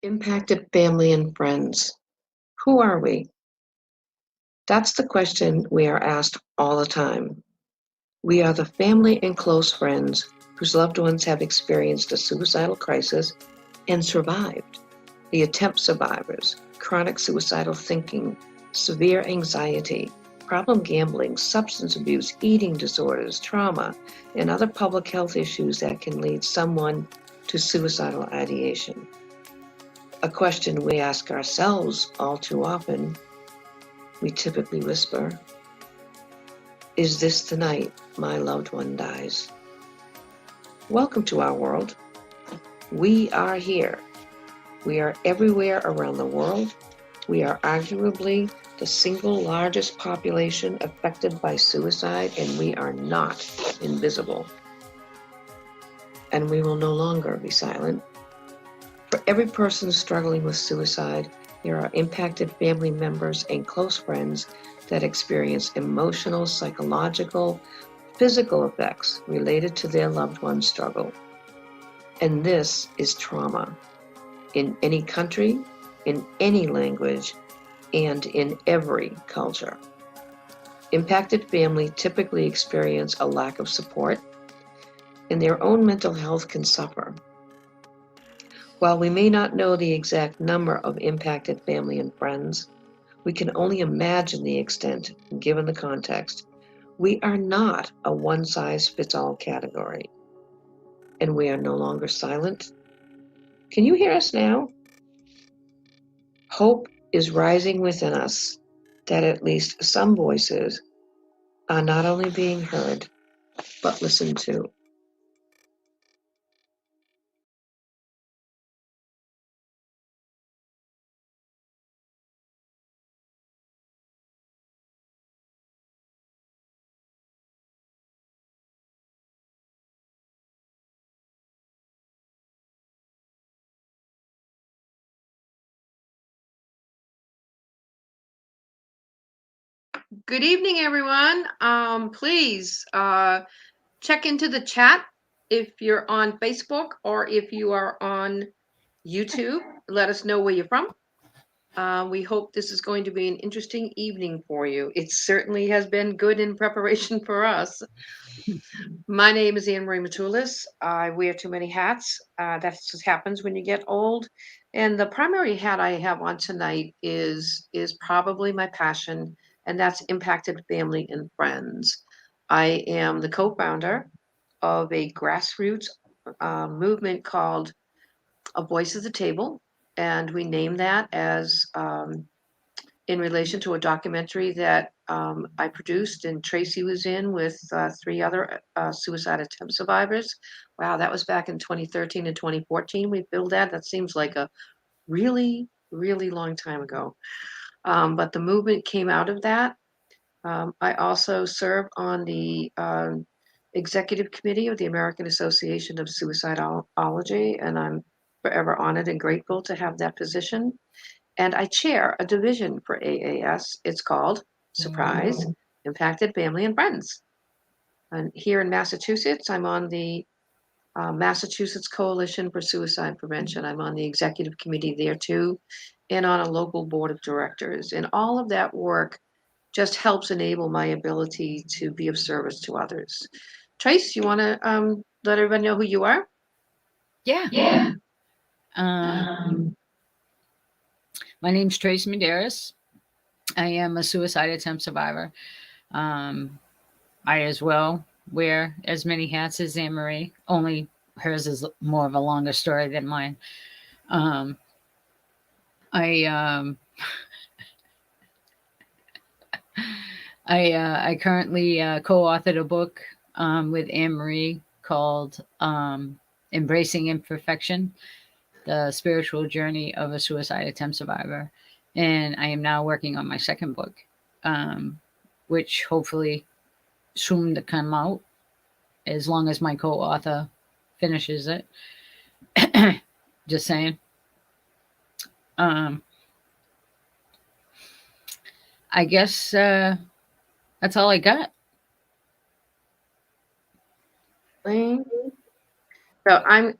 Impacted family and friends. Who are we? That's the question we are asked all the time. We are the family and close friends whose loved ones have experienced a suicidal crisis and survived. The attempt survivors, chronic suicidal thinking, severe anxiety, problem gambling, substance abuse, eating disorders, trauma, and other public health issues that can lead someone to suicidal ideation. A question we ask ourselves all too often. We typically whisper, "Is this the night my loved one dies?" Welcome to our world. We are here. We are everywhere around the world. We are arguably the single largest population affected by suicide, and we are not invisible. And we will no longer be silent. For every person struggling with suicide, there are impacted family members and close friends that experience emotional, psychological, physical effects related to their loved one's struggle. And this is trauma in any country, in any language, and in every culture. Impacted family typically experience a lack of support, and their own mental health can suffer. While we may not know the exact number of impacted family and friends, we can only imagine the extent given the context. We are not a one-size-fits-all category, and we are no longer silent. Can you hear us now? Hope is rising within us that at least some voices are not only being heard, but listened to. Good evening, everyone. Please check into the chat if you're on Facebook or if you are on YouTube. Let us know where you're from. We hope this is going to be an interesting evening for you. It certainly has been good in preparation for us. My name is Anne Marie Matulis. I wear too many hats. That just happens when you get old. And the primary hat I have on tonight is probably my passion, and that's impacted family and friends. I am the co-founder of a grassroots movement called A Voice at the Table, and we named that as in relation to a documentary that I produced and Tracy was in with three other suicide attempt survivors. Wow, that was back in 2013 and 2014. We filmed that. That seems like a really, really long time ago. But the movement came out of that. I also serve on the executive committee of the American Association of Suicidology, and I'm forever honored and grateful to have that position. And I chair a division for AAS. It's called, surprise, Impacted Family and Friends. And here in Massachusetts, I'm on the Massachusetts Coalition for Suicide Prevention. I'm on the executive committee there too, and on a local board of directors. And all of that work just helps enable my ability to be of service to others. Trace, you want to let everybody know who you are? Yeah. Yeah. My name's Trace Medeiros. I am a suicide attempt survivor. Um, I as well wear as many hats as Anne Marie, only hers is more of a longer story than mine. Um, I I currently co-authored a book with Anne Marie called "Embracing Imperfection: The Spiritual Journey of a Suicide Attempt Survivor," and I am now working on my second book, um, which hopefully soon to come out, as long as my co-author finishes it. Just saying. Um, I guess that's all I got. So I'm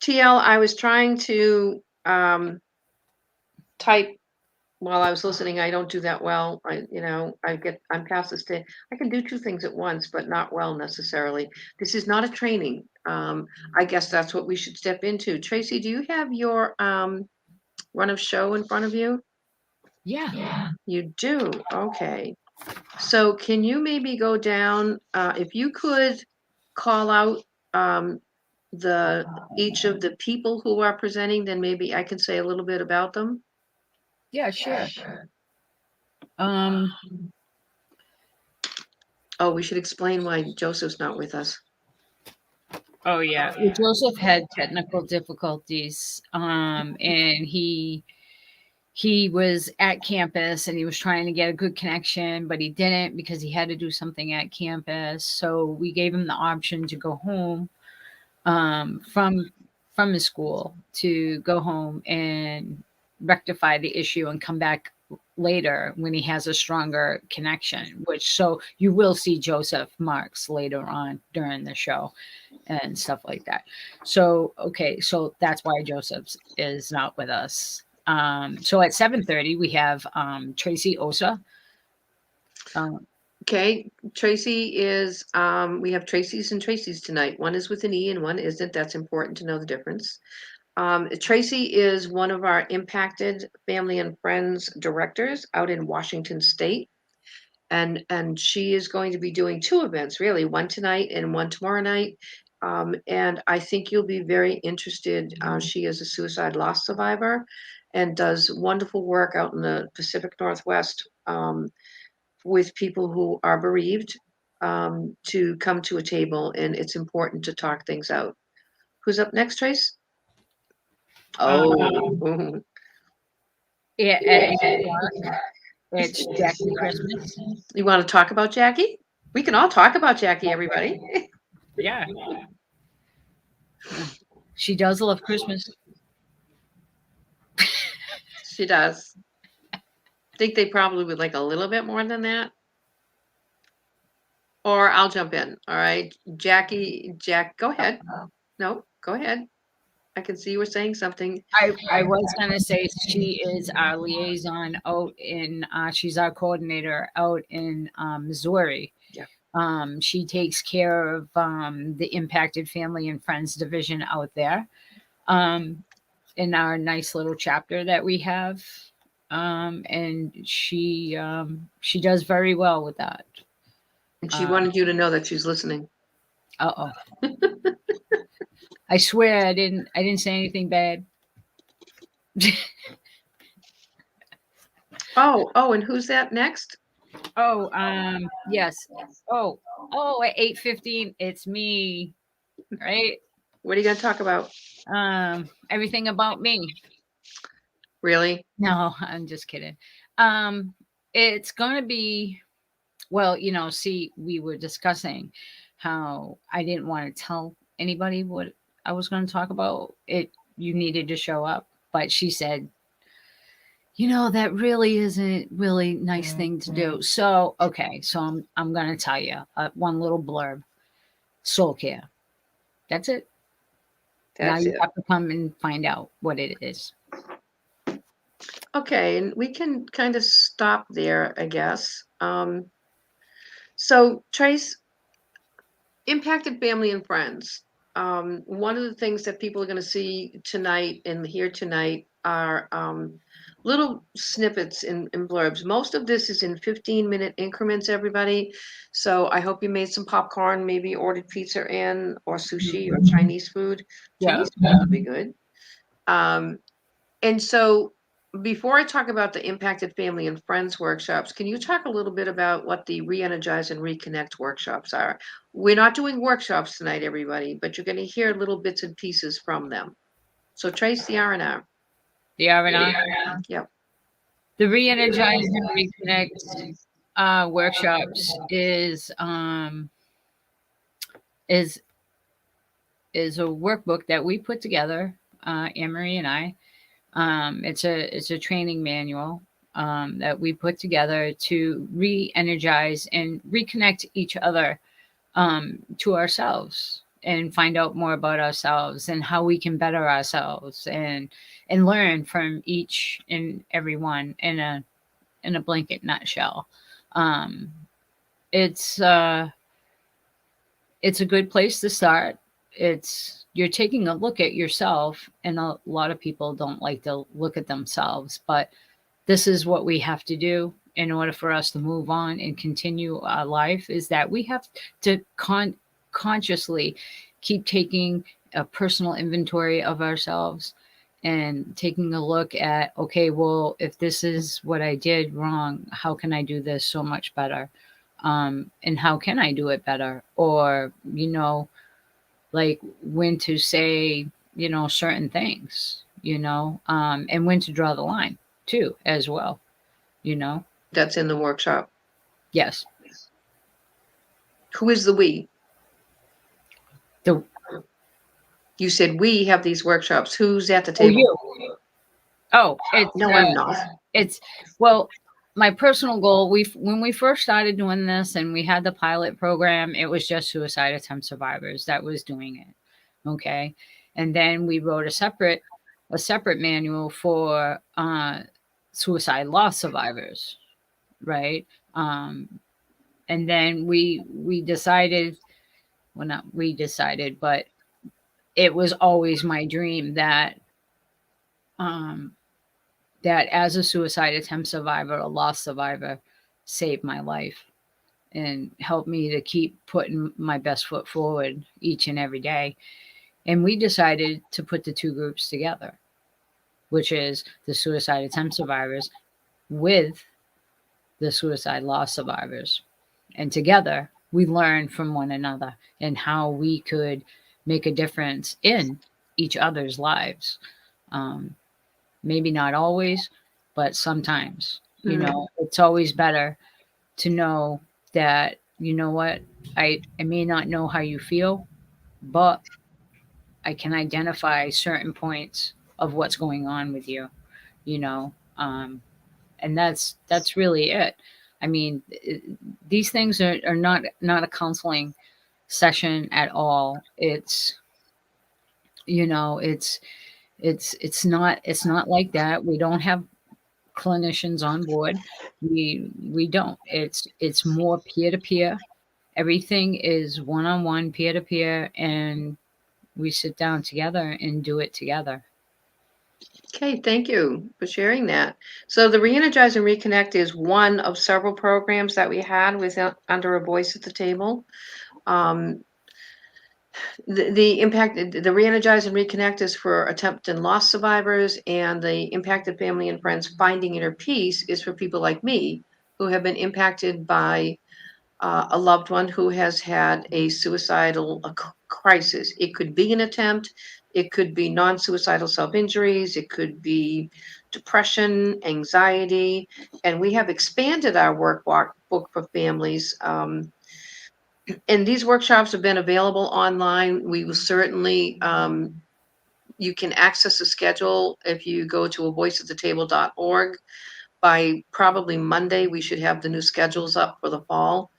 TL, I was trying to type while I was listening. I don't do that well. I'm past this day. I can do two things at once, but not well necessarily. This is not a training. I guess that's what we should step into. Tracy, do you have your run of show in front of you? Yeah. You do. Okay. So can you maybe go down, if you could call out each of the people who are presenting, then maybe I can say a little bit about them. Yeah, sure. Um, Oh, we should explain why Joseph's not with us. oh yeah. Well, Joseph had technical difficulties. And he was at campus and he was trying to get a good connection, but he didn't because he had to do something at campus. So we gave him the option to go home from his school, to go home and rectify the issue and come back later when he has a stronger connection. Which, so you will see Joseph Marks later on during the show and stuff like that. So okay, so that's why Joseph is not with us. So at 7:30 we have Tracy Osa. Okay, Tracy is, we have Tracy's and Tracy's tonight. One is with an E and one isn't. That's important to know the difference. Tracy is one of our impacted family and friends directors out in Washington State. And she is going to be doing two events, really, one tonight and one tomorrow night. And I think you'll be very interested. She is a suicide loss survivor and does wonderful work out in the Pacific Northwest, with people who are bereaved, to come to a table, and it's important to talk things out. Who's up next, Trace? Oh, Yeah, at 8 o'clock, it's Jackie Christmas. you want to talk about Jackie? We can all talk about Jackie, everybody. Yeah. She does love Christmas. She does. Think they probably would like a little bit more than that. Or I'll jump in. All right. Jack, go ahead. No, go ahead. I can see you were saying something. I was gonna say she is our liaison out in she's our coordinator out in Missouri. Yeah. She takes care of the impacted family and friends division out there, in our nice little chapter that we have. And she does very well with that. And she wanted you to know that she's listening. Uh oh. I swear I didn't say anything bad. Oh, and who's that next? Oh, yes. Oh, at 8:15, it's me, right? What are you going to talk about? Everything about me. Really? No, I'm just kidding. It's gonna be, well, see, we were discussing how I didn't want to tell anybody what I was going to talk about. You needed to show up, but she said, that really isn't really nice thing to do. So, okay, so I'm going to tell you one little blurb. Soul care. That's it. Now That's you it. have to come and find out what it is. Okay, and we can kind of stop there, I guess. So Trace, impacted family and friends. One of the things that people are going to see tonight and hear tonight are little snippets in blurbs. Most of this is in 15-minute increments, everybody. So I hope you made some popcorn, maybe ordered pizza in, or sushi or Chinese food. Yeah. Chinese food would be good. And so before I talk about the impacted family and friends workshops, can you talk a little bit about what the re-energize and reconnect workshops are? We're not doing workshops tonight, everybody, but you're going to hear little bits and pieces from them. So Trace, the R&R. The R&R. Yep. The re-energize and reconnect workshops is a workbook that we put together, Anne-Marie and I. It's a training manual that we put together to re-energize and reconnect each other to ourselves. and find out more about ourselves and how we can better ourselves and learn from each and every one in a blanket nutshell. Um, it's it's a good place to start. It's you're taking a look at yourself, and a lot of people don't like to look at themselves, but this is what we have to do in order for us to move on and continue our life, is that we have to consciously keep taking a personal inventory of ourselves and taking a look at, okay, well, if this is what I did wrong, how can I do this so much better? And how can I do it better? Or, like when to say, certain things, and when to draw the line too, as well, you know? That's in the workshop. Yes. Who is the we? The You said we have these workshops. Who's at the Oh, table? you. Oh, No, I'm not. it's well, my personal goal, when we first started doing this and we had the pilot program, it was just suicide attempt survivors that was doing it. Okay. And then we wrote a separate manual for suicide loss survivors, right? And then we decided, well, not we decided, but it was always my dream um that as a suicide attempt survivor, a loss survivor, saved my life and helped me to keep putting my best foot forward each and every day. And we decided to put the two groups together, which is the suicide attempt survivors with the suicide loss survivors. And together, we learned from one another and how we could make a difference in each other's lives. Um, Maybe not always, but sometimes. It's always better to know that, you know what, I may not know how you feel, but I can identify certain points of what's going on with you, you know. And that's really it. I mean, these things are not a counseling session at all. It's not like that. We don't have clinicians on board. We don't. It's more peer to peer. Everything is one on one, peer to peer, and we sit down together and do it together. Okay, thank you for sharing that. So the Reenergize and Reconnect is one of several programs that we had under a voice at the table. Um, the Reenergize and Reconnect is for attempt and loss survivors, and the impacted family and friends finding inner peace is for people like me who have been impacted by a loved one who has had a suicidal crisis. It could be an attempt, it could be non-suicidal self-injuries, it could be depression, anxiety, and we have expanded our workbook for families. And these workshops have been available online. We will certainly, you can access the schedule if you go to avoiceatthetable.org. By probably Monday, we should have the new schedules up for the fall.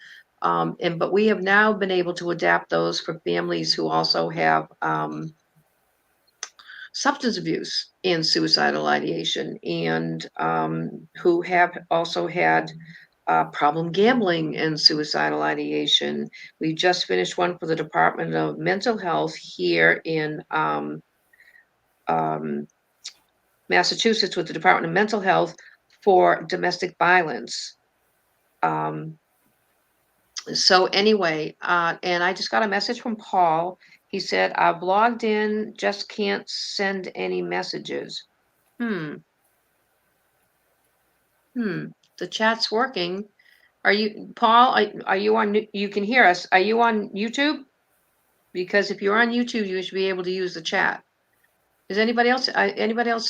But we have now been able to adapt those for families who also have substance abuse and suicidal ideation, and who have also had problem gambling and suicidal ideation. We just finished one for the Department of Mental Health here in um, Massachusetts with the Department of Mental Health for domestic violence. So anyway, and I just got a message from Paul. He said, I've logged in, just can't send any messages. The chat's working. Are you, Paul, are you on, you can hear us. Are you on YouTube? Because if you're on YouTube, you should be able to use the chat. Is anybody else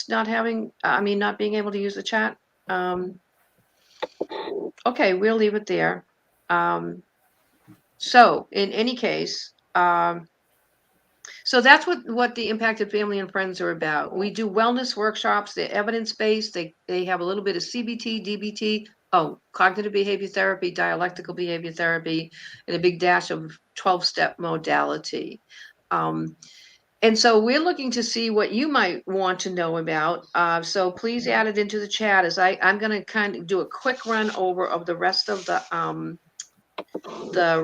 not not being able to use the chat? Okay, we'll leave it there. So in any case, so that's what the impacted family and friends are about. We do wellness workshops. They're evidence-based. They have a little bit of CBT, DBT, cognitive behavior therapy, dialectical behavior therapy, and a big dash of 12-step modality. And so we're looking to see what you might want to know about. So please add it into the chat as I'm going to kind of do a quick run over of the rest of the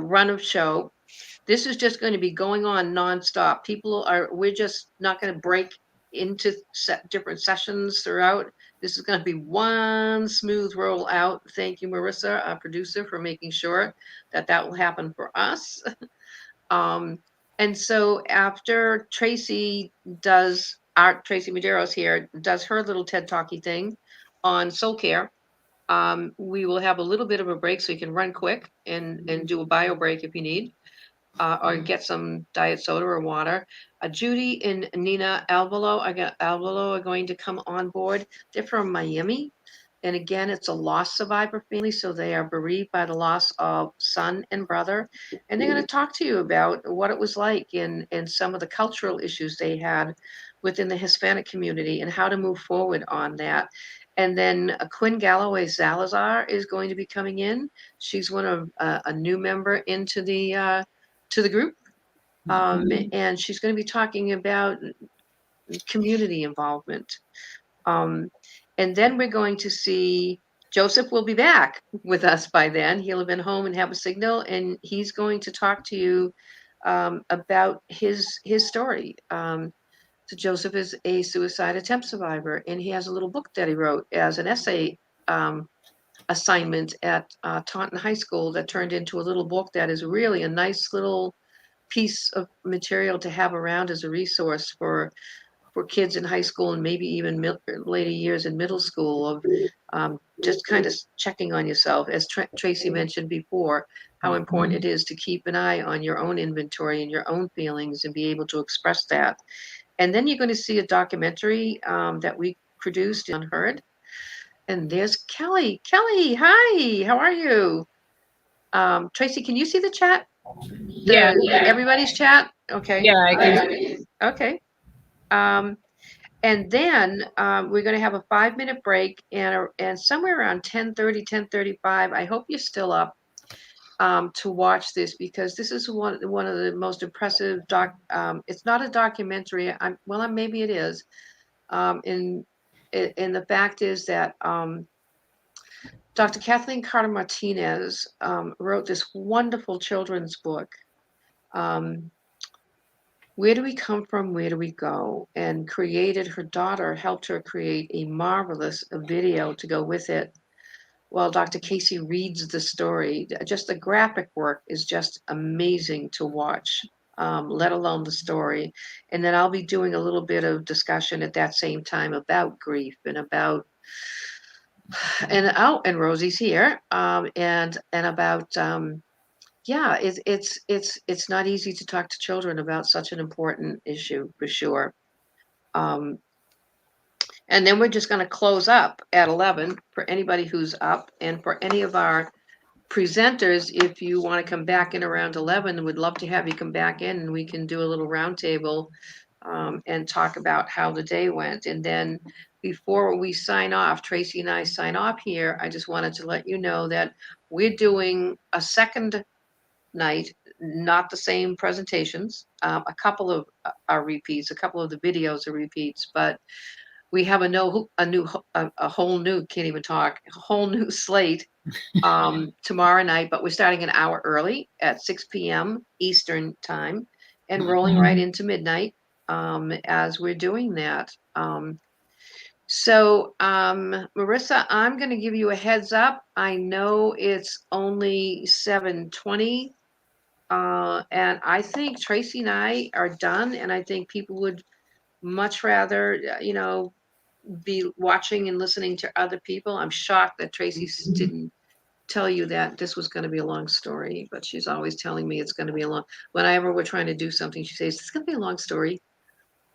run of show. This is just going to be going on nonstop. We're just not going to break into different sessions throughout. This is going to be one smooth roll out. Thank you, Marissa, our producer, for making sure that will happen for us. And so after Tracy Medeiros here does her little Tedtalky thing on soul care, we will have a little bit of a break so you can run quick and do a bio break if you need, or get some diet soda or water. Judy and Nina Alvalo are going to come on board. They're from Miami. And again, it's a loss survivor family, so they are bereaved by the loss of son and brother. And they're going to talk to you about what it was like and some of the cultural issues they had within the Hispanic community and how to move forward on that. And then Quinn Galloway Salazar is going to be coming in. She's one of a new member into the group. And she's going to be talking about community involvement. And then we're going to see Joseph will be back with us by then. He'll have been home and have a signal, and he's going to talk to you about his story. So Joseph is a suicide attempt survivor, and he has a little book that he wrote as an essay assignment at Taunton High School that turned into a little book that is really a nice little piece of material to have around as a resource for kids in high school and maybe even later years in middle school of just kind of checking on yourself. As Tracy mentioned before, how important it is to keep an eye on your own inventory and your own feelings and be able to express that. And then you're going to see a documentary that we produced on Heard. And there's Kelly. Kelly, hi, how are you? Tracy, can you see the chat? Yeah. Everybody's chat? Okay. Yeah, I can. Okay. And then we're going to have a 5-minute break and somewhere around 10:30, 10:35. I hope you're still up to watch this because this is one of the most impressive it's not a documentary. Maybe it is. And the fact is that Dr. Kathleen Carter Martinez wrote this wonderful children's book. Where do we come from? Where do we go? And her daughter helped her create a marvelous video to go with it. While Dr. Casey reads the story, just the graphic work is just amazing to watch, let alone the story. And then I'll be doing a little bit of discussion at that same time about grief and about, and Rosie's here, and about, yeah, it's not easy to talk to children about such an important issue for sure. And then we're just going to close up at 11 for anybody who's up, and for any of our presenters, if you want to come back in around 11, we'd love to have you come back in and we can do a little roundtable and talk about how the day went. And then before we sign off, Tracy and I sign off here, I just wanted to let you know that we're doing a second night, not the same presentations. A couple of are repeats, a couple of the videos are repeats, but we have a whole new, can't even talk, a whole new slate tomorrow night, but we're starting an hour early at 6 p.m. Eastern time and rolling right into midnight as we're doing that. So Marissa, I'm going to give you a heads up. I know it's only 7:20. And I think Tracy and I are done, and I think people would much rather, be watching and listening to other people. I'm shocked that Tracy didn't tell you that this was going to be a long story, but she's always telling me it's going to be a long. Whenever we're trying to do something, she says it's going to be a long story,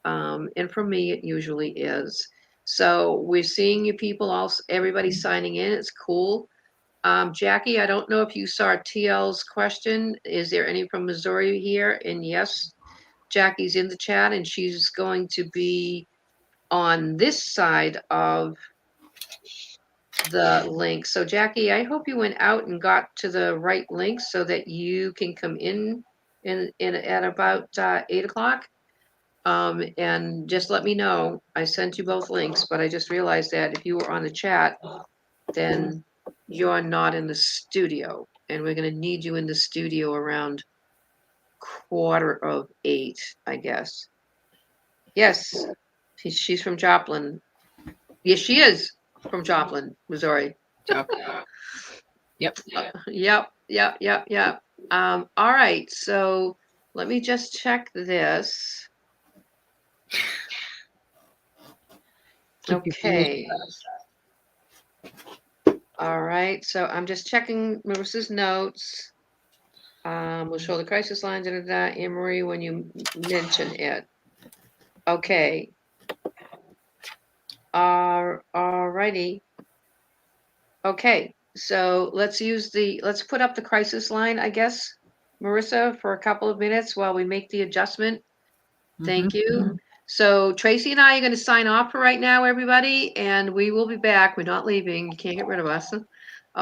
and for me, it usually is. So we're seeing you people, also everybody signing in. It's cool. Jackie, I don't know if you saw TL's question. Is there any from Missouri here? And yes, Jackie's in the chat, and she's going to be on this side of the link. So Jackie, I hope you went out and got to the right link so that you can come in at about 8 o'clock. And just let me know. I sent you both links, but I just realized that if you were on the chat, then you're not in the studio, and we're going to need you in the studio around 7:45, I guess. Yes, she's from Joplin. Yes, she is from Joplin, Missouri. Yep. Yep. All right, so let me just check this. Keep your fingers Okay. crossed. All right, so I'm just checking Marissa's notes. We'll show the crisis lines and that, Anne Marie, when you mention it. Okay. All righty. Okay, so let's put up the crisis line, I guess, Marissa, for a couple of minutes while we make the adjustment. Thank you. So Tracy and I are going to sign off for right now, everybody, and we will be back. We're not leaving. You can't get rid of us.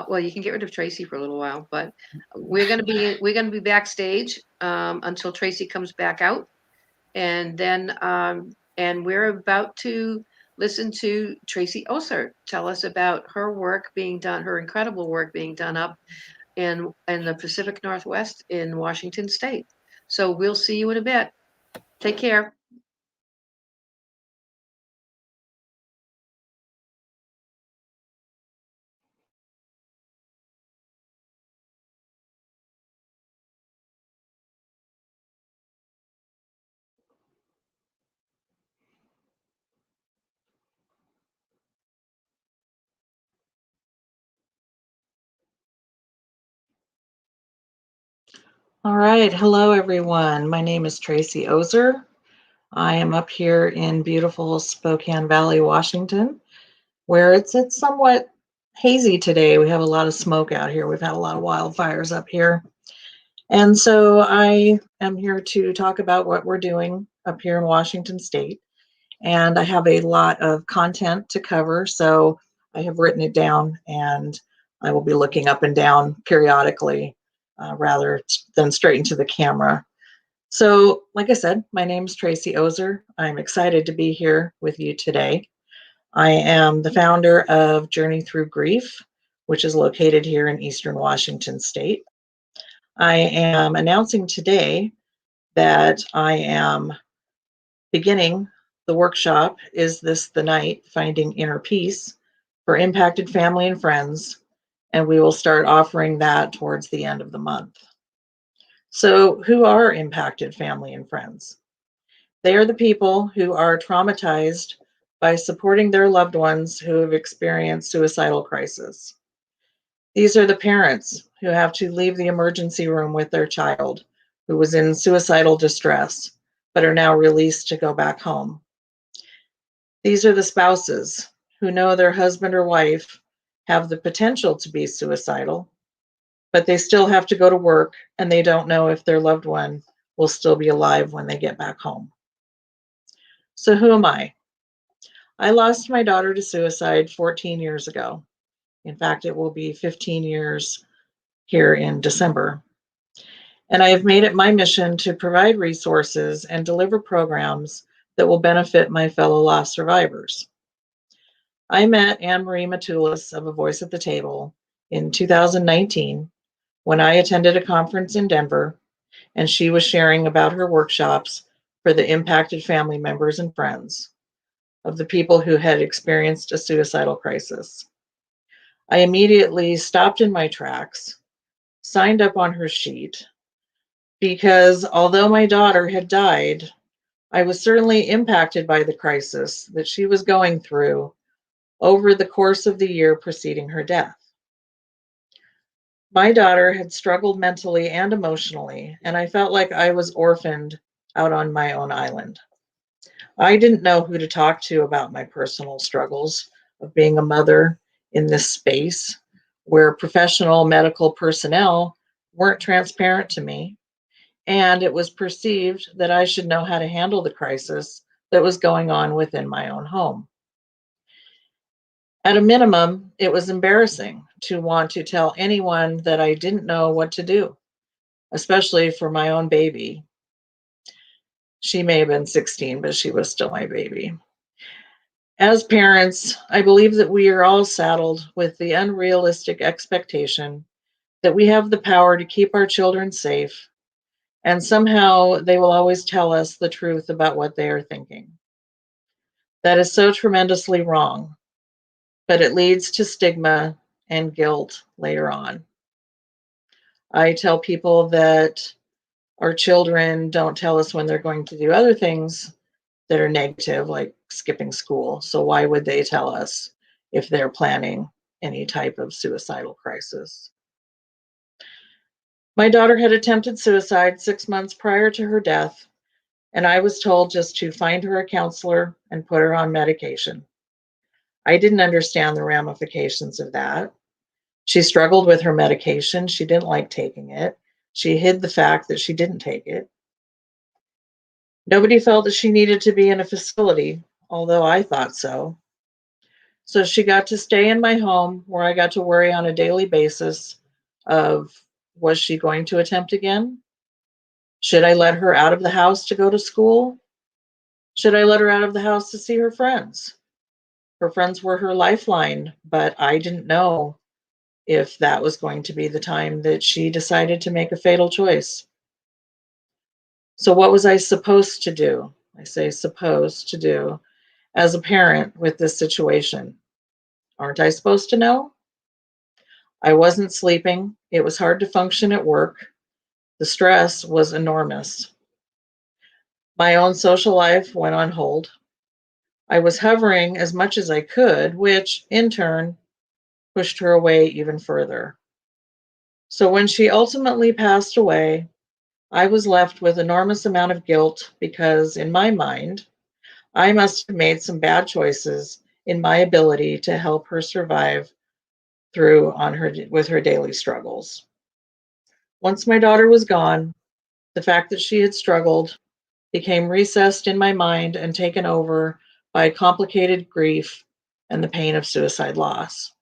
Well, you can get rid of Tracy for a little while, but we're going to be backstage until Tracy comes back out, and then and we're about to listen to Tracy Oser tell us about her work being done, her incredible work being done up in the Pacific Northwest in Washington State. So we'll see you in a bit. Take care. All right. Hello, everyone. My name is Tracy Oser. I am up here in beautiful Spokane Valley, Washington, where it's somewhat hazy today. We have a lot of smoke out here. We've had a lot of wildfires up here. And so I am here to talk about what we're doing up here in Washington State. And I have a lot of content to cover, so I have written it down and I will be looking up and down periodically rather than straight into the camera. So, like I said, my name is Tracy Oser. I'm excited to be here with you today. I am the founder of Journey Through Grief, which is located here in Eastern Washington State. I am announcing today that I am beginning the workshop, Is This the Night? Finding Inner Peace, for impacted family and friends, and we will start offering that towards the end of the month. So, who are impacted family and friends? They are the people who are traumatized by supporting their loved ones who have experienced suicidal crisis. These are the parents who have to leave the emergency room with their child who was in suicidal distress, but are now released to go back home. These are the spouses who know their husband or wife have the potential to be suicidal, but they still have to go to work and they don't know if their loved one will still be alive when they get back home. So who am I? I lost my daughter to suicide 14 years ago. In fact, it will be 15 years here in December. And I have made it my mission to provide resources and deliver programs that will benefit my fellow loss survivors. I met Anne Marie Matulis of A Voice at the Table in 2019 when I attended a conference in Denver, and she was sharing about her workshops for the impacted family members and friends of the people who had experienced a suicidal crisis. I immediately stopped in my tracks, signed up on her sheet, because although my daughter had died, I was certainly impacted by the crisis that she was going through over the course of the year preceding her death. My daughter had struggled mentally and emotionally, and I felt like I was orphaned out on my own island. I didn't know who to talk to about my personal struggles of being a mother in this space where professional medical personnel weren't transparent to me, and it was perceived that I should know how to handle the crisis that was going on within my own home. At a minimum, it was embarrassing to want to tell anyone that I didn't know what to do, especially for my own baby. She may have been 16, but she was still my baby. As parents, I believe that we are all saddled with the unrealistic expectation that we have the power to keep our children safe, and somehow they will always tell us the truth about what they are thinking. That is so tremendously wrong, but it leads to stigma and guilt later on. I tell people that our children don't tell us when they're going to do other things that are negative, like skipping school. So why would they tell us if they're planning any type of suicidal crisis? My daughter had attempted suicide 6 months prior to her death, and I was told just to find her a counselor and put her on medication. I didn't understand the ramifications of that. She struggled with her medication. She didn't like taking it. She hid the fact that she didn't take it. Nobody felt that she needed to be in a facility, although I thought so. So she got to stay in my home where I got to worry on a daily basis of, was she going to attempt again? Should I let her out of the house to go to school? Should I let her out of the house to see her friends? Her friends were her lifeline, but I didn't know if that was going to be the time that she decided to make a fatal choice. So what was I supposed to do? I say supposed to do as a parent with this situation. Aren't I supposed to know? I wasn't sleeping. It was hard to function at work. The stress was enormous. My own social life went on hold. I was hovering as much as I could, which in turn pushed her away even further. So when she ultimately passed away, I was left with enormous amount of guilt because in my mind, I must have made some bad choices in my ability to help her survive through with her daily struggles. Once my daughter was gone, the fact that she had struggled became recessed in my mind and taken over by complicated grief and the pain of suicide loss.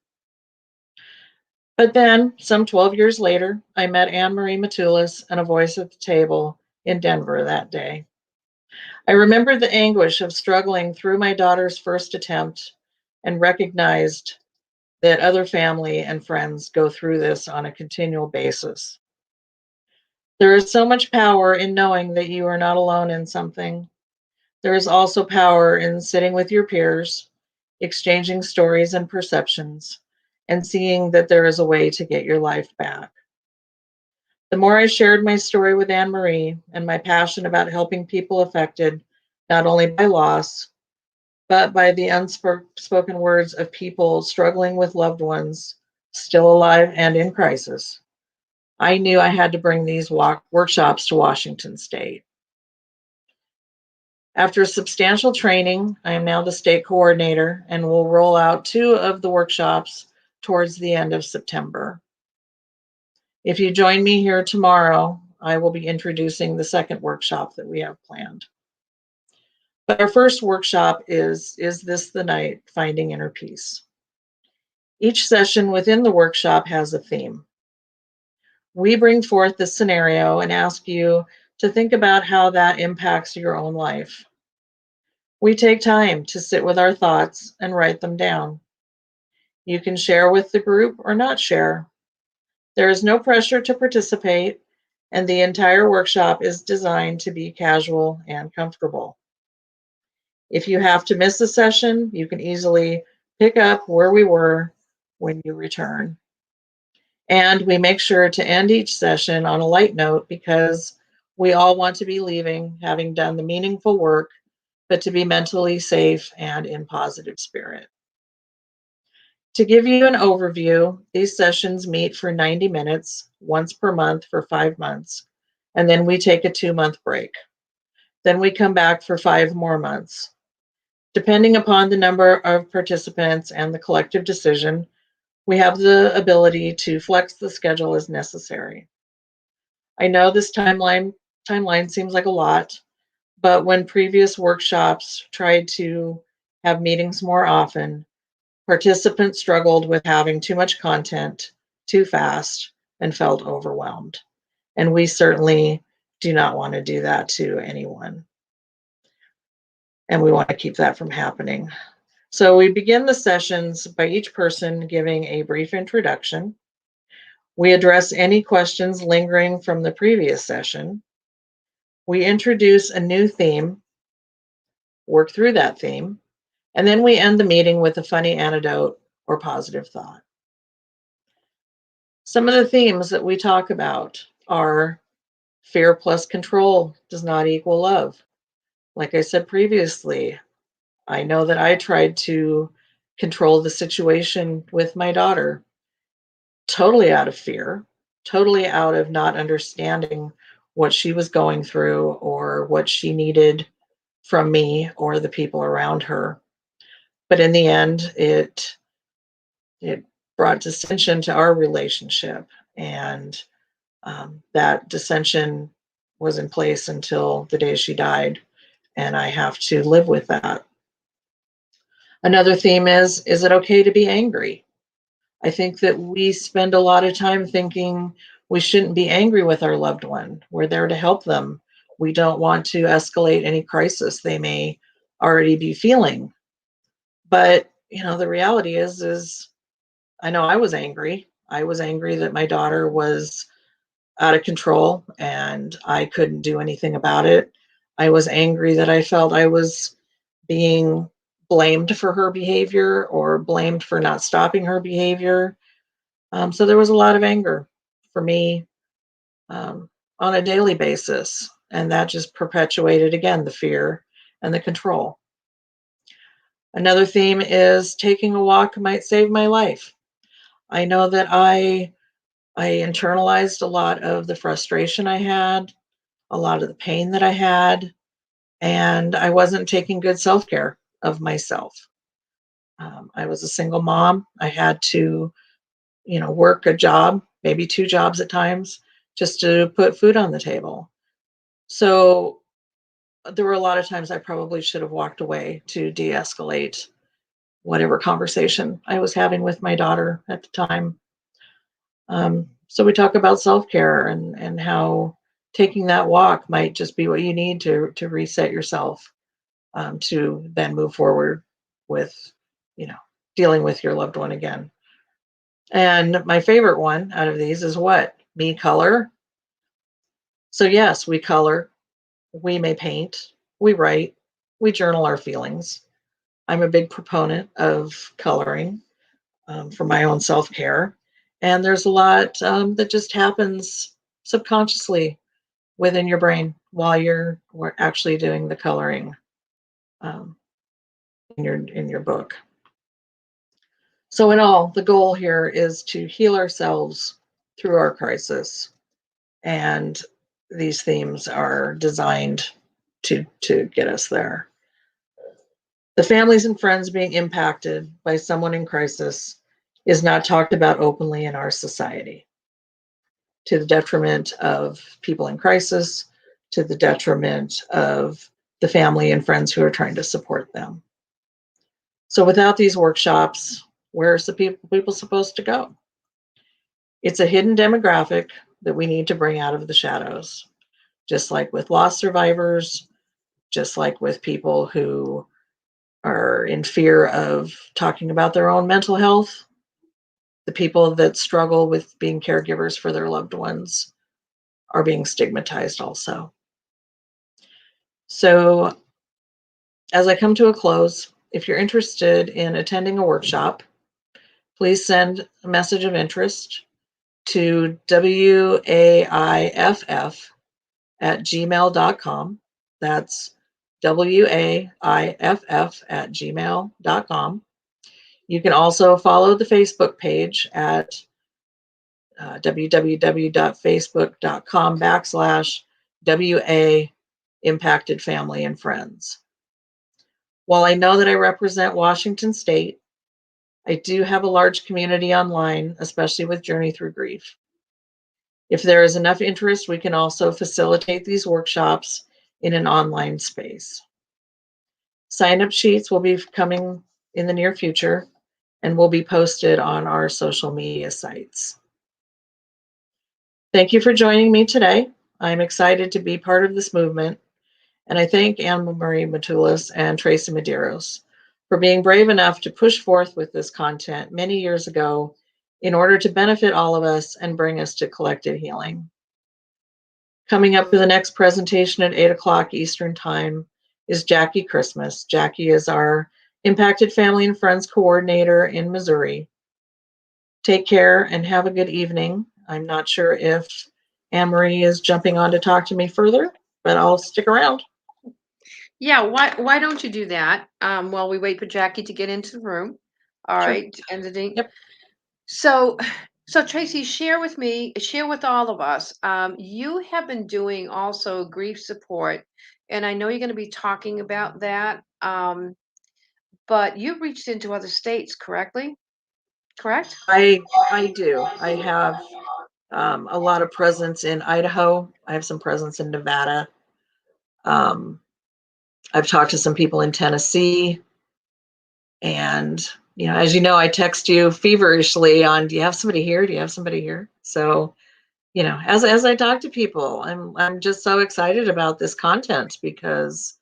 But then, some 12 years later, I met Anne Marie Matulis and a voice at the table in Denver that day. I remembered the anguish of struggling through my daughter's first attempt and recognized that other family and friends go through this on a continual basis. There is so much power in knowing that you are not alone in something. There is also power in sitting with your peers, exchanging stories and perceptions, and seeing that there is a way to get your life back. The more I shared my story with Anne Marie and my passion about helping people affected not only by loss, but by the unspoken words of people struggling with loved ones still alive and in crisis, I knew I had to bring these workshops to Washington State. After substantial training, I am now the state coordinator and will roll out 2 of the workshops towards the end of September. If you join me here tomorrow, I will be introducing the second workshop that we have planned. But our first workshop is this the night, Finding Inner Peace? Each session within the workshop has a theme. We bring forth the scenario and ask you to think about how that impacts your own life. We take time to sit with our thoughts and write them down. You can share with the group or not share. There is no pressure to participate, and the entire workshop is designed to be casual and comfortable. If you have to miss a session, you can easily pick up where we were when you return. And we make sure to end each session on a light note because we all want to be leaving having done the meaningful work, but to be mentally safe and in positive spirit. To give you an overview, these sessions meet for 90 minutes, once per month for 5 months, and then we take a 2-month break. Then we come back for 5 more months. Depending upon the number of participants and the collective decision, we have the ability to flex the schedule as necessary. I know this timeline seems like a lot, but when previous workshops tried to have meetings more often, Participants struggled with having too much content too fast and felt overwhelmed. And we certainly do not want to do that to anyone. And we want to keep that from happening. So we begin the sessions by each person giving a brief introduction. We address any questions lingering from the previous session. We introduce a new theme, work through that theme, and then we end the meeting with a funny anecdote or positive thought. Some of the themes that we talk about are fear plus control does not equal love. Like I said previously, I know that I tried to control the situation with my daughter, totally out of fear, totally out of not understanding what she was going through or what she needed from me or the people around her. But in the end, it brought dissension to our relationship, and that dissension was in place until the day she died, and I have to live with that. Another theme is it okay to be angry? I think that we spend a lot of time thinking we shouldn't be angry with our loved one. We're there to help them. We don't want to escalate any crisis they may already be feeling. But, the reality is I know I was angry. I was angry that my daughter was out of control and I couldn't do anything about it. I was angry that I felt I was being blamed for her behavior or blamed for not stopping her behavior. So there was a lot of anger for me on a daily basis. And that just perpetuated, again, the fear and the control. Another theme is taking a walk might save my life. I know that I internalized a lot of the frustration I had, a lot of the pain that I had, and I wasn't taking good self-care of myself. I was a single mom. I had to, work a job, maybe 2 jobs at times, just to put food on the table. So there were a lot of times I probably should have walked away to de-escalate whatever conversation I was having with my daughter at the time. So we talk about self-care and how taking that walk might just be what you need to reset yourself, to then move forward with, dealing with your loved one again. And my favorite one out of these is what? Me color. So yes, we color, we may paint, we write, we journal our feelings. I'm a big proponent of coloring for my own self-care. And there's a lot that just happens subconsciously within your brain while you're actually doing the coloring in your book. So in all, the goal here is to heal ourselves through our crisis. And these themes are designed to get us there. The families and friends being impacted by someone in crisis is not talked about openly in our society, to the detriment of people in crisis, to the detriment of the family and friends who are trying to support them. So without these workshops, where's the people supposed to go? It's a hidden demographic that we need to bring out of the shadows, just like with loss survivors, just like with people who are in fear of talking about their own mental health. The people that struggle with being caregivers for their loved ones are being stigmatized also. So as I come to a close, if you're interested in attending a workshop, please send a message of interest to waiff@gmail.com. That's waiff@gmail.com. You can also follow the Facebook page at www.facebook.com/WA Impacted Family and Friends. While I know that I represent Washington State, I do have a large community online, especially with Journey Through Grief. If there is enough interest, we can also facilitate these workshops in an online space. Sign-up sheets will be coming in the near future, and will be posted on our social media sites. Thank you for joining me today. I'm excited to be part of this movement, and I thank Anne Marie Matulis and Tracy Medeiros for being brave enough to push forth with this content many years ago in order to benefit all of us and bring us to collective healing. Coming up for the next presentation at 8 o'clock Eastern Time is Jackie Christmas. Jackie is our Impacted Family and Friends Coordinator in Missouri. Take care and have a good evening. I'm not sure if Anne-Marie is jumping on to talk to me further, but I'll stick around. Yeah, why don't you do that while we wait for Jackie to get into the room? All Sure. right, ending. Yep. So Tracy, share with all of us. You have been doing also grief support, and I know you're going to be talking about that. But you've reached into other states, correct? I do. I have a lot of presence in Idaho. I have some presence in Nevada. I've talked to some people in Tennessee. And, as you know, I text you feverishly on, do you have somebody here? Do you have somebody here? So, as I talk to people, I'm just so excited about this content because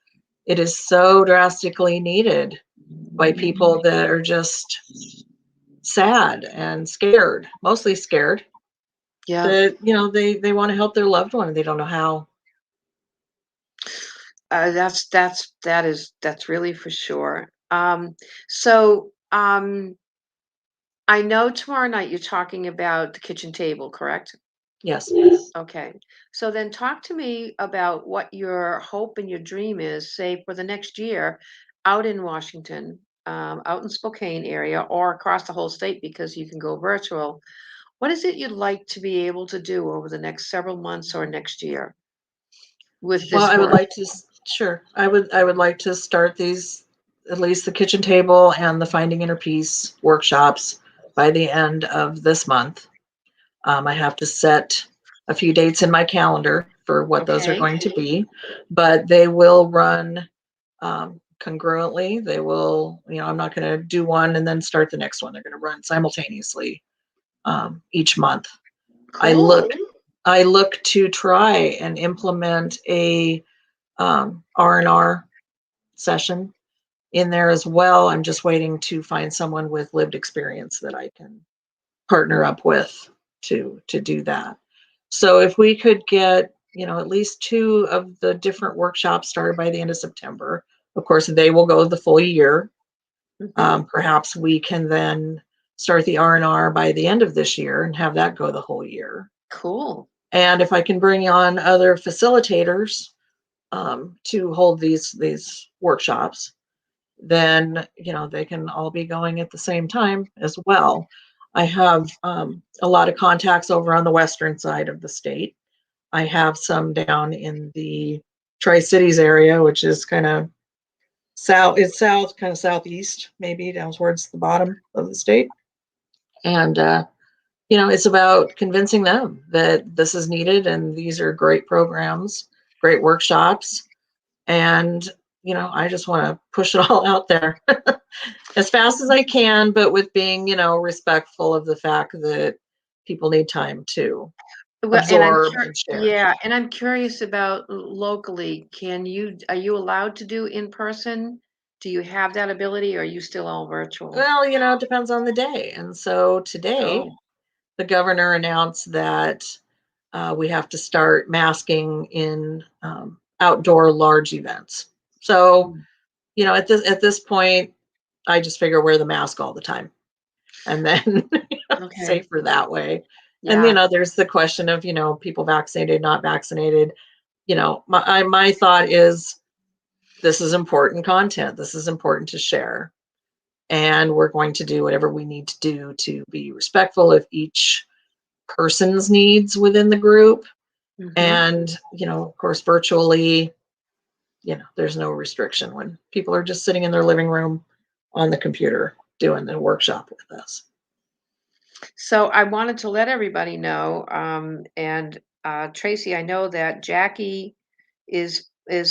it is so drastically needed by people that are just sad and scared, mostly scared. Yeah. That they want to help their loved one and they don't know how. That's really for sure. So I know tomorrow night you're talking about the kitchen table, correct? Yes. Okay. So then talk to me about what your hope and your dream is, say for the next year out in Washington, out in Spokane area or across the whole state because you can go virtual. What is it you'd like to be able to do over the next several months or next year with Well, this I would work? like to, sure. I would like to start these, at least the kitchen table and the finding inner peace workshops by the end of this month. I have to set a few dates in my calendar for what those are Okay. going to be, but they will run congruently. They will, I'm not going to do one and then start the next one. They're going to run simultaneously each month. I Cool. look to try and implement a R&R session in there as well. I'm just waiting to find someone with lived experience that I can partner up with to do that. So if we could get, at least 2 of the different workshops started by the end of September, of course, they will go the full year. Perhaps we can then start the R&R by the end of this year and have that go the whole year. Cool. And if I can bring on other facilitators to hold these workshops, then they can all be going at the same time as well. I have a lot of contacts over on the western side of the state. I have some down in the Tri-Cities area, which is kind of south. It's south, kind of southeast, maybe down towards the bottom of the state. And it's about convincing them that this is needed and these are great programs, great workshops. And I just want to push it all out there as fast as I can, but with being, respectful of the fact that people need time to Well, absorb and share. and I'm curious about locally. Are you allowed to do in person? Do you have that ability or are you still all virtual? Well, it depends on the day. And so today, Oh, the governor announced that we have to start masking in outdoor large events. So, at this point, I just figure wear the mask all the time, and then okay. safer that way. And Yeah. there's the question of people vaccinated, not vaccinated. My thought is this is important content. This is important to share, and we're going to do whatever we need to do to be respectful of each person's needs within the group. Hmm. And of course, virtually, there's no restriction when people are just sitting in their living room on the computer doing the workshop with us. So I wanted to let everybody know, and Tracy, I know that Jackie is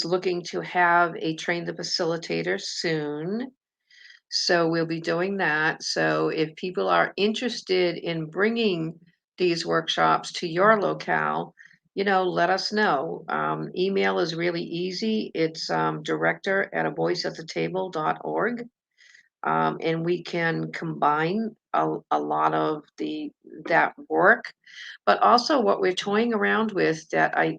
looking to have a train the facilitator soon. So we'll be doing that. So if people are interested in bringing these workshops to your locale, let us know. Email is really easy. It's director@avoiceatthetable.org. And we can combine a lot of that work, but also what we're toying around with that I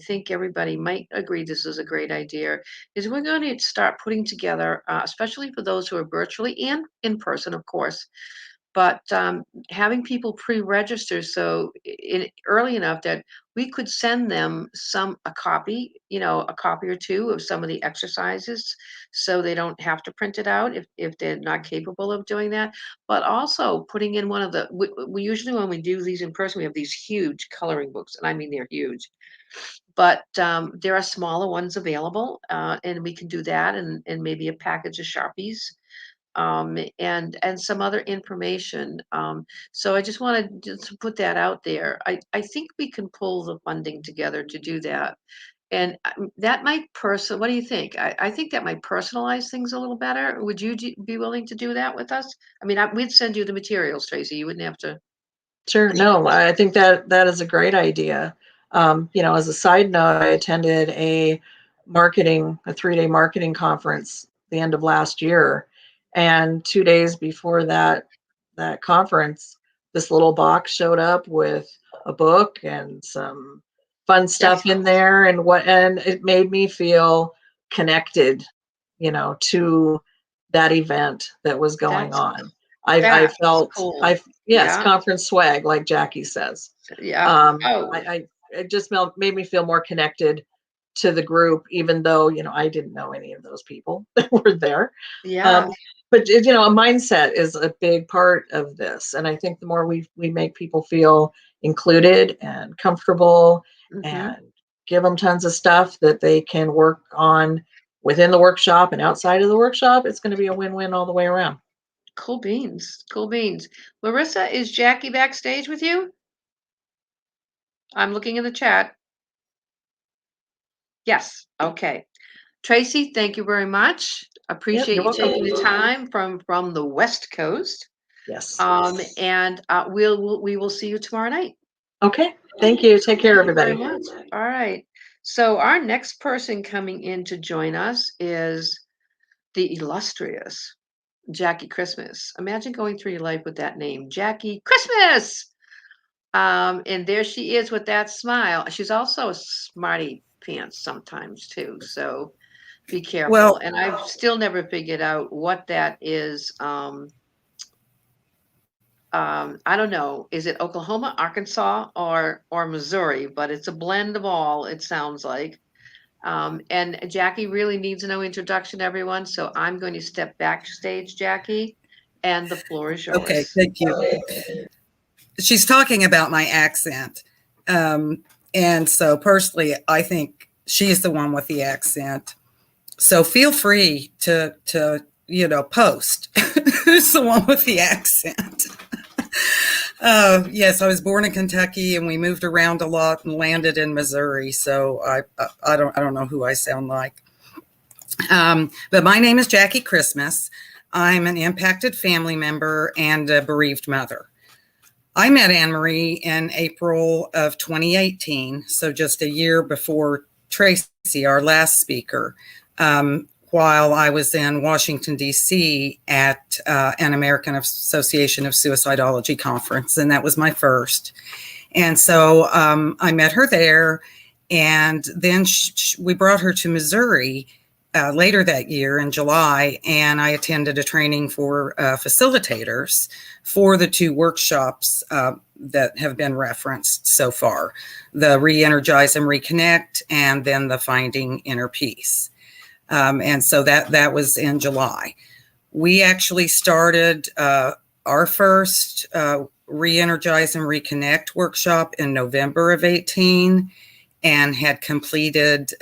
think everybody might agree this is a great idea is we're going to start putting together, especially for those who are virtually and in person, of course, but having people pre-register so early enough that we could send them a copy, a copy or two of some of the exercises, so they don't have to print it out if they're not capable of doing that. But also putting in one of we usually, when we do these in person, we have these huge coloring books, and I mean they're huge. But there are smaller ones available, and we can do that, and maybe a package of Sharpies, and some other information. So I just wanted to put that out there. I think we can pull the funding together to do that. And that might what do you think? I think that might personalize things a little better. Would you be willing to do that with us? I mean, we'd send you the materials, Tracy. You wouldn't have to. Sure. No, I think that is a great idea. As a side note, I attended a 3-day marketing conference the end of last year. And 2 days before that conference, this little box showed up with a book and some fun stuff in there, and it made me feel connected, to that event that was going on. I That's felt cool. yes, Yeah. conference swag, like Jackie says. Yeah. Oh. It just made me feel more connected to the group, even though, I didn't know any of those people that were there. Yeah. But a mindset is a big part of this. And I think the more we make people feel included and comfortable, Hmm. and give them tons of stuff that they can work on within the workshop and outside of the workshop, it's going to be a win-win all the way around. Cool beans. Cool beans. Larissa, is Jackie backstage with you? I'm looking in the chat. Yes. Okay. Tracy, thank you very much. Yep, Appreciate you're you welcome. taking the time from the West Coast. Yes. And we will see you tomorrow night. Okay. Thank you. Take care, Thank you everybody. very much. All right. So our next person coming in to join us is the illustrious Jackie Christmas. Imagine going through your life with that name, Jackie Christmas. And there she is with that smile. She's also a smarty pants sometimes too. So be careful. Well, And I've still never figured out what that is. I don't know. Is it Oklahoma, Arkansas, or Missouri? But it's a blend of all, it sounds like. And Jackie really needs no introduction, everyone. So I'm going to step backstage, Jackie, and the floor is okay, yours. thank you. She's talking about my accent. And so personally, I think she's the one with the accent. So feel free to post who's the one with the accent. Yes, I was born in Kentucky and we moved around a lot and landed in Missouri. So I don't know who I sound like. But my name is Jackie Christmas. I'm an impacted family member and a bereaved mother. I met Anne Marie in April of 2018, so just a year before Tracy, our last speaker, while I was in Washington, D.C. at an American Association of Suicidology conference, and that was my first. And so I met her there, and then we brought her to Missouri later that year in July, and I attended a training for facilitators for the 2 workshops that have been referenced so far, the Re-Energize and Reconnect, and then the Finding Inner Peace. And so that was in July. We actually started our first Re-Energize and Reconnect workshop in November of 18 and had completed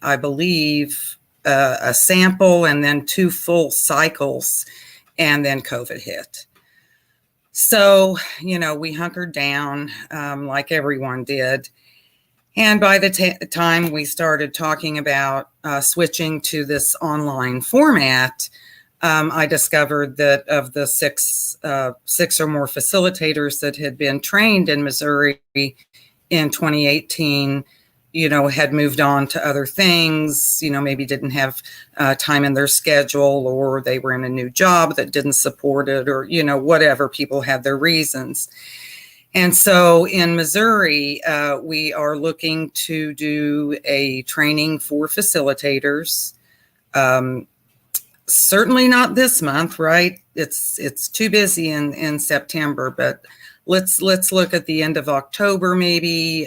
I believe, a sample and then 2 full cycles, and then COVID hit. So, we hunkered down like everyone did. And by the time we started talking about switching to this online format, I discovered that of the six or more facilitators that had been trained in Missouri in 2018, had moved on to other things, maybe didn't have time in their schedule, or they were in a new job that didn't support it, or, whatever. People had their reasons. And so in Missouri, we are looking to do a training for facilitators. Certainly not this month, right? It's too busy in September, but let's look at the end of October, maybe,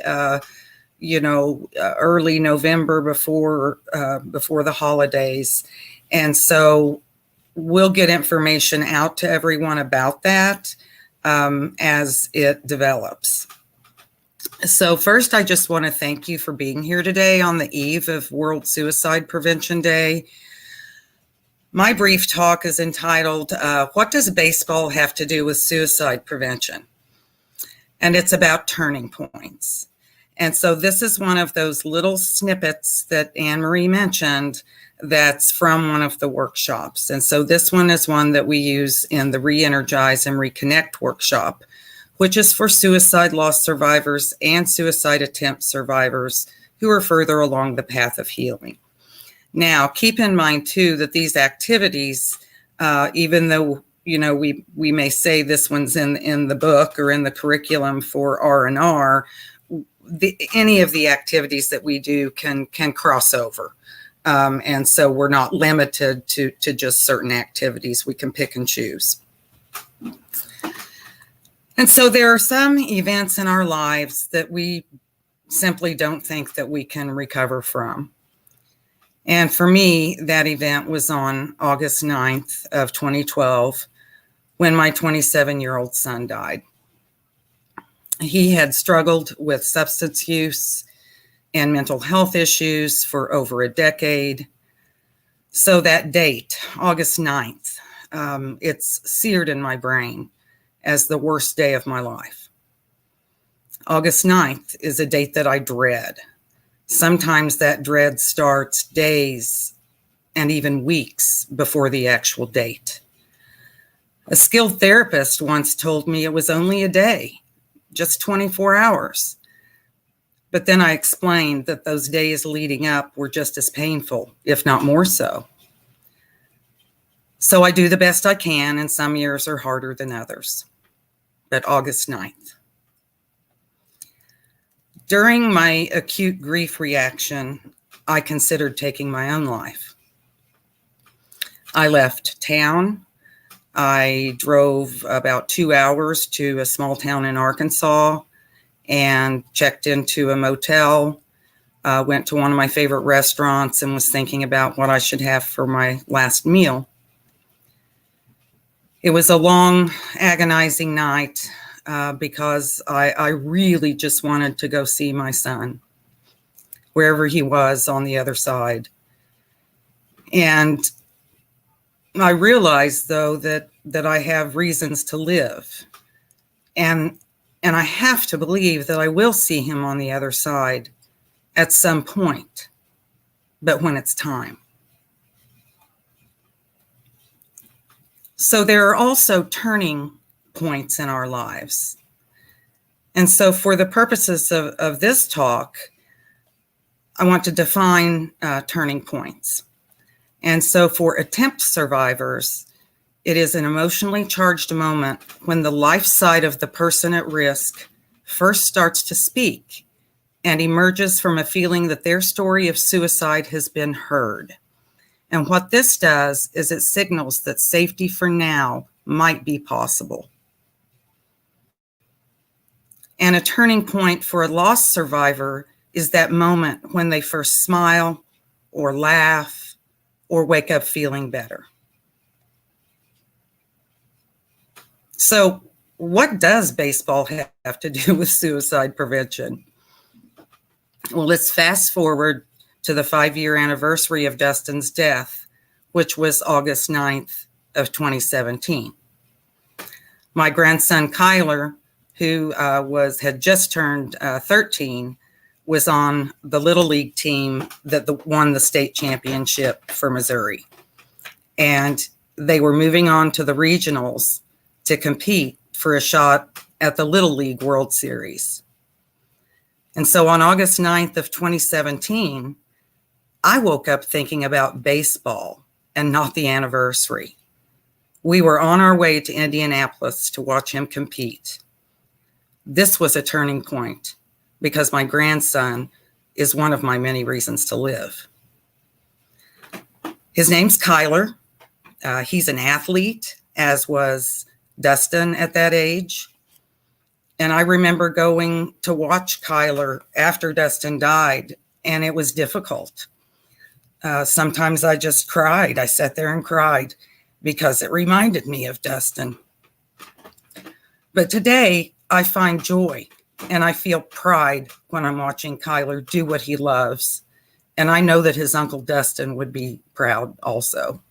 early November before the holidays. And so we'll get information out to everyone about that as it develops. So first, I just want to thank you for being here today on the eve of World Suicide Prevention Day. My brief talk is entitled, What Does Baseball Have to Do with Suicide Prevention? And it's about turning points. And so this is one of those little snippets that Anne Marie mentioned that's from one of the workshops. And so this one is one that we use in the Re-Energize and Reconnect workshop, which is for suicide loss survivors and suicide attempt survivors who are further along the path of healing. Now, keep in mind, too, that these activities, even though, we may say this one's in the book or in the curriculum for R&R, any of the activities that we do can cross over. And so we're not limited to just certain activities. We can pick and choose. And so there are some events in our lives that we simply don't think that we can recover from. And for me, that event was on August 9th of 2012, when my 27-year-old son died. He had struggled with substance use and mental health issues for over a decade. So that date, August 9th, it's seared in my brain as the worst day of my life. August 9th is a date that I dread. Sometimes that dread starts days and even weeks before the actual date. A skilled therapist once told me it was only a day, just 24 hours. But then I explained that those days leading up were just as painful, if not more so. So I do the best I can, and some years are harder than others. But August 9th. During my acute grief reaction, I considered taking my own life. I left town. I drove about 2 hours to a small town in Arkansas and checked into a motel, went to one of my favorite restaurants and was thinking about what I should have for my last meal. It was a long, agonizing night. Because I really just wanted to go see my son, wherever he was on the other side. And I realized, though, that I have reasons to live. And I have to believe that I will see him on the other side at some point, but when it's time. So there are also turning points in our lives. And so for the purposes of this talk, I want to define turning points. And so for attempt survivors, it is an emotionally charged moment when the life side of the person at risk first starts to speak and emerges from a feeling that their story of suicide has been heard. And what this does is it signals that safety for now might be possible. And a turning point for a loss survivor is that moment when they first smile or laugh or wake up feeling better. So what does baseball have to do with suicide prevention? Well, let's fast forward to the 5-year anniversary of Dustin's death, which was August 9th of 2017. My grandson, Kyler, who had just turned 13, was on the Little League team that won the state championship for Missouri. And they were moving on to the regionals to compete for a shot at the Little League World Series. And so on August 9th of 2017, I woke up thinking about baseball and not the anniversary. We were on our way to Indianapolis to watch him compete. This was a turning point because my grandson is one of my many reasons to live. His name's Kyler. He's an athlete, as was Dustin at that age. And I remember going to watch Kyler after Dustin died, and it was difficult. Sometimes I just cried. I sat there and cried because it reminded me of Dustin. But today I find joy and I feel pride when I'm watching Kyler do what he loves. And I know that his uncle Dustin would be proud also.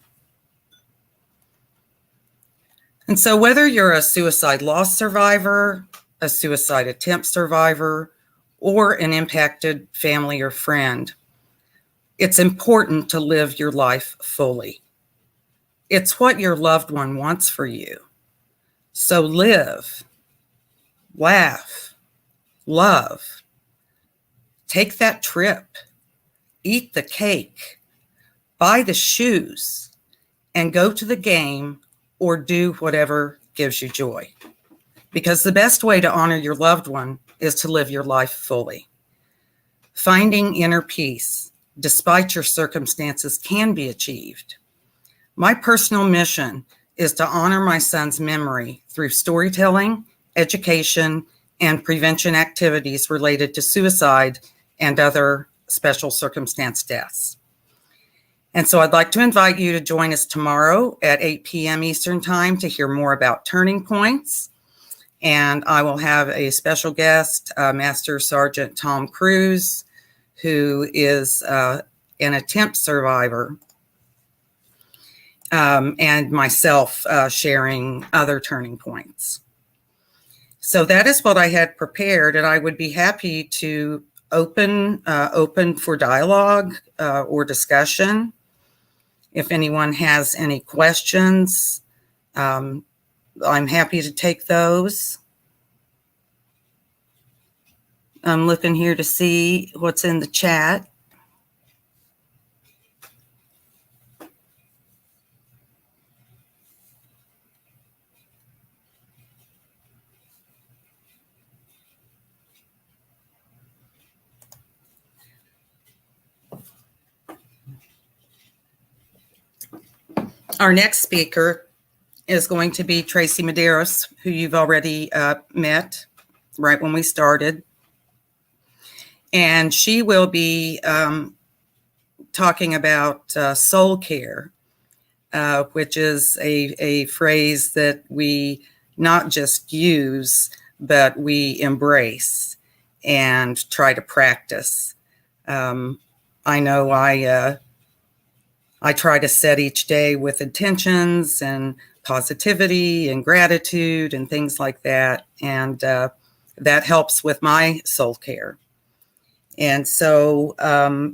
And so whether you're a suicide loss survivor, a suicide attempt survivor, or an impacted family or friend, it's important to live your life fully. It's what your loved one wants for you. So live, laugh, love, take that trip, eat the cake, buy the shoes, and go to the game or do whatever gives you joy. Because the best way to honor your loved one is to live your life fully. Finding inner peace, despite your circumstances, can be achieved. My personal mission is to honor my son's memory through storytelling, education, and prevention activities related to suicide and other special circumstance deaths. And so I'd like to invite you to join us tomorrow at 8 p.m. Eastern Time to hear more about turning points. And I will have a special guest, Master Sergeant Tom Cruise, who is an attempt survivor, and myself sharing other turning points. So that is what I had prepared, and I would be happy to open for dialogue or discussion. If anyone has any questions, I'm happy to take those. I'm looking here to see what's in the chat. Our next speaker is going to be Tracy Medeiros, who you've already met right when we started. And she will be talking about soul care, which is a phrase that we not just use, but we embrace and try to practice. I know I try to set each day with intentions and positivity and gratitude and things like that. And that helps with my soul care. And so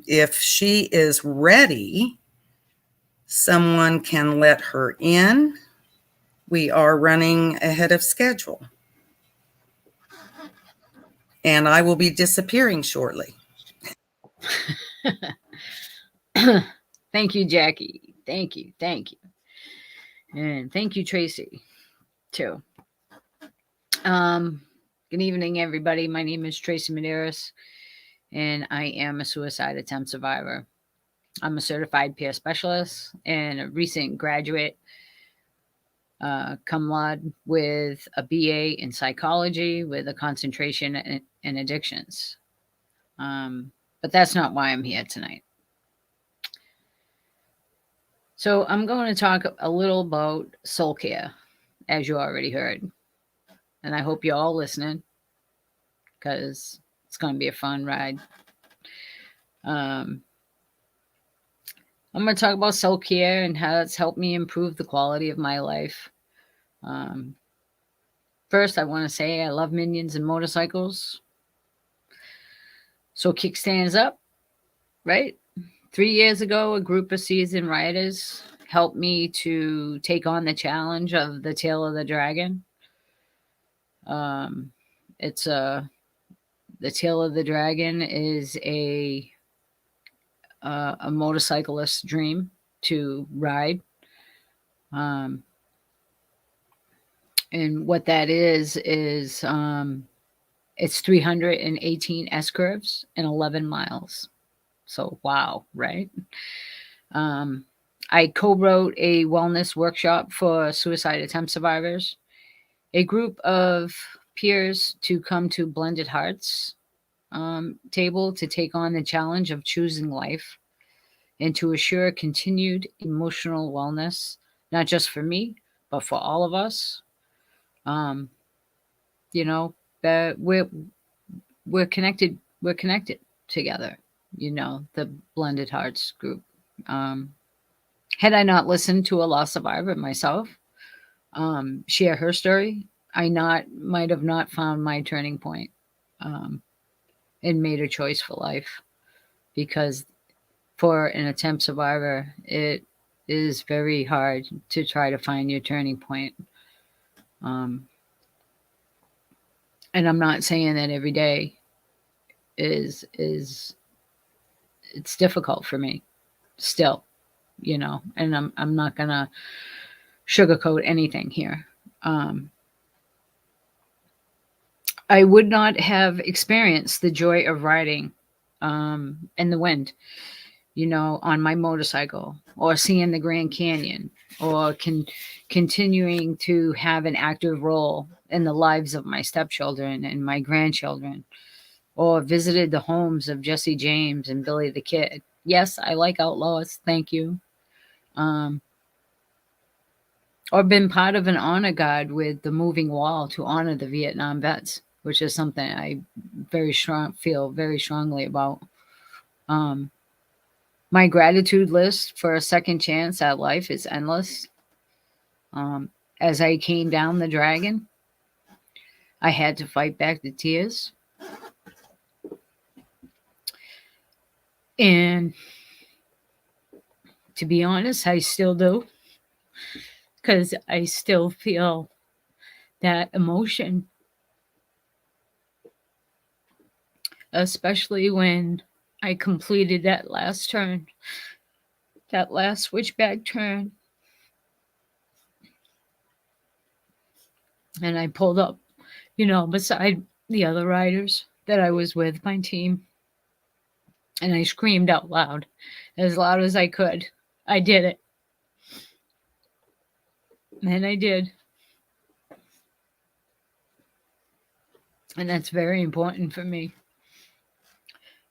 if she is ready, someone can let her in. We are running ahead of schedule. And I will be disappearing shortly. Thank you, Jackie. Thank you. Thank you. And thank you, Tracy, too. Good evening, everybody. My name is Tracy Medeiros, and I am a suicide attempt survivor. I'm a certified peer specialist and a recent graduate cum laude with a BA in psychology with a concentration in addictions. But that's not why I'm here tonight. So I'm going to talk a little about soul care, as you already heard. And I hope you're all listening because it's going to be a fun ride. I'm going to talk about soul care and how it's helped me improve the quality of my life. First, I want to say I love minions and motorcycles. So kickstands up, right? 3 years ago, a group of seasoned riders helped me to take on the challenge of the tail of the dragon. It's the tail of the dragon is a motorcyclist's dream to ride. And what that is it's 318 S curves and 11 miles. So, wow, right? I co-wrote a wellness workshop for suicide attempt survivors, a group of peers to come to Blended Hearts table to take on the challenge of choosing life and to assure continued emotional wellness, not just for me, but for all of us. You know, that we're connected. We're connected together. You know, the Blended Hearts group. Had I not listened to a lost survivor myself share her story, I might have not found my turning point and made a choice for life. Because for an attempt survivor, it is very hard to try to find your turning point. And I'm not saying that every day is it's difficult for me still, you know, and I'm not gonna sugarcoat anything here. I would not have experienced the joy of riding in the wind, you know, on my motorcycle, or seeing the Grand Canyon, or continuing to have an active role in the lives of my stepchildren and my grandchildren, or visited the homes of Jesse James and Billy the Kid. Yes, I like outlaws. Thank you. Or been part of an honor guard with the Moving Wall to honor the Vietnam vets, which is something I feel very strongly about. My gratitude list for a second chance at life is endless. As I came down the dragon, I had to fight back the tears. And to be honest, I still do. Because I still feel that emotion. Especially when I completed that last turn, that last switchback turn. And I pulled up, you know, beside the other riders that I was with, my team. And I screamed out loud as I could. I did it. And I did. And that's very important for me.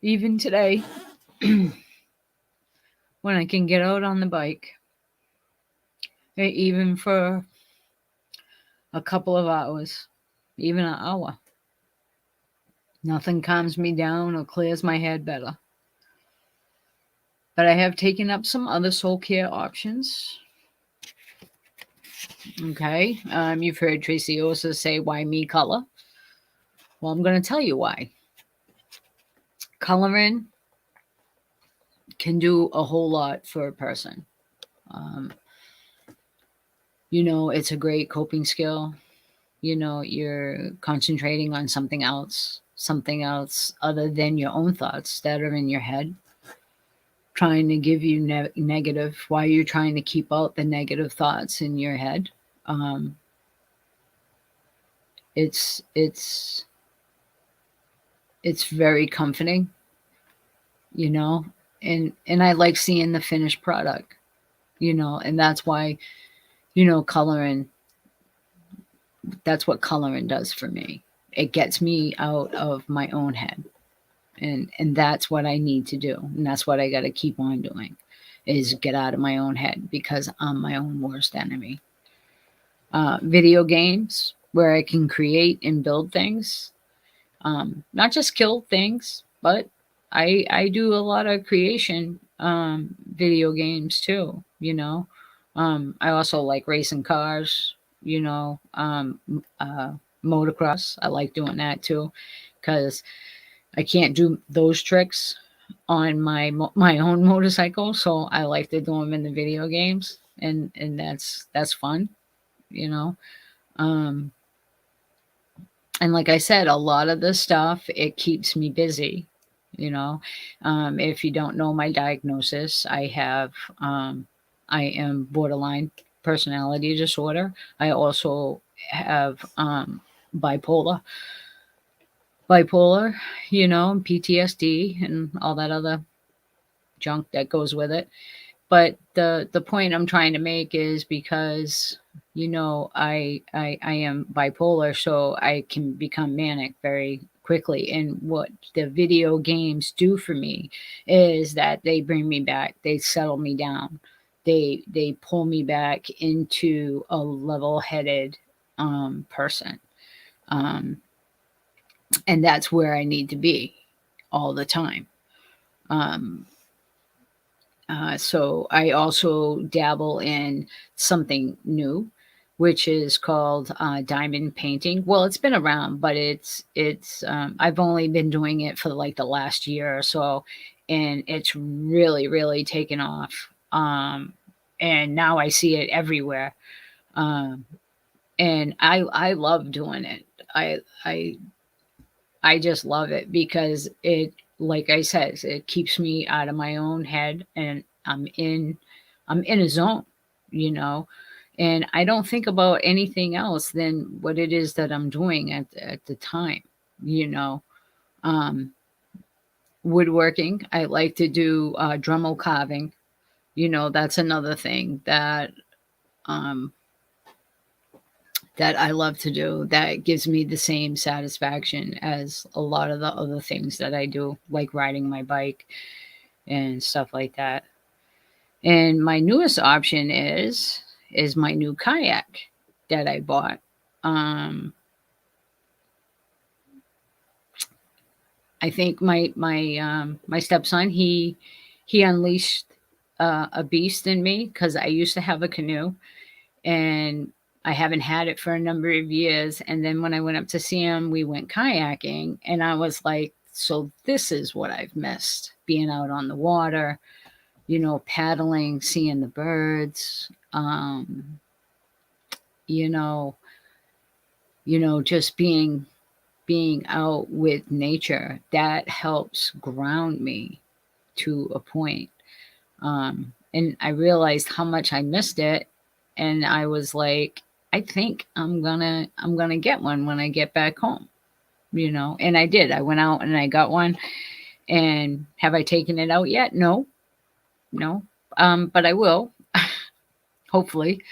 Even today, when I can get out on the bike, even for a couple of hours, even an hour, nothing calms me down or clears my head better. But I have taken up some other soul care options. Okay. You've heard Tracy also say, why me color? Well, I'm going to tell you why. Coloring can do a whole lot for a person. You know, it's a great coping skill. You know, you're concentrating on something else other than your own thoughts that are in your head, trying to give you negative, while you're trying to keep out the negative thoughts in your head. It's very comforting, you know, and I like seeing the finished product, you know, and that's why, you know, that's what coloring does for me. It gets me out of my own head. And that's what I need to do. And that's what I got to keep on doing, is get out of my own head, because I'm my own worst enemy. Video games where I can create and build things, not just kill things, but I do a lot of creation video games too, you know. I also like racing cars, you know, motocross. I like doing that too, because I can't do those tricks on my own motorcycle, so I like to do them in the video games, and that's fun, you know. Um, and like I said, a lot of the stuff, it keeps me busy, you know. If you don't know my diagnosis, I am borderline personality disorder. I also have bipolar, bipolar, you know, PTSD and all that other junk that goes with it. But the point I'm trying to make is because, you know, I am bipolar, so I can become manic very quickly. And what the video games do for me is that they bring me back, they settle me down, they pull me back into a level-headed person. Um, and that's where I need to be all the time. Um, so I also dabble in something new, which is called diamond painting. Well, it's been around, but it's I've only been doing it for like the last year or so, and it's really taken off. And now I see it everywhere, um, and I love doing it. I I just love it because it, like I said, it keeps me out of my own head, and I'm in a zone, you know, and I don't think about anything else than what it is that I'm doing at the time, you know. Um, Woodworking, I like to do Dremel carving. You know, that's another thing um, that I love to do, that gives me the same satisfaction as a lot of the other things that I do, like riding my bike and stuff like that. And my newest option is my new kayak that I bought. Um, I think my stepson, he unleashed a beast in me, because I used to have a canoe, and I haven't had it for a number of years. And then when I went up to see him, we went kayaking, and I was like, so this is what I've missed, being out on the water, you know, paddling, seeing the birds, you know, just being out with nature. That helps ground me to a point. And I realized how much I missed it, and I was like, I think I'm gonna get one when I get back home, you know. And I did. I went out and I got one. And have I taken it out yet? No, no. But I will, hopefully.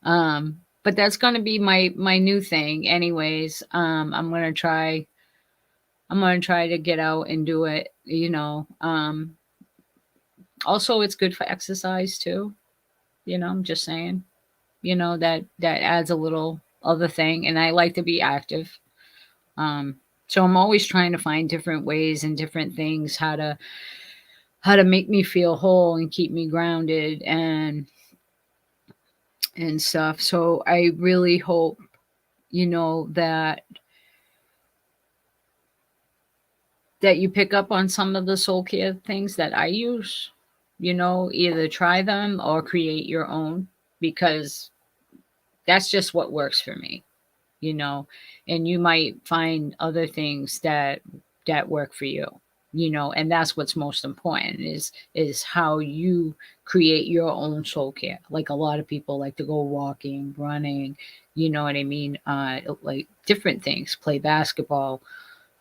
But that's gonna be my new thing, anyways. I'm gonna try to get out and do it, you know. Also, it's good for exercise too. You know, I'm just saying. You know, that adds a little other thing, and I like to be active. So I'm always trying to find different ways and different things, how to make me feel whole and keep me grounded and stuff. So I really hope, you know, that you pick up on some of the soul care things that I use. You know, either try them or create your own, because that's just what works for me, you know. And you might find other things that work for you, you know. And that's what's most important, is how you create your own soul care. Like, a lot of people like to go walking, running, you know what I mean, like different things, play basketball,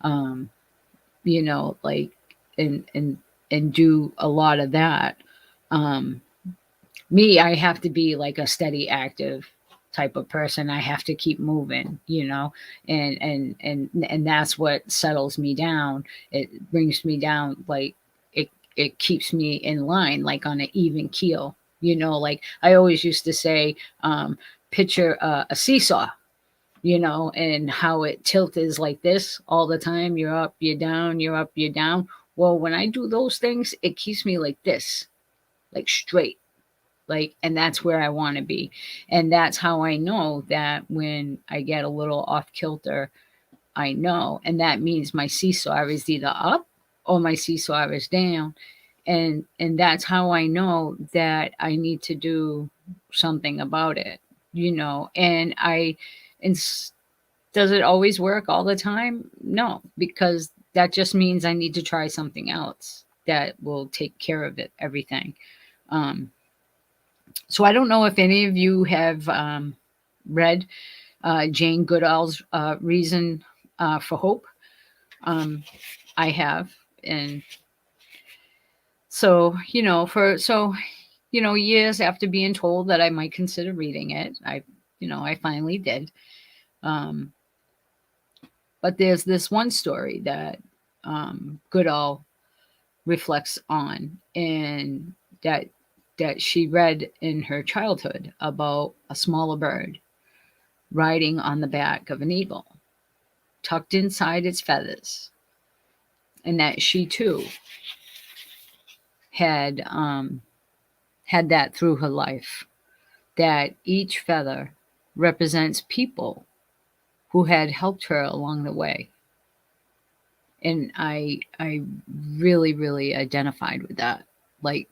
um you know, like, and do a lot of that. um Me, I have to be like a steady, active type of person. I have to keep moving, you know, and that's what settles me down. It brings me down, like, it keeps me in line, like on an even keel. You know, like I always used to say, picture a seesaw, you know, and how it tilt is like this all the time. You're up, you're down, you're up, you're down. Well, when I do those things, it keeps me like this, like straight, like, and that's where I want to be. And that's how I know that when I get a little off kilter, I know. And that means my seesaw is either up or my seesaw is down. And that's how I know that I need to do something about it, and does it always work all the time? No, because that just means I need to try something else that will take care of it, everything. um, so I don't know if any of you have read Jane Goodall's Reason for Hope. I have. And so, years after being told that I might consider reading it, I finally did. But there's this one story that Goodall reflects on, and that she read in her childhood about a smaller bird riding on the back of an eagle, tucked inside its feathers, and that she too had that through her life, that each feather represents people who had helped her along the way. And I really, really identified with that, like,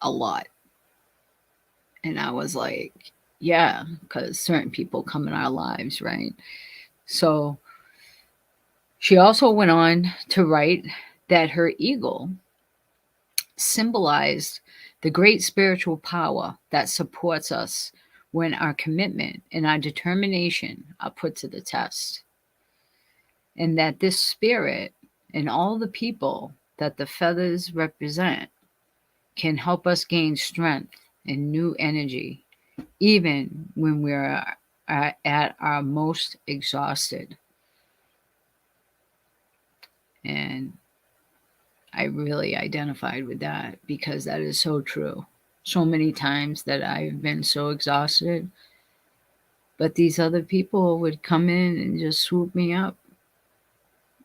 a lot. And I was like, yeah, because certain people come in our lives, right? So she also went on to write that her eagle symbolized the great spiritual power that supports us when our commitment and our determination are put to the test. And that this spirit and all the people that the feathers represent can help us gain strength and new energy, even when we're at our most exhausted. And I really identified with that because that is so true. So many times that I've been so exhausted, but these other people would come in and just swoop me up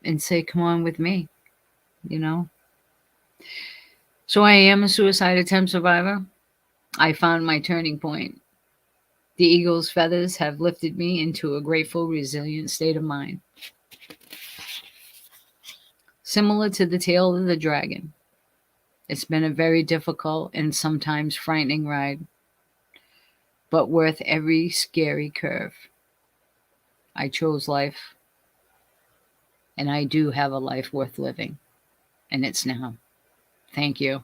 and say, come on with me, So I am a suicide attempt survivor. I found my turning point. The eagle's feathers have lifted me into a grateful, resilient state of mind. Similar to the tail of the dragon, it's been a very difficult and sometimes frightening ride, but worth every scary curve. I chose life, and I do have a life worth living, and it's now. Thank you.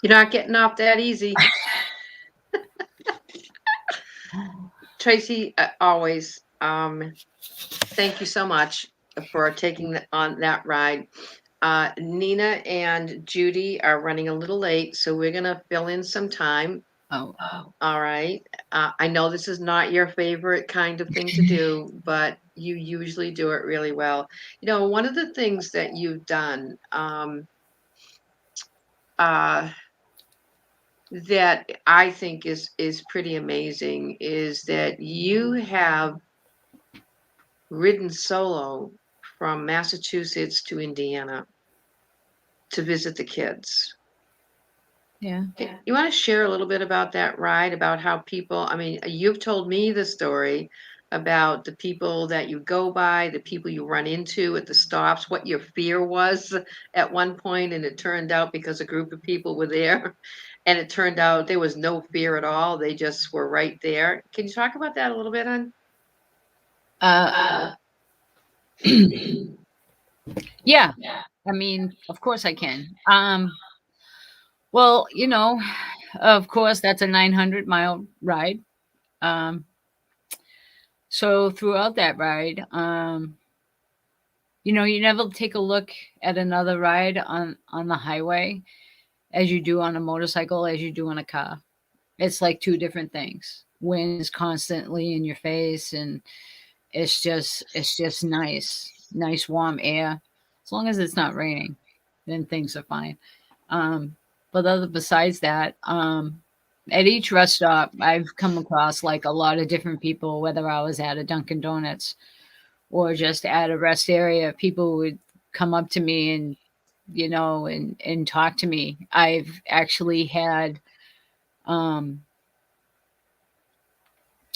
You're not getting off that easy. Tracy, always, thank you so much for taking on that ride. Nina and Judy are running a little late, so we're going to fill in some time. Oh. All right. I know this is not your favorite kind of thing to do, but you usually do it really well. One of the things that you've done that I think is pretty amazing is that you have ridden solo from Massachusetts to Indiana to visit the kids. Yeah. You want to share a little bit about that ride, about how people, you've told me the story about the people that you go by, the people you run into at the stops, what your fear was at one point, and it turned out because a group of people were there, and it turned out there was no fear at all. They just were right there. Can you talk about that a little bit, hon? Yeah. Of course I can. Well, of course, that's a 900-mile ride. So throughout that ride, you never take a look at another ride on the highway as you do on a motorcycle, as you do on a car. It's like two different things. Wind is constantly in your face, and it's just nice warm air. As long as it's not raining, then things are fine. But besides that, at each rest stop, I've come across like a lot of different people, whether I was at a Dunkin' Donuts or just at a rest area. People would come up to me and, and talk to me. I've actually had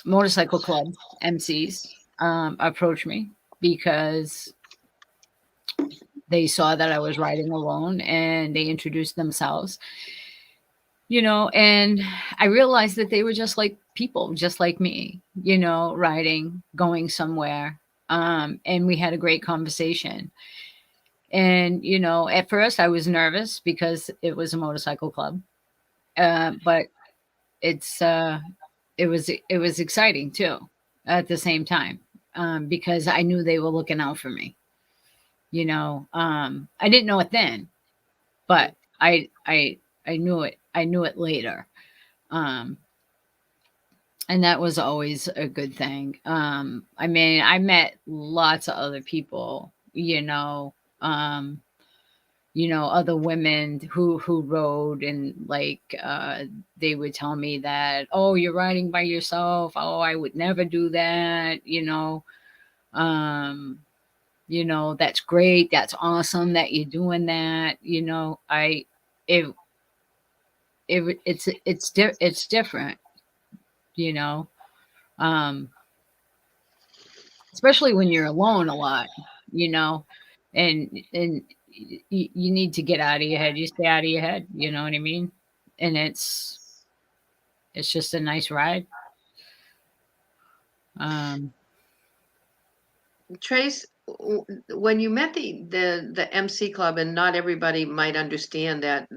motorcycle club MCs approach me because they saw that I was riding alone and they introduced themselves, and I realized that they were just like people, just like me, riding, going somewhere. And we had a great conversation. And, at first I was nervous because it was a motorcycle club. But it's, it was exciting too at the same time, because I knew they were looking out for me. I didn't know it then, but I knew it. I knew it later. Um, and that was always a good thing. I mean, I met lots of other people, other women who rode, and like they would tell me that, oh, you're riding by yourself. Oh, I would never do that. Um, that's great. That's awesome that you're doing that. It it's different, you know. Um, especially when you're alone a lot, you know, and you need to get out of your head. You stay out of your head, you know what I mean? And it's just a nice ride. Um, Trace, when you met the MC Club, and not everybody might understand that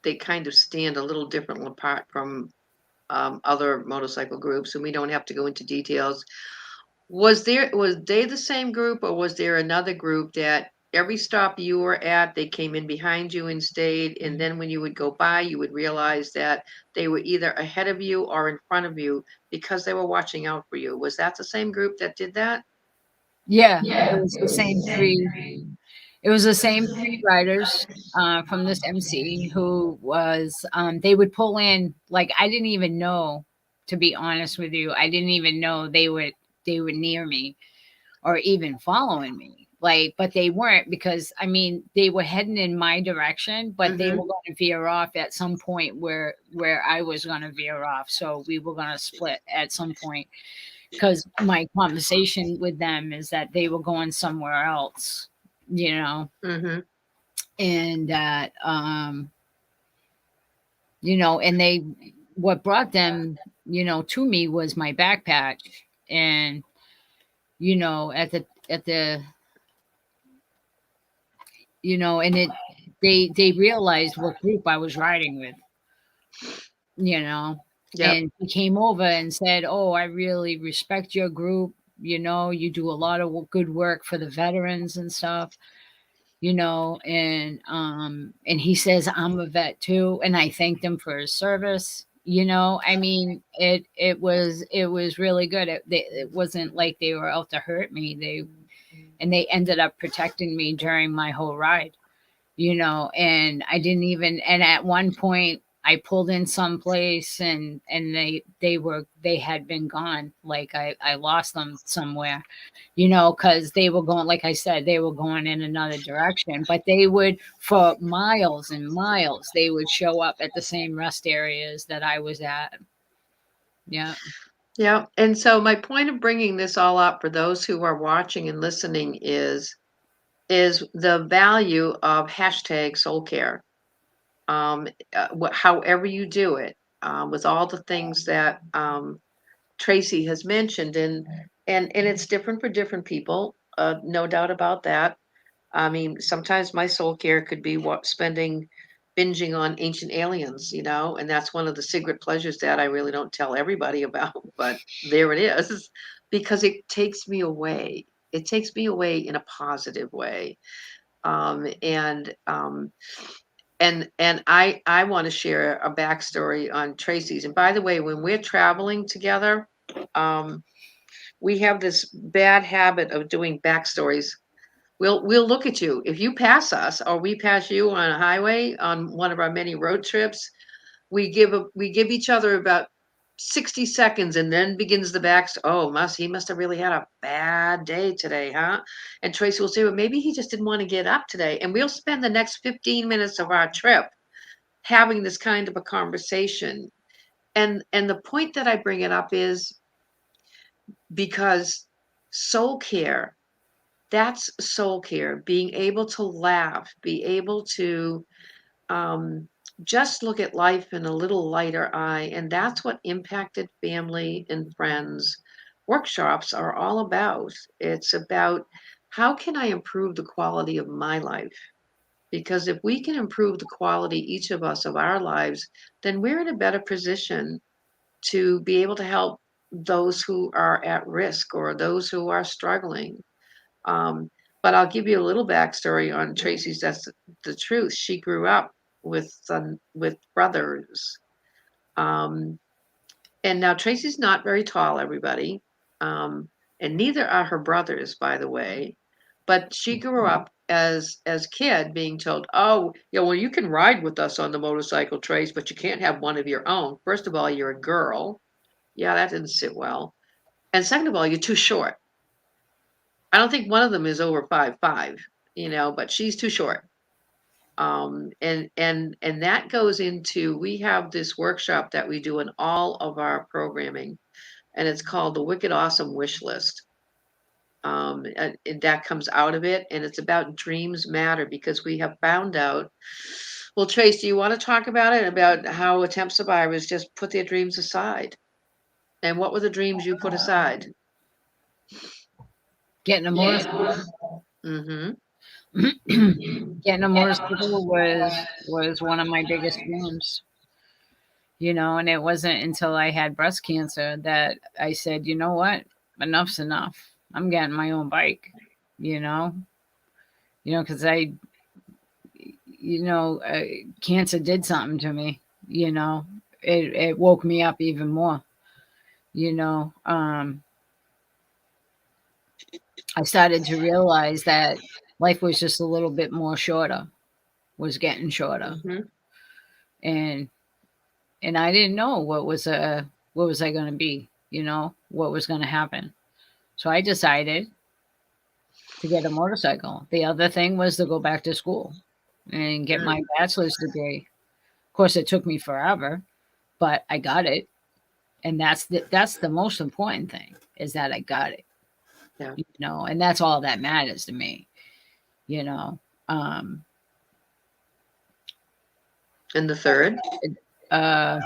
they kind of stand a little different apart from other motorcycle groups, and we don't have to go into details. Was they the same group, or was there another group that every stop you were at, they came in behind you and stayed, and then when you would go by, you would realize that they were either ahead of you or in front of you because they were watching out for you? Was that the same group that did that? yeah, it was the same three. It was the same three riders from this MC who was. They would pull in, like, I didn't even know. To be honest with you, I didn't even know they were near me or even following me. Like, but they weren't, because I mean they were heading in my direction, but they Mhm. were going to veer off at some point where I was going to veer off. So we were going to split at some point, because my conversation with them is that they were going somewhere else, Mhm. and that and they what brought them to me was my back patch. And at the and they realized what group I was riding with, you know Yep. and he came over and said, oh, I really respect your group. You do a lot of good work for the veterans and stuff. And he says, I'm a vet too, and I thanked him for his service. I mean, it was really good. It wasn't like they were out to hurt me. They ended up protecting me during my whole ride. And I didn't even, and at one point I pulled in someplace, and they had been gone. Like I lost them somewhere, because they were going, like I said, they were going in another direction, but they would, for miles and miles, they would show up at the same rest areas that I was at. Yeah. Yeah. And so my point of bringing this all up for those who are watching and listening is the value of hashtag soul care. However you do it, with all the things that Tracy has mentioned, and it's different for different people, no doubt about that. I mean, sometimes my soul care could be spending binging on Ancient Aliens, and that's one of the secret pleasures that I really don't tell everybody about, but there it is, because it takes me away. It takes me away in a positive way. And I want to share a backstory on Tracy's. And by the way, when we're traveling together, um, we have this bad habit of doing backstories. We'll look at you if you pass us or we pass you on a highway on one of our many road trips. We give each other about 60 seconds, and then begins the back. Oh, he must have really had a bad day today, huh? And Tracy will say, well, maybe he just didn't want to get up today. And we'll spend the next 15 minutes of our trip having this kind of a conversation. And the point that I bring it up is because soul care that's soul care, being able to laugh, be able to just look at life in a little lighter eye. And that's what Impacted Family and Friends workshops are all about. It's about, how can I improve the quality of my life? Because if we can improve the quality, each of us, of our lives, then we're in a better position to be able to help those who are at risk or those who are struggling. Um, but I'll give you a little backstory on Tracy's. That's the truth. She grew up with brothers, um, and now Tracy's not very tall, everybody, and neither are her brothers, by the way. But she grew up as kid being told, "Oh, yeah, well, you can ride with us on the motorcycle, Trace, but you can't have one of your own. First of all, you're a girl. Yeah, that didn't sit well. And second of all, you're too short. I don't think one of them is over 5'5", but she's too short." And that goes into, we have this workshop that we do in all of our programming, and it's called the Wicked Awesome Wish List. And that comes out of it, and it's about dreams matter, because we have found out. Well, Trace, do you want to talk about it, about how attempt survivors just put their dreams aside? And what were the dreams you put aside? Getting a motorcycle. Mm-hmm. Getting a motorcycle was one of my biggest dreams. And it wasn't until I had breast cancer that I said, you know what? Enough's enough. I'm getting my own bike, because cancer did something to me, it woke me up even more, I started to realize that life was just a little bit more shorter, was getting shorter. Mm-hmm. And I didn't know what was I going to be, what was going to happen. So I decided to get a motorcycle. The other thing was to go back to school and get my bachelor's degree. Of course, it took me forever, but I got it. And that's the most important thing, is that I got it. Yeah. And that's all that matters to me, And the third? That's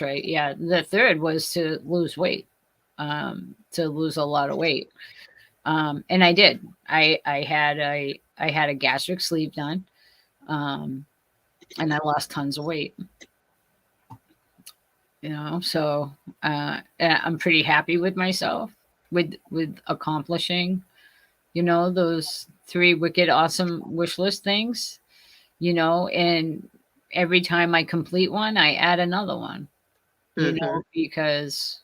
right. Yeah. The third was to lose weight, to lose a lot of weight. And I did. I had a gastric sleeve done, and I lost tons of weight. So I'm pretty happy with myself with accomplishing, those 3 wicked awesome wish list things, and every time I complete one, I add another one, because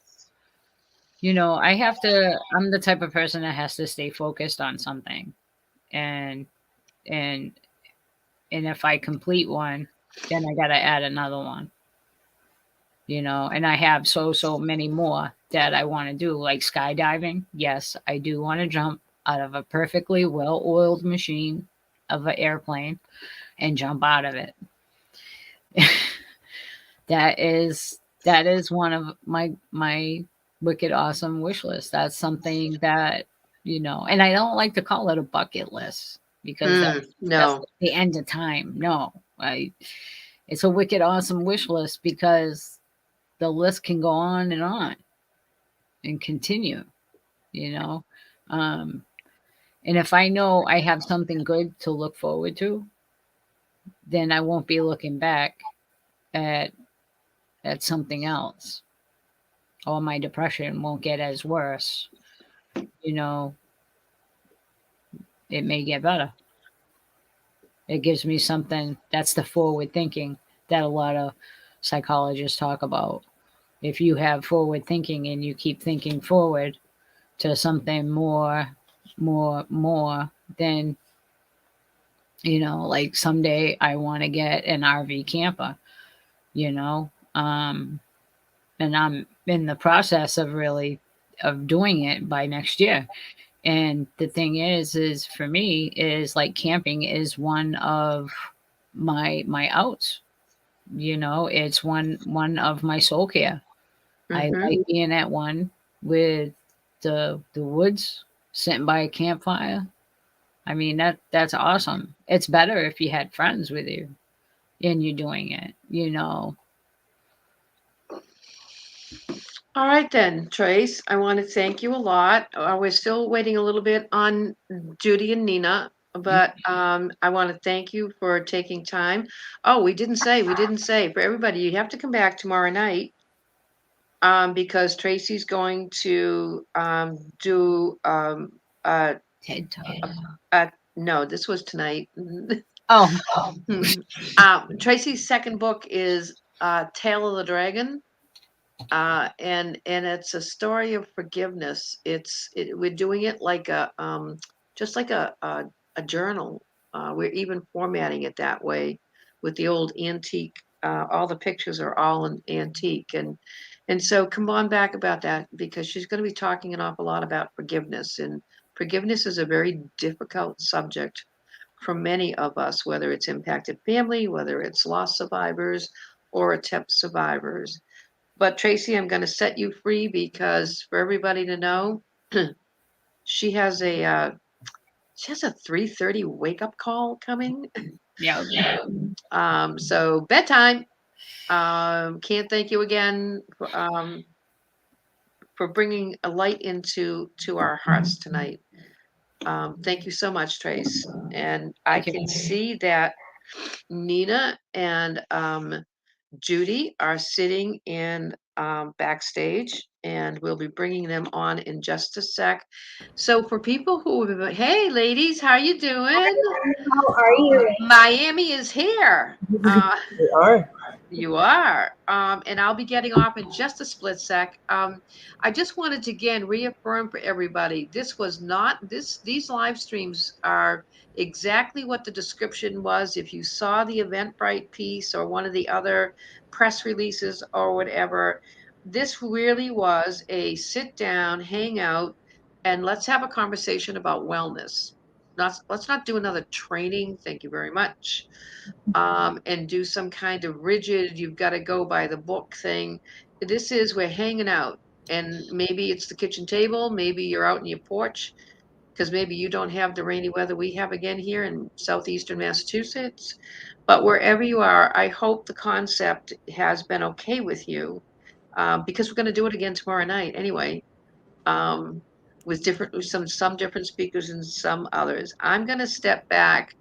I'm the type of person that has to stay focused on something, and if I complete one, then I got to add another one, and I have so many more that I want to do, like skydiving. Yes, I do want to jump out of a perfectly well-oiled machine of an airplane and jump out of it. That is one of my wicked awesome wish list. That's something that, and I don't like to call it a bucket list, because that's the end of time. No, it's a wicked awesome wish list, because the list can go on and continue, and if I know I have something good to look forward to, then I won't be looking back at something else, or my depression won't get as worse. It may get better. It gives me something. That's the forward thinking that a lot of psychologists talk about. If you have forward thinking and you keep thinking forward to something more, then, like someday I want to get an RV camper, and I'm in the process of doing it by next year. And the thing is for me, is like camping is one of my outs. It's one of my soul care. I like being at one with the woods, sitting by a campfire. I mean, that's awesome. It's better if you had friends with you and you're doing it, you know. All right then, Trace, I want to thank you a lot. We're still waiting a little bit on Judy and Nina, but I want to thank you for taking time. Oh, we didn't say for everybody, you have to come back tomorrow night because Tracy's going to do Tedtalky. no, this was tonight. Oh, Tracy's second book is Tale of the Dragon. And it's a story of forgiveness. We're doing it like a just like a journal. We're even formatting it that way with the old antique. All the pictures are all in antique, and so come on back about that because she's going to be talking an awful lot about forgiveness, and forgiveness is a very difficult subject for many of us, whether it's impacted family, whether it's loss survivors, or attempt survivors. But Tracy, I'm going to set you free because for everybody to know, she has a 3:30 wake up call coming. yeah. So bedtime. Can't thank you again for bringing a light into our hearts tonight. Thank you so much, Trace. And I Thank you. can see that Nina and Judy are sitting in backstage, and we'll be bringing them on in just a sec. So for people who, hey ladies, how you doing? How are you? Miami is here. We are. You are. And I'll be getting off in just a split sec. I just wanted to again reaffirm for everybody, this was not these live streams are exactly what the description was. If you saw the Eventbrite piece or one of the other press releases or whatever, this really was a sit down, hang out, and let's have a conversation about wellness. Let's not do another training. Thank you very much. And do some kind of rigid, you've got to go by the book thing. This is we're hanging out, and maybe it's the kitchen table, maybe you're out in your porch, because maybe you don't have the rainy weather we have again here in southeastern Massachusetts. But wherever you are, I hope the concept has been okay with you, because we're going to do it again tomorrow night anyway. With some different speakers and some others. I'm going to step back.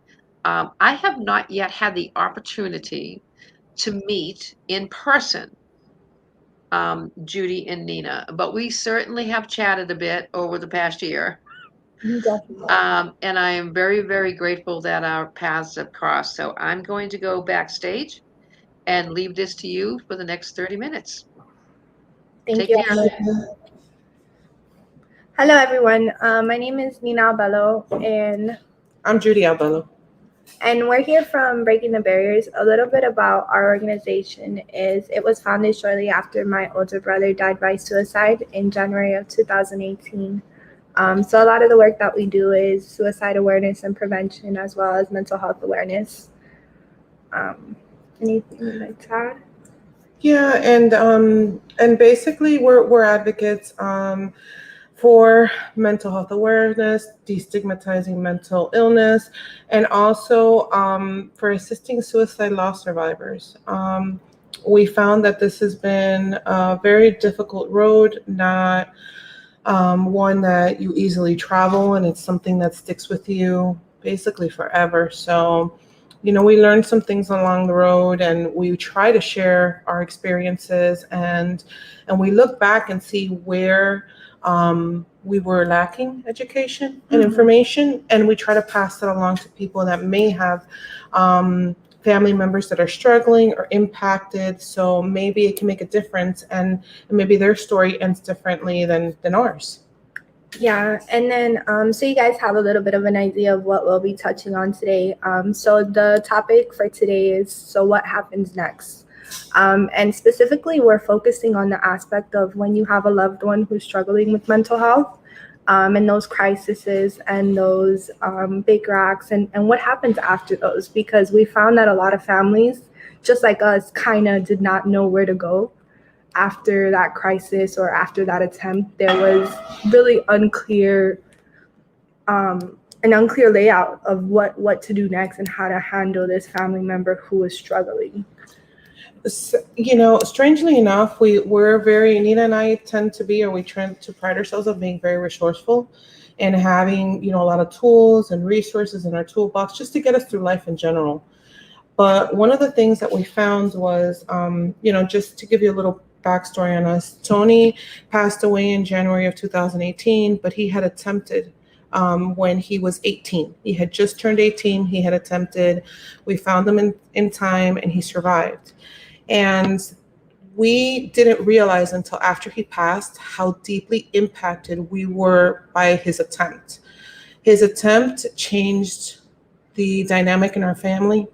I have not yet had the opportunity to meet in person Judy and Nina, but we certainly have chatted a bit over the past year. Definitely. And I am very, very grateful that our paths have crossed. So I'm going to go backstage and leave this to you for the next 30 minutes. Thank Take you. care. Hello, everyone. My name is Nina Albello, and I'm Judy Albello. we're here from Breaking the Barriers. A little bit about our organization is it was founded shortly after my older brother died by suicide in January of 2018. So a lot of the work that we do is suicide awareness and prevention, as well as mental health awareness. Anything you'd like to add? Yeah, and basically we're advocates for mental health awareness, destigmatizing mental illness, and also for assisting suicide loss survivors. We found that this has been a very difficult road, not one that you easily travel, and it's something that sticks with you basically forever. So, we learned some things along the road, and we try to share our experiences, and we look back and see where we were lacking education and information, and we try to pass that along to people that may have family members that are struggling or impacted. So maybe it can make a difference, and maybe their story ends differently than ours. Yeah, and then so you guys have a little bit of an idea of what we'll be touching on today. So the topic for today is, so what happens next? And specifically, we're focusing on the aspect of when you have a loved one who's struggling with mental health, and those crises and those big rocks, and what happens after those, because we found that a lot of families, just like us, kind of did not know where to go after that crisis or after that attempt. There was really unclear an unclear layout of what to do next and how to handle this family member who is struggling. You know, strangely enough, we're very, Nina and I tend to be, or we tend to pride ourselves on being very resourceful and having, you know, a lot of tools and resources in our toolbox just to get us through life in general. But one of the things that we found was, you know, just to give you a little backstory on us, Tony passed away in January of 2018, but he had attempted when he was 18. He had just turned 18. He had attempted. We found him in time, and he survived. And we didn't realize until after he passed how deeply impacted we were by his attempt. His attempt changed the dynamic in our family.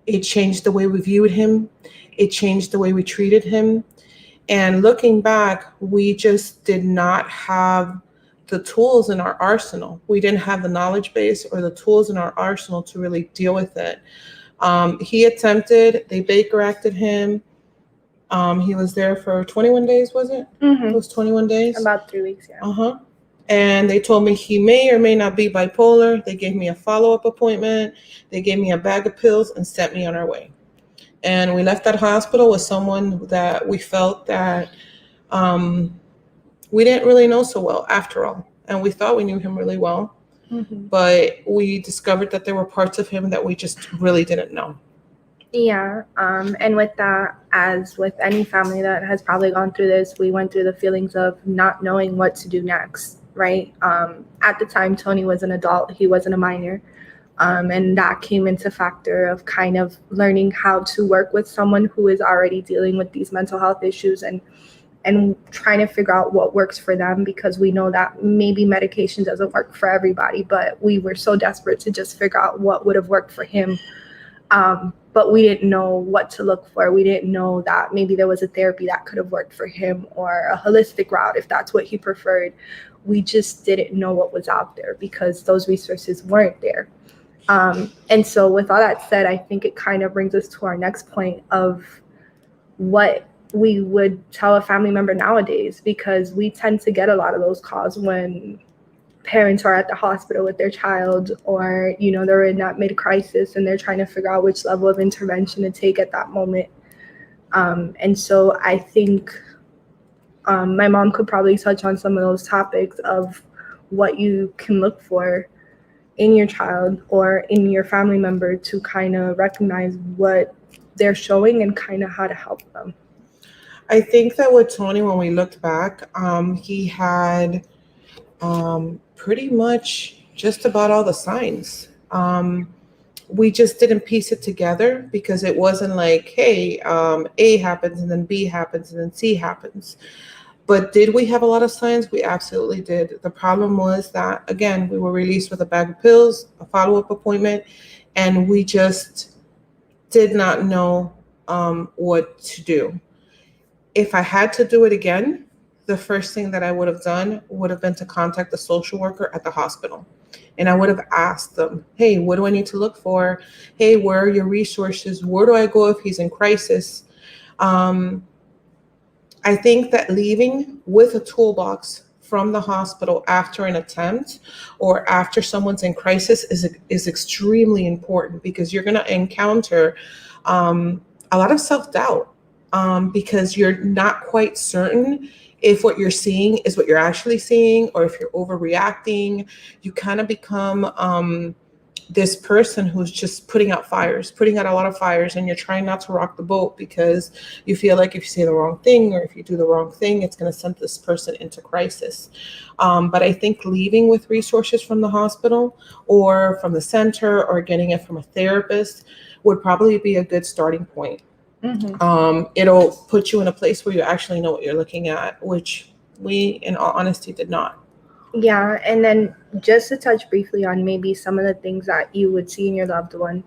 It changed the way we viewed him. It changed the way we treated him. And looking back, we just did not have the tools in our arsenal. We didn't have the knowledge base or the tools in our arsenal to really deal with it. He attempted, they Baker acted him. He was there for 21 days, was it? Mm-hmm. It was 21 days? About 3 weeks, yeah. Uh-huh. And they told me he may or may not be bipolar. They gave me a follow-up appointment. They gave me a bag of pills and sent me on our way. And we left that hospital with someone that we felt that we didn't really know so well after all. And we thought we knew him really well. Mm-hmm. But we discovered that there were parts of him that we just really didn't know. Yeah. And with that, as with any family that has probably gone through this, we went through the feelings of not knowing what to do next. Right. At the time, Tony was an adult. He wasn't a minor. And that came into factor of kind of learning how to work with someone who is already dealing with these mental health issues and trying to figure out what works for them, because we know that maybe medication doesn't work for everybody, but we were so desperate to just figure out what would have worked for him. But we didn't know what to look for. We didn't know that maybe there was a therapy that could have worked for him or a holistic route if that's what he preferred. We just didn't know what was out there because those resources weren't there. And so with all that said, I think it kind of brings us to our next point of what we would tell a family member nowadays, because we tend to get a lot of those calls when parents are at the hospital with their child, or, you know, they're in that mid-crisis and they're trying to figure out which level of intervention to take at that moment. And so I think my mom could probably touch on some of those topics of what you can look for in your child or in your family member to kind of recognize what they're showing and kind of how to help them. I think that with Tony, when we looked back, he had pretty much just about all the signs. We just didn't piece it together because it wasn't like, hey, A happens and then B happens and then C happens. But did we have a lot of signs? We absolutely did. The problem was that, again, we were released with a bag of pills, a follow-up appointment, and we just did not know what to do. If I had to do it again, the first thing that I would have done would have been to contact the social worker at the hospital. And I would have asked them, hey, what do I need to look for? Hey, where are your resources? Where do I go if he's in crisis? I think that leaving with a toolbox from the hospital after an attempt or after someone's in crisis is extremely important, because you're going to encounter a lot of self-doubt because you're not quite certain if what you're seeing is what you're actually seeing, or if you're overreacting. You kind of become this person who's just putting out a lot of fires, and you're trying not to rock the boat because you feel like if you say the wrong thing or if you do the wrong thing, it's going to send this person into crisis. But I think leaving with resources from the hospital or from the center or getting it from a therapist would probably be a good starting point. Mm-hmm. It'll put you in a place where you actually know what you're looking at, which we, in all honesty, did not. Yeah, and then just to touch briefly on maybe some of the things that you would see in your loved one,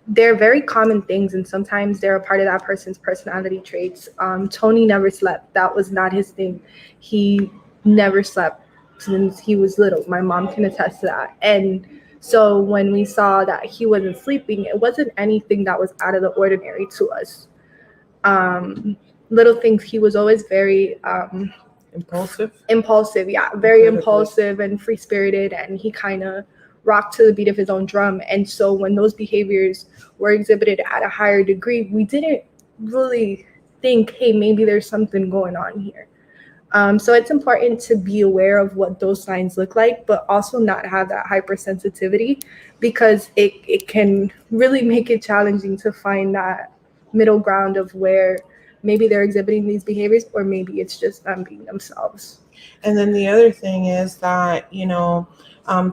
they're very common things, and sometimes they're a part of that person's personality traits. Tony never slept. That was not his thing. He never slept since he was little. My mom can attest to that. And so when we saw that he wasn't sleeping, it wasn't anything that was out of the ordinary to us. Little things, he was always very Impulsive. Yeah, very Incredibly. impulsive and free-spirited, and he kind of rocked to the beat of his own drum. And so when those behaviors were exhibited at a higher degree, we didn't really think, hey, maybe there's something going on here. So it's important to be aware of what those signs look like, but also not have that hypersensitivity, because it can really make it challenging to find that middle ground of where maybe they're exhibiting these behaviors, or maybe it's just them being themselves. And then the other thing is that,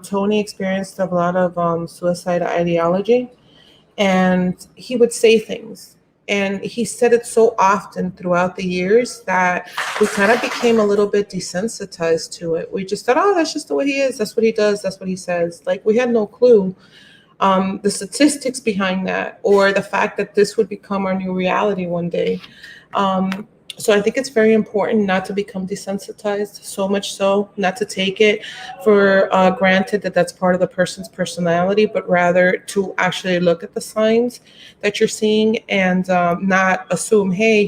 Tony experienced a lot of suicide ideology, and he would say things. And he said it so often throughout the years that we kind of became a little bit desensitized to it. We just thought, oh, that's just the way he is. That's what he does. That's what he says. Like, we had no clue the statistics behind that, or the fact that this would become our new reality one day. So I think it's very important not to become desensitized, so much so not to take it for granted that that's part of the person's personality, but rather to actually look at the signs that you're seeing and not assume, hey,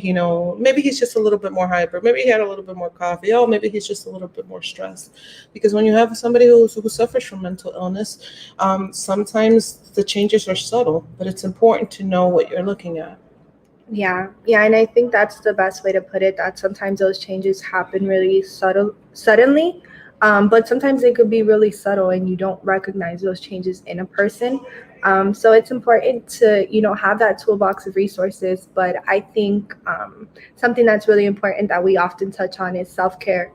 maybe he's just a little bit more hyper. Maybe he had a little bit more coffee. Oh, maybe he's just a little bit more stressed. Because when you have somebody who suffers from mental illness, sometimes the changes are subtle, but it's important to know what you're looking at. Yeah, and I think that's the best way to put it, that sometimes those changes happen really suddenly, but sometimes they could be really subtle and you don't recognize those changes in a person. So it's important to, have that toolbox of resources, but I think something that's really important that we often touch on is self-care.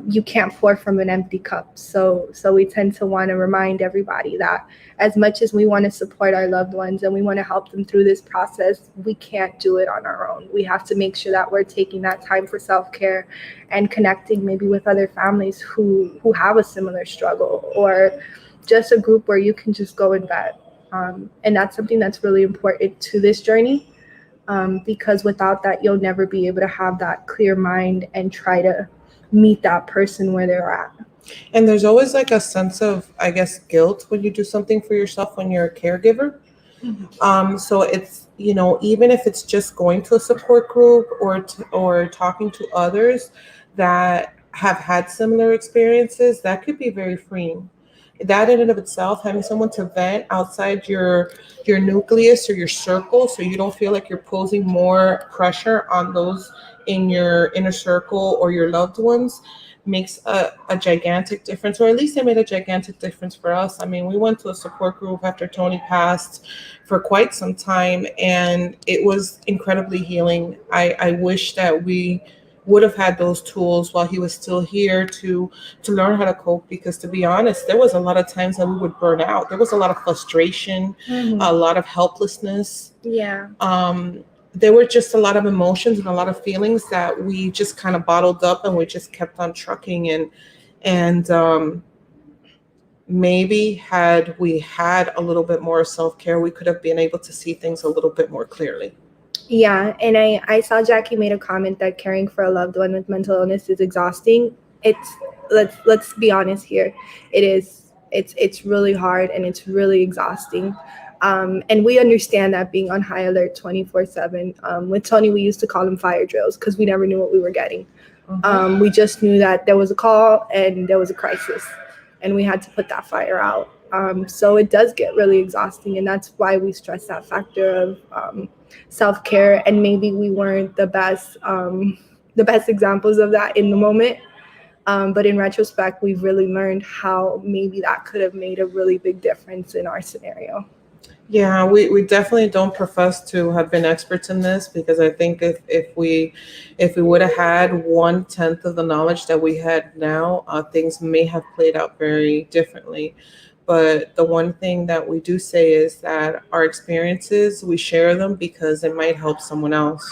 You can't pour from an empty cup. So we tend to want to remind everybody that as much as we want to support our loved ones and we want to help them through this process, we can't do it on our own. We have to make sure that we're taking that time for self-care and connecting maybe with other families who have a similar struggle, or just a group where you can just go and vet. And that's something that's really important to this journey, because without that, you'll never be able to have that clear mind and try to meet that person where they're at. And there's always like a sense of, I guess, guilt when you do something for yourself when you're a caregiver. So it's, even if it's just going to a support group or talking to others that have had similar experiences, that could be very freeing. That in and of itself, having someone to vent outside your nucleus or your circle, so you don't feel like you're posing more pressure on those in your inner circle or your loved ones, makes a gigantic difference, or at least it made a gigantic difference for us. I mean, we went to a support group after Tony passed for quite some time, and it was incredibly healing. I wish that we would have had those tools while he was still here to learn how to cope, because to be honest, there was a lot of times that we would burn out. There was a lot of frustration, a lot of helplessness. Yeah. There were just a lot of emotions and a lot of feelings that we just kind of bottled up, and we just kept on trucking. And maybe had we had a little bit more self-care, we could have been able to see things a little bit more clearly. Yeah, and I saw Jackie made a comment that caring for a loved one with mental illness is exhausting. Let's be honest here. It is. It's really hard and it's really exhausting. And we understand that, being on high alert 24/7. With Tony, we used to call them fire drills because we never knew what we were getting. We just knew that there was a call and there was a crisis, and we had to put that fire out. So it does get really exhausting, and that's why we stress that factor of self-care. And maybe we weren't the best examples of that in the moment. But in retrospect, we've really learned how maybe that could have made a really big difference in our scenario. Yeah, we definitely don't profess to have been experts in this, because I think if we would have had 1/10 of the knowledge that we had now, things may have played out very differently. But the one thing that we do say is that our experiences, we share them because it might help someone else.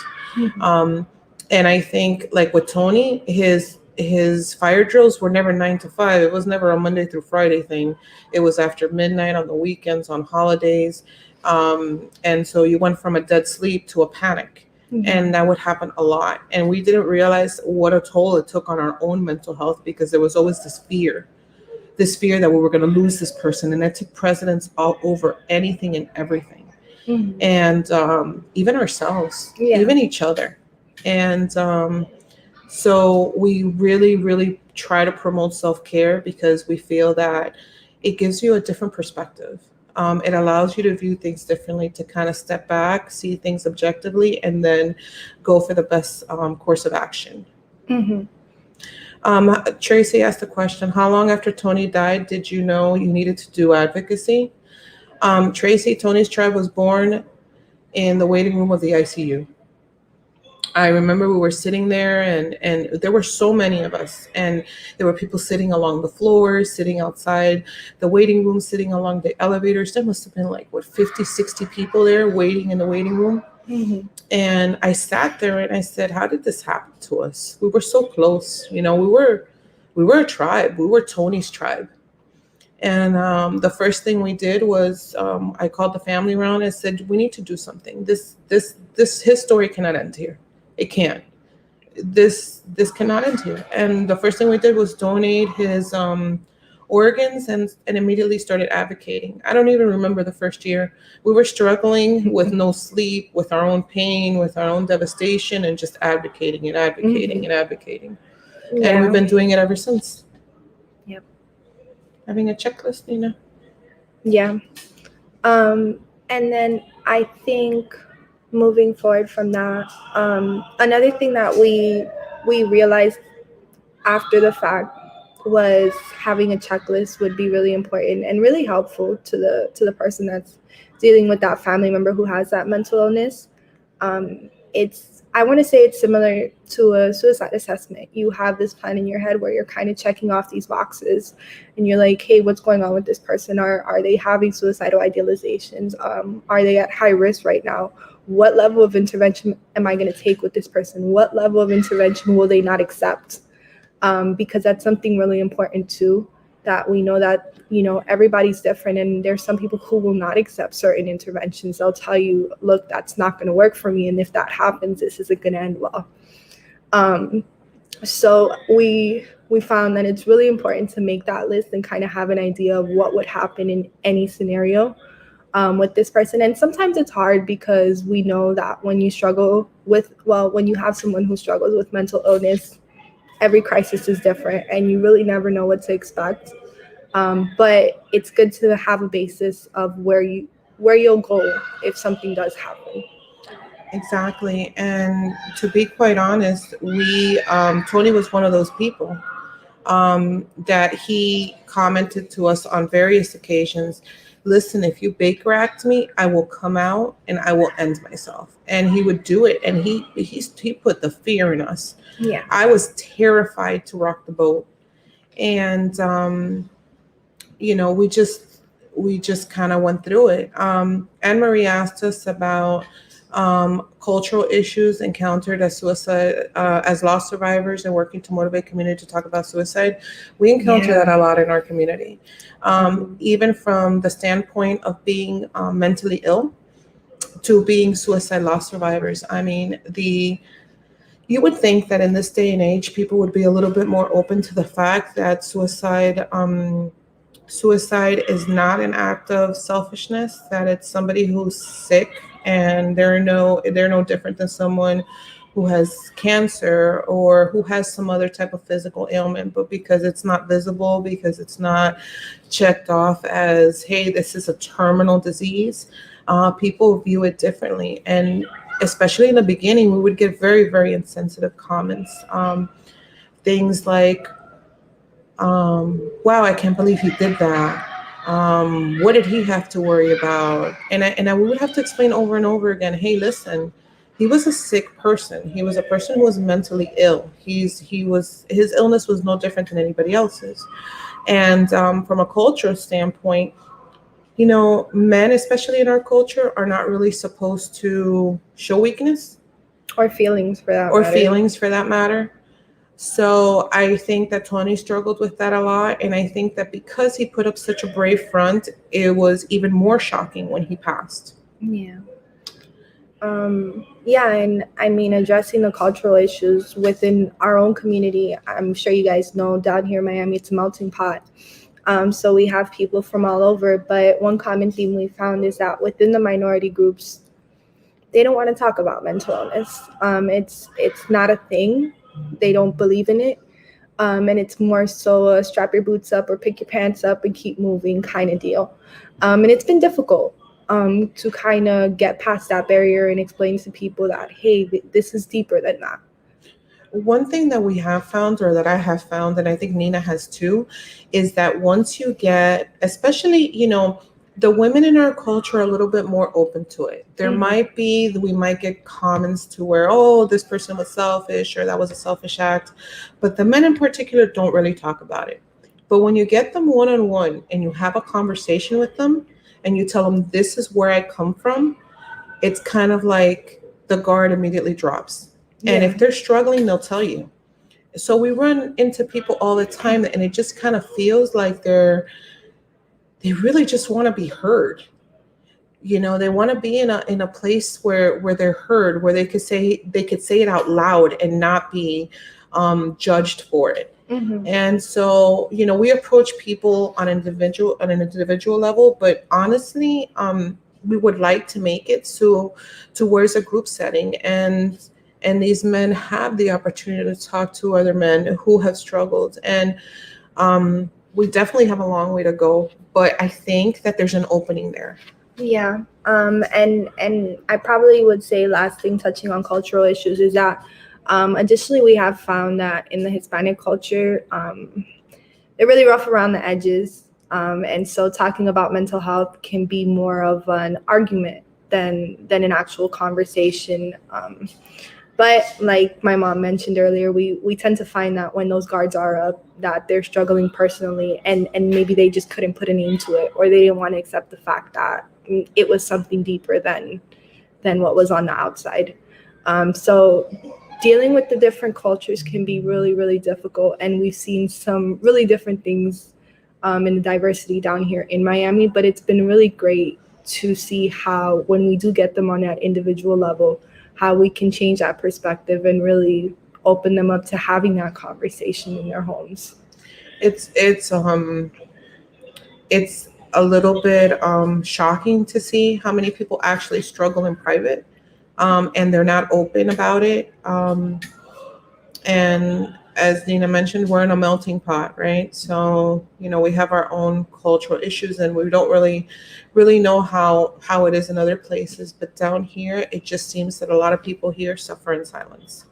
And I think, like with Tony, his fire drills were never 9 to 5. It was never a Monday through Friday thing. It was after midnight, on the weekends, on holidays. And so you went from a dead sleep to a panic. And that would happen a lot. And we didn't realize what a toll it took on our own mental health, because there was always this fear that we were going to lose this person. And that took precedence all over anything and everything. And even ourselves, even each other. And So we really, really try to promote self-care because we feel that it gives you a different perspective. It allows you to view things differently, to kind of step back, see things objectively, and then go for the best course of action. Mm-hmm. Tracy asked the question, how long after Tony died did you know you needed to do advocacy? Tracy, Tony's tribe was born in the waiting room of the ICU. I remember we were sitting there and there were so many of us, and there were people sitting along the floors, sitting outside the waiting room, sitting along the elevators. There must have been like, 50, 60 people there waiting in the waiting room. Mm-hmm. And I sat there and I said, how did this happen to us? We were so close. We were a tribe. We were Tony's tribe. And the first thing we did was I called the family around and said, we need to do something. His story cannot end here. It can't. This cannot end here. And the first thing we did was donate his organs and immediately started advocating. I don't even remember the first year. We were struggling with no sleep, with our own pain, with our own devastation, and just advocating and advocating and advocating. Yeah. And we've been doing it ever since. Yep. Having a checklist, Nina. Yeah. And then I think moving forward from that, another thing that we realized after the fact was having a checklist would be really important and really helpful to the person that's dealing with that family member who has that mental illness. I want to say it's similar to a suicide assessment. You have this plan in your head where you're kind of checking off these boxes and you're like, hey, what's going on with this person? Are they having suicidal idealizations? Are they at high risk right now? What level of intervention am I going to take with this person? What level of intervention will they not accept? Because that's something really important too, that we know that, everybody's different, and there's some people who will not accept certain interventions. They'll tell you, look, that's not going to work for me, and if that happens, this isn't going to end well. So we found that it's really important to make that list and kind of have an idea of what would happen in any scenario with this person. And sometimes it's hard because we know that when you have someone who struggles with mental illness, every crisis is different and you really never know what to expect. But it's good to have a basis of where you'll go if something does happen. Exactly. And to be quite honest, Tony was one of those people that he commented to us on various occasions, listen, if you Baker Act me, I will come out and I will end myself. And he would do it. And he put the fear in us. Yeah. I was terrified to rock the boat. And, we just kind of went through it. Anne-Marie asked us about cultural issues encountered as suicide, as loss survivors, and working to motivate community to talk about suicide. We encounter that a lot in our community, even from the standpoint of being mentally ill to being suicide loss survivors. I mean, you would think that in this day and age, people would be a little bit more open to the fact that suicide is not an act of selfishness, that it's somebody who's sick and they're no different than someone who has cancer or who has some other type of physical ailment. But because it's not visible, because it's not checked off as, hey, this is a terminal disease, people view it differently. And especially in the beginning, we would get very, very insensitive comments. Things like, wow, I can't believe he did that. What did he have to worry about? And we would have to explain over and over again, hey, listen, he was a sick person. He was a person who was mentally ill. His illness was no different than anybody else's. And from a cultural standpoint, men, especially in our culture, are not really supposed to show weakness. Or feelings for that matter. So I think that Tony struggled with that a lot. And I think that because he put up such a brave front, it was even more shocking when he passed. Yeah. And I mean, addressing the cultural issues within our own community, I'm sure you guys know down here in Miami, it's a melting pot. So we have people from all over, but one common theme we found is that within the minority groups, they don't want to talk about mental illness. It's not a thing. they don't believe in it. And it's more so a strap your boots up or pick your pants up and keep moving kind of deal. And it's been difficult to kind of get past that barrier and explain to people that, hey, this is deeper than that. One thing that we have found, or that I have found, and I think Nina has too, is that once you get, especially, the women in our culture are a little bit more open to it. There we might get comments to where, oh, this person was selfish, or that was a selfish act. But the men in particular don't really talk about it. But when you get them one-on-one and you have a conversation with them and you tell them, this is where I come from, it's kind of like the guard immediately drops. And if they're struggling, they'll tell you. So we run into people all the time, and it just kind of feels like they really just want to be heard. They want to be in a place where they're heard, where they could say it out loud and not be judged for it. And so, we approach people on an individual level, but honestly, we would like to make it to where it's a group setting, and these men have the opportunity to talk to other men who have struggled. And we definitely have a long way to go, but I think that there's an opening there. Yeah. And I probably would say, last thing, touching on cultural issues, is that additionally, we have found that in the Hispanic culture, they're really rough around the edges. And so talking about mental health can be more of an argument than an actual conversation. But like my mom mentioned earlier, we tend to find that when those guards are up, that they're struggling personally, and maybe they just couldn't put a name to it, or they didn't want to accept the fact that it was something deeper than what was on the outside. So dealing with the different cultures can be really, really difficult. And we've seen some really different things in the diversity down here in Miami, but it's been really great to see how, when we do get them on that individual level, how we can change that perspective and really open them up to having that conversation in their homes. It's a little bit shocking to see how many people actually struggle in private, and they're not open about it. And as Nina mentioned, we're in a melting pot, right? So, we have our own cultural issues, and we don't really know how it is in other places. But down here, it just seems that a lot of people here suffer in silence.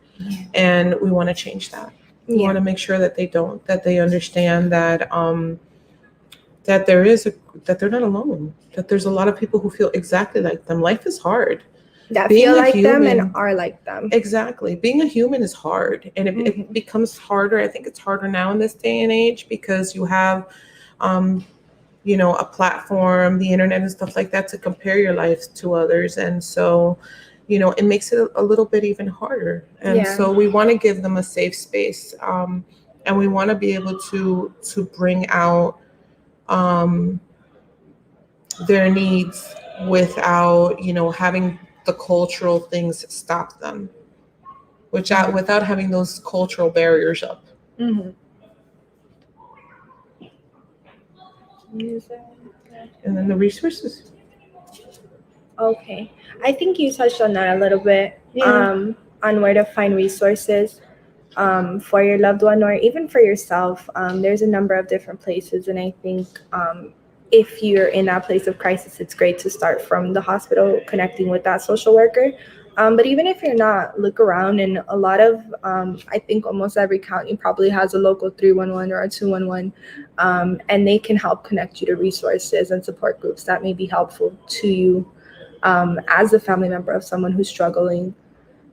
And we want to change that. We want to make sure that they don't, that they understand that that they're not alone, that there's a lot of people who feel exactly like them. Life is hard. That being feel like human, them and are like them. Exactly. Being a human is hard, and it becomes harder. I think it's harder now in this day and age because you have, a platform, the internet and stuff like that to compare your life to others. And so, it makes it a little bit even harder. And so we want to give them a safe space. And we want to be able to bring out their needs without, having the cultural things stop them, without having those cultural barriers up. And then the resources. Okay, I think you touched on that a little bit, on where to find resources for your loved one or even for yourself. There's a number of different places, and I think if you're in that place of crisis, it's great to start from the hospital, connecting with that social worker. But even if you're not, look around, and a lot of, I think almost every county probably has a local 311 or a 211, and they can help connect you to resources and support groups that may be helpful to you as a family member of someone who's struggling.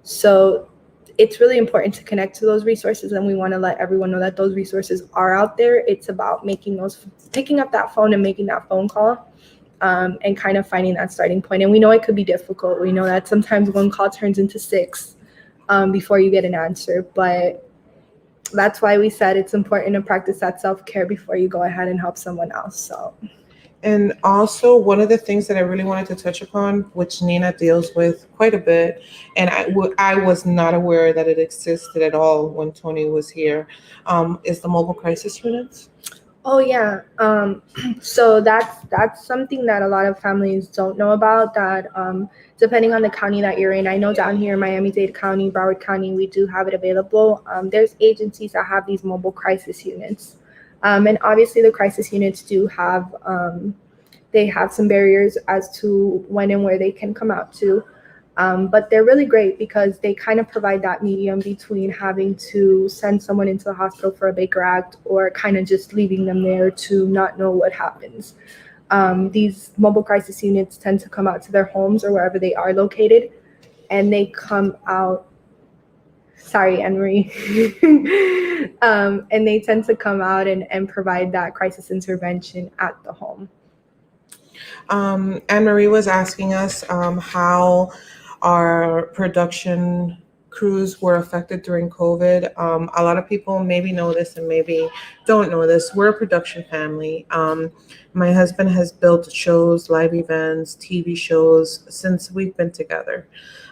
So it's really important to connect to those resources, and we want to let everyone know that those resources are out there. It's about picking up that phone and making that phone call, and kind of finding that starting point. And we know it could be difficult. We know that sometimes one call turns into 6 before you get an answer, but that's why we said it's important to practice that self-care before you go ahead and help someone else. So. And also, one of the things that I really wanted to touch upon, which Nina deals with quite a bit, and I was not aware that it existed at all when Tony was here, is the mobile crisis units. Oh yeah. So that's something that a lot of families don't know about. That depending on the county that you're in, I know down here in Miami-Dade County, Broward County, we do have it available. There's agencies that have these mobile crisis units, and obviously the crisis units do have they have some barriers as to when and where they can come out to. But they're really great because they kind of provide that medium between having to send someone into the hospital for a Baker Act or kind of just leaving them there to not know what happens. These mobile crisis units tend to come out to their homes or wherever they are located, and they come out. Sorry, Anne Marie. And they tend to come out and provide that crisis intervention at the home. Anne Marie was asking us how our production crews were affected during COVID. A lot of people maybe know this and maybe don't know this. We're a production family. My husband has built shows, live events, TV shows since we've been together.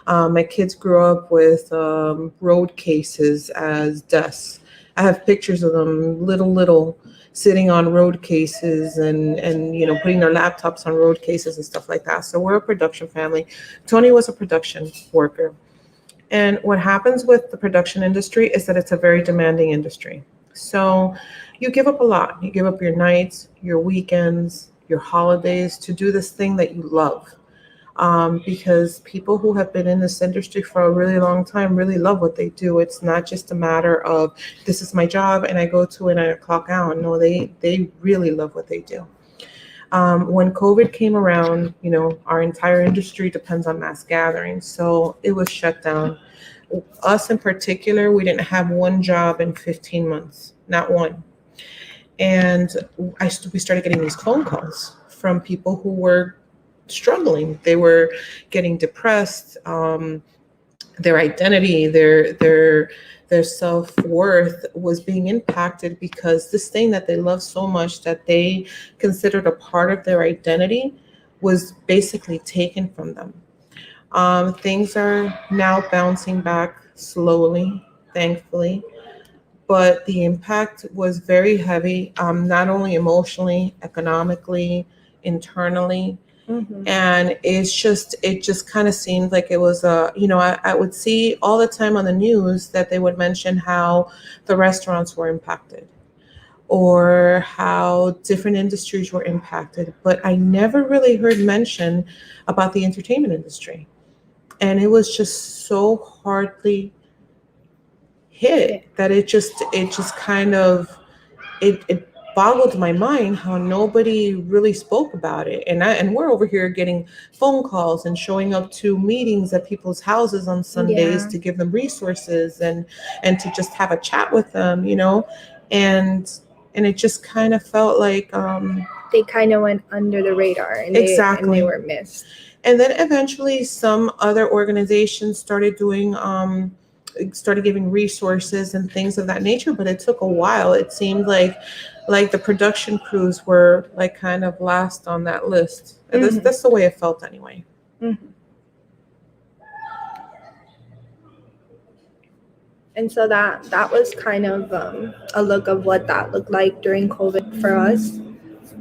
My kids grew up with road cases as desks. I have pictures of them, little sitting on road cases and putting their laptops on road cases and stuff like that. So we're a production family. Tony was a production worker. And what happens with the production industry is that it's a very demanding industry. So you give up a lot. You give up your nights, your weekends, your holidays to do this thing that you love. Because people who have been in this industry for a really long time really love what they do. It's not just a matter of this is my job and I go to it and I clock out. No, they really love what they do. When COVID came around, our entire industry depends on mass gatherings, so it was shut down. Us in particular, we didn't have one job in 15 months, not one. And we started getting these phone calls from people who were struggling. They were getting depressed. Their identity, their self-worth was being impacted because this thing that they love so much that they considered a part of their identity was basically taken from them. Things are now bouncing back slowly, thankfully, but the impact was very heavy, not only emotionally, economically, internally. Mm-hmm. And it just kind of seemed like it was I would see all the time on the news that they would mention how the restaurants were impacted or how different industries were impacted, but I never really heard mention about the entertainment industry. And it was just so hardly hit that it just kind of it boggled my mind how nobody really spoke about it. And we're over here getting phone calls and showing up to meetings at people's houses on Sundays Yeah. to give them resources and to just have a chat with them, and it just kind of felt like They kind of went under the radar and exactly. they were missed. And then eventually some other organizations started giving resources and things of that nature, but it took a while. It seemed like the production crews were like kind of last on that list. Mm-hmm. That's the way it felt anyway. Mm-hmm. And so that was kind of a look of what that looked like during COVID for us.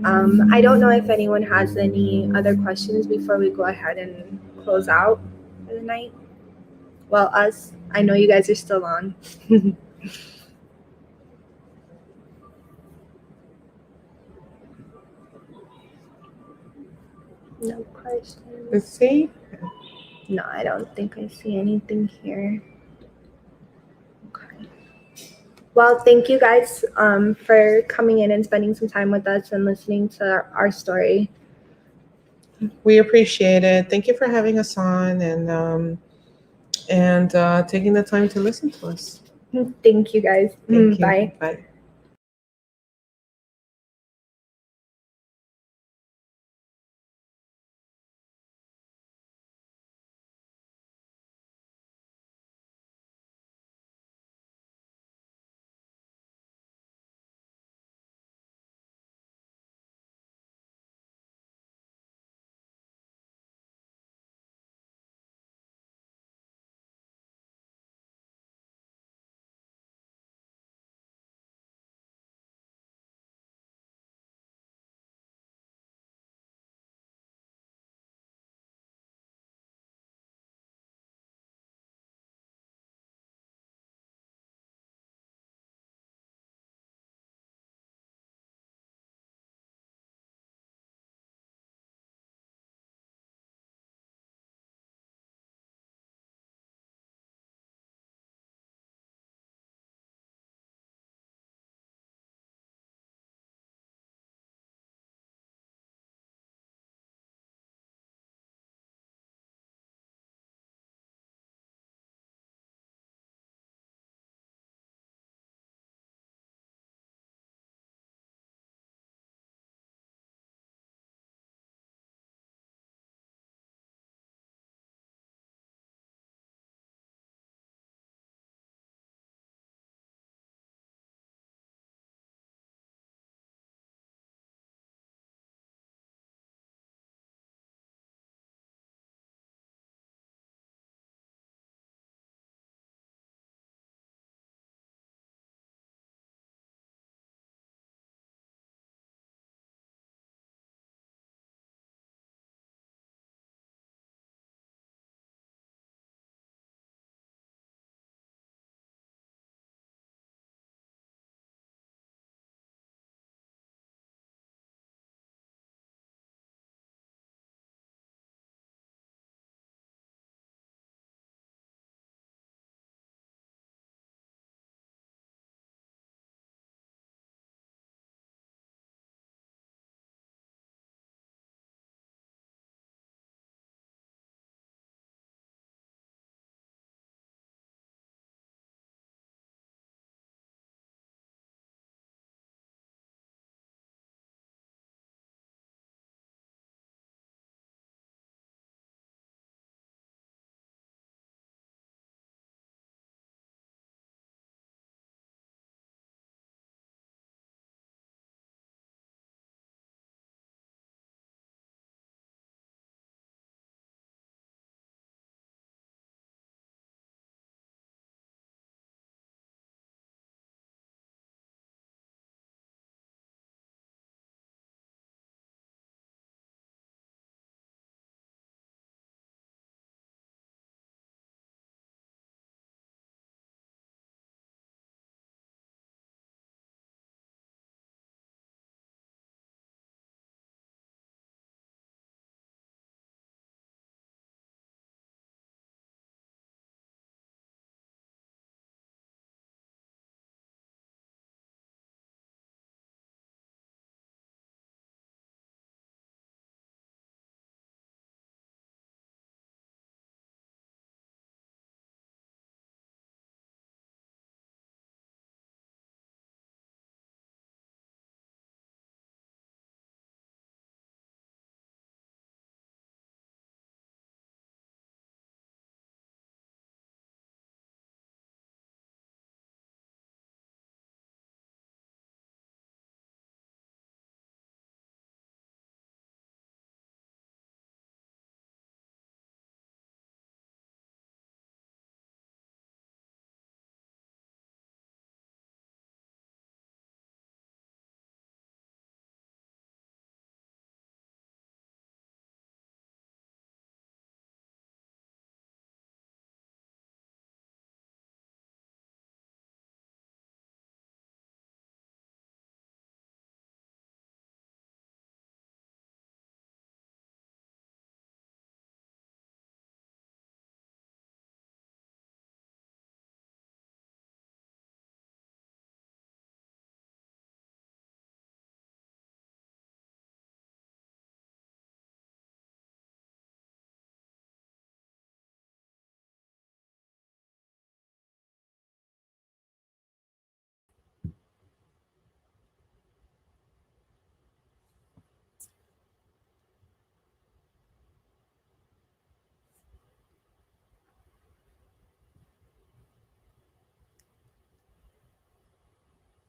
I don't know if anyone has any other questions before we go ahead and close out for the night. Well, us, I know you guys are still on. No questions. Let's see. No, I don't think I see anything here. Okay. Well, thank you guys for coming in and spending some time with us and listening to our story. We appreciate it. Thank you for having us on and taking the time to listen to us. Thank you guys. Thank you. Bye. Bye.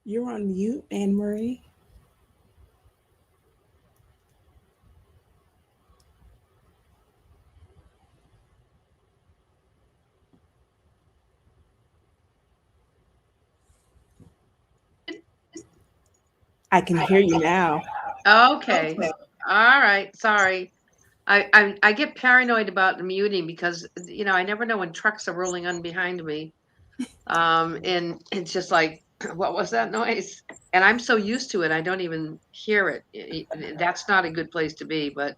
You're on mute, Anne Marie. I can hear you now. Okay. All right. Sorry. I get paranoid about the muting because I never know when trucks are rolling on behind me. And it's just like, what was that noise? And I'm so used to it, I don't even hear it. That's not a good place to be, but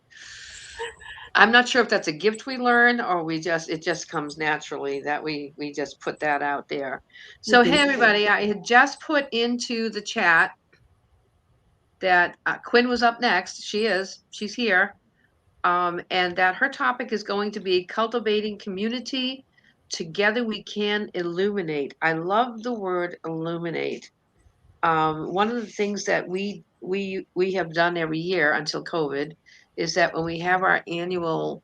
I'm not sure if that's a gift we learn or it just comes naturally that we just put that out there. So hey everybody, I had just put into the chat that Quinn was up next. She's here. And that her topic is going to be cultivating community. Together we can illuminate. I love the word illuminate. One of the things that we have done every year until COVID is that when we have our annual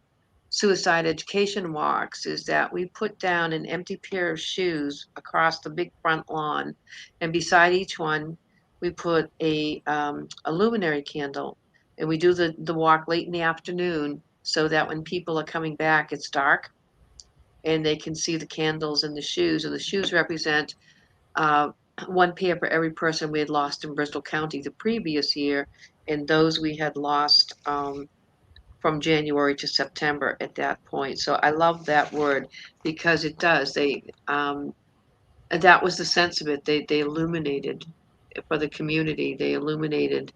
suicide education walks, is that we put down an empty pair of shoes across the big front lawn, and beside each one we put a luminary candle, and we do the walk late in the afternoon so that when people are coming back, it's dark and they can see the candles and the shoes. And the shoes represent uh, one pair for every person we had lost in Bristol County the previous year, and those we had lost from January to September at that point. So I love that word because it does. That was the sense of it. They illuminated for the community. They illuminated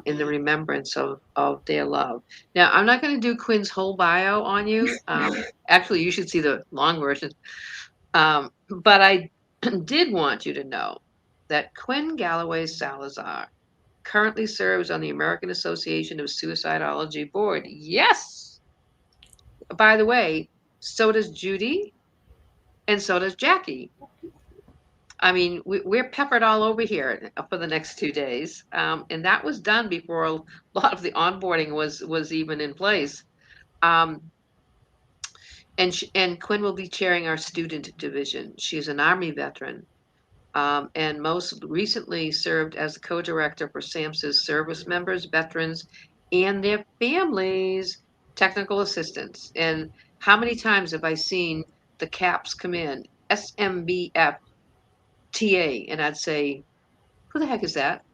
in the remembrance of their love. Now, I'm not going to do Quinn's whole bio on you. Actually, you should see the long version. But I did want you to know that Quinn Galloway Salazar currently serves on the American Association of Suicidology board. Yes. By the way, so does Judy, and so does Jackie. I mean, we're peppered all over here for the next 2 days, and that was done before a lot of the onboarding was even in place. Um, and Quinn will be chairing our student division. She's an Army veteran, and most recently served as the co-director for SAMHSA's service members, veterans, and their families, technical assistants. And how many times have I seen the caps come in, SMBF TA, and I'd say, who the heck is that?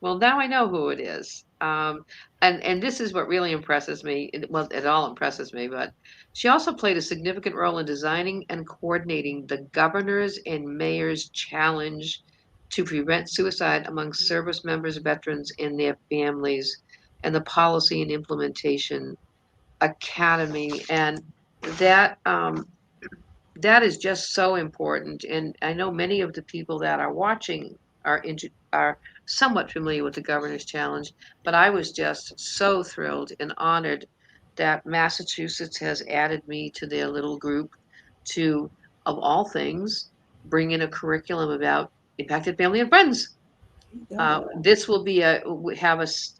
Well, now I know who it is. And this is what really impresses me. Well, it all impresses me, but she also played a significant role in designing and coordinating the governor's and mayor's challenge to prevent suicide among service members, veterans, and their families, and the policy and implementation academy. And that that is just so important. And I know many of the people that are watching are somewhat familiar with the Governor's Challenge, but I was just so thrilled and honored that Massachusetts has added me to their little group to, of all things, bring in a curriculum about impacted family and friends. This will be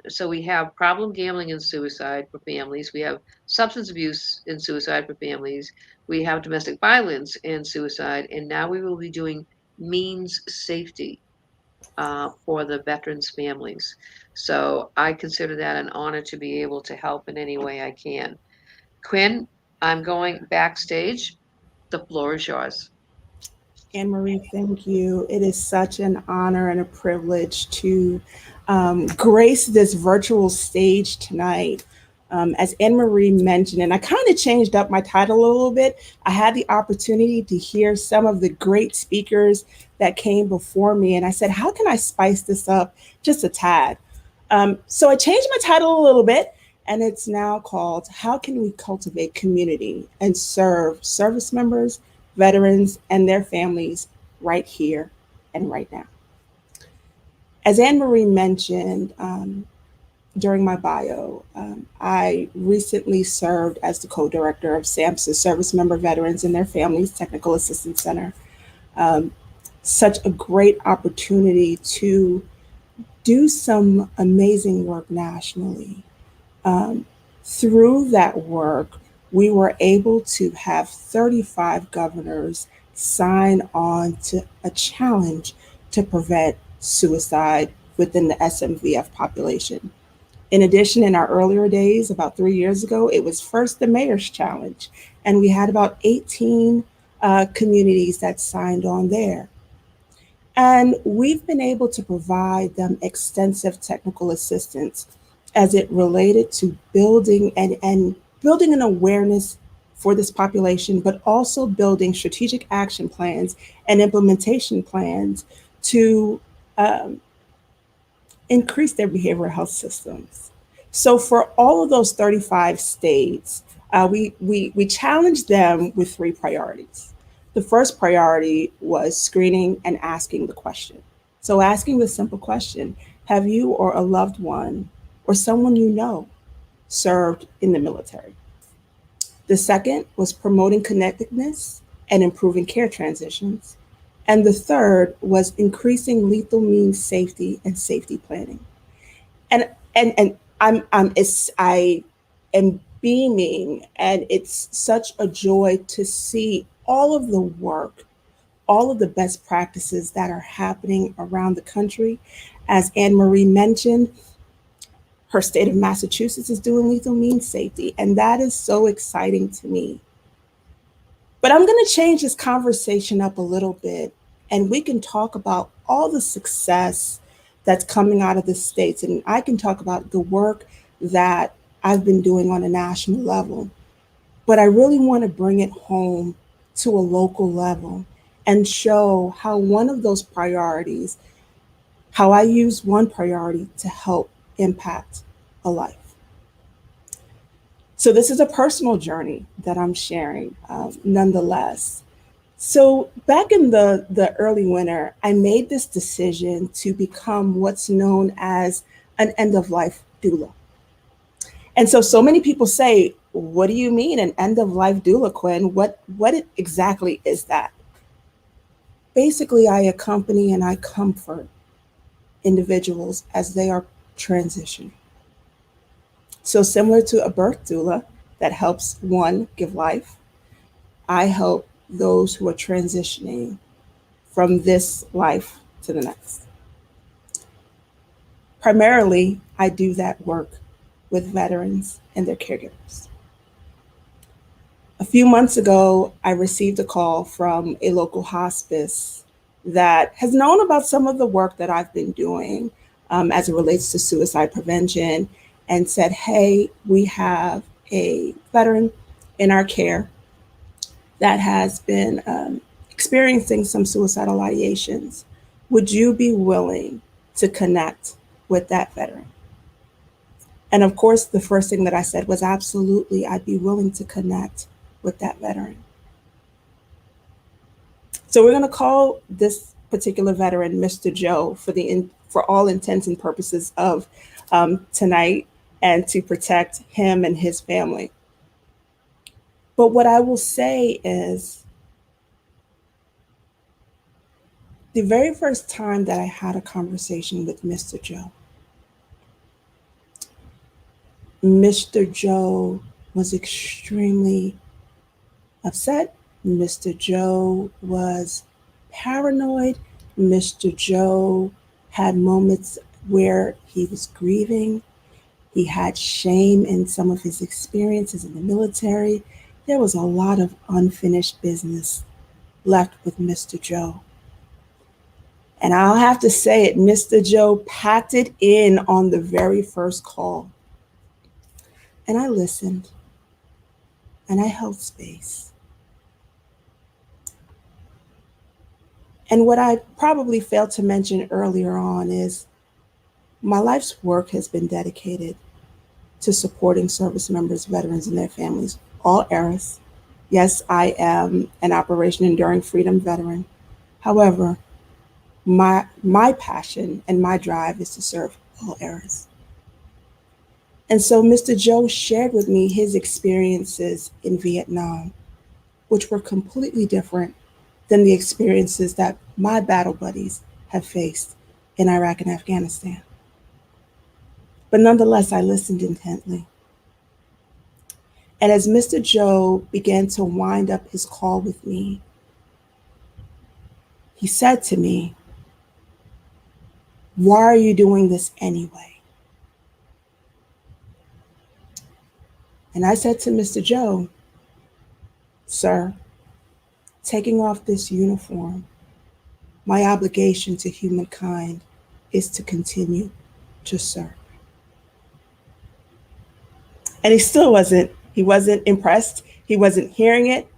so we have problem gambling and suicide for families. We have substance abuse and suicide for families. We have domestic violence and suicide, and now we will be doing means safety for the veterans' families. So I consider that an honor to be able to help in any way I can. Quinn, I'm going backstage. The floor is yours. Anne Marie, thank you. It is such an honor and a privilege to grace this virtual stage tonight. As Anne Marie mentioned, and I kind of changed up my title a little bit, I had the opportunity to hear some of the great speakers that came before me, and I said, how can I spice this up just a tad? So I changed my title a little bit, and it's now called How Can We Cultivate Community and Serve Service Members, Veterans, and their families right here and right now. As Anne Marie mentioned during my bio, I recently served as the co-director of SAMHSA's Service Member Veterans and Their Families Technical Assistance Center. Such a great opportunity to do some amazing work nationally. Through that work, we were able to have 35 governors sign on to a challenge to prevent suicide within the SMVF population. In addition, in our earlier days, about 3 years ago, it was first the Mayor's Challenge, and we had about 18 communities that signed on there. And we've been able to provide them extensive technical assistance as it related to building and building an awareness for this population, but also building strategic action plans and implementation plans to um, increase their behavioral health systems. So for all of those 35 states, we challenged them with 3 priorities. The first priority was screening and asking the question. So asking the simple question, have you or a loved one or someone you know served in the military? The second was promoting connectedness and improving care transitions. And the third was increasing lethal means safety and safety planning. And I am beaming, and it's such a joy to see all of the work, all of the best practices that are happening around the country. As Anne Marie mentioned, her state of Massachusetts is doing lethal means safety, and that is so exciting to me. But I'm going to change this conversation up a little bit, and we can talk about all the success that's coming out of the states. And I can talk about the work that I've been doing on a national level. But I really want to bring it home to a local level and show how one of those priorities, how I use one priority to help impact a life. So this is a personal journey that I'm sharing, nonetheless. So back in the early winter, I made this decision to become what's known as an end-of-life doula. And so many people say, what do you mean an end-of-life doula, Quinn? What exactly is that? Basically, I accompany and I comfort individuals as they are transitioning. So similar to a birth doula that helps one give life, I help those who are transitioning from this life to the next. Primarily, I do that work with veterans and their caregivers. A few months ago, I received a call from a local hospice that has known about some of the work that I've been doing as it relates to suicide prevention, and said, hey, we have a veteran in our care that has been experiencing some suicidal ideations. Would you be willing to connect with that veteran? And of course, the first thing that I said was absolutely, I'd be willing to connect with that veteran. So we're going to call this particular veteran Mr. Joe for all intents and purposes of tonight, and to protect him and his family. But what I will say is, the very first time that I had a conversation with Mr. Joe, Mr. Joe was extremely upset. Mr. Joe was paranoid. Mr. Joe had moments where he was grieving. He had shame in some of his experiences in the military. There was a lot of unfinished business left with Mr. Joe. And I'll have to say it, Mr. Joe packed it in on the very first call. And I listened, and I held space. And what I probably failed to mention earlier on is my life's work has been dedicated to supporting service members, veterans, and their families, all eras. Yes, I am an Operation Enduring Freedom veteran. However, my passion and my drive is to serve all eras. And so Mr. Joe shared with me his experiences in Vietnam, which were completely different than the experiences that my battle buddies have faced in Iraq and Afghanistan. But nonetheless, I listened intently. And as Mr. Joe began to wind up his call with me, He said to me, "Why are you doing this anyway?" And I said to Mr. Joe, "Sir, taking off this uniform, my obligation to humankind is to continue to serve." And he wasn't impressed. He wasn't hearing it.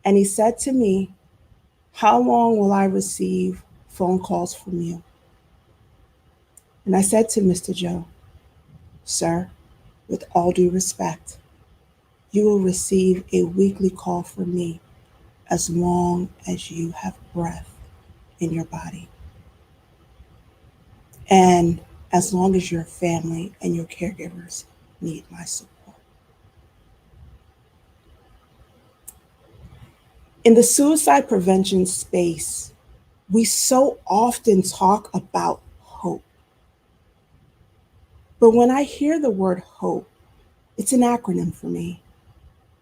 And he said to me, "How long will I receive phone calls from you?" And I said to Mr. Joe, "Sir, with all due respect, you will receive a weekly call from me as long as you have breath in your body. And as long as your family and your caregivers need my support." In the suicide prevention space, we so often talk about hope. But when I hear the word hope, it's an acronym for me,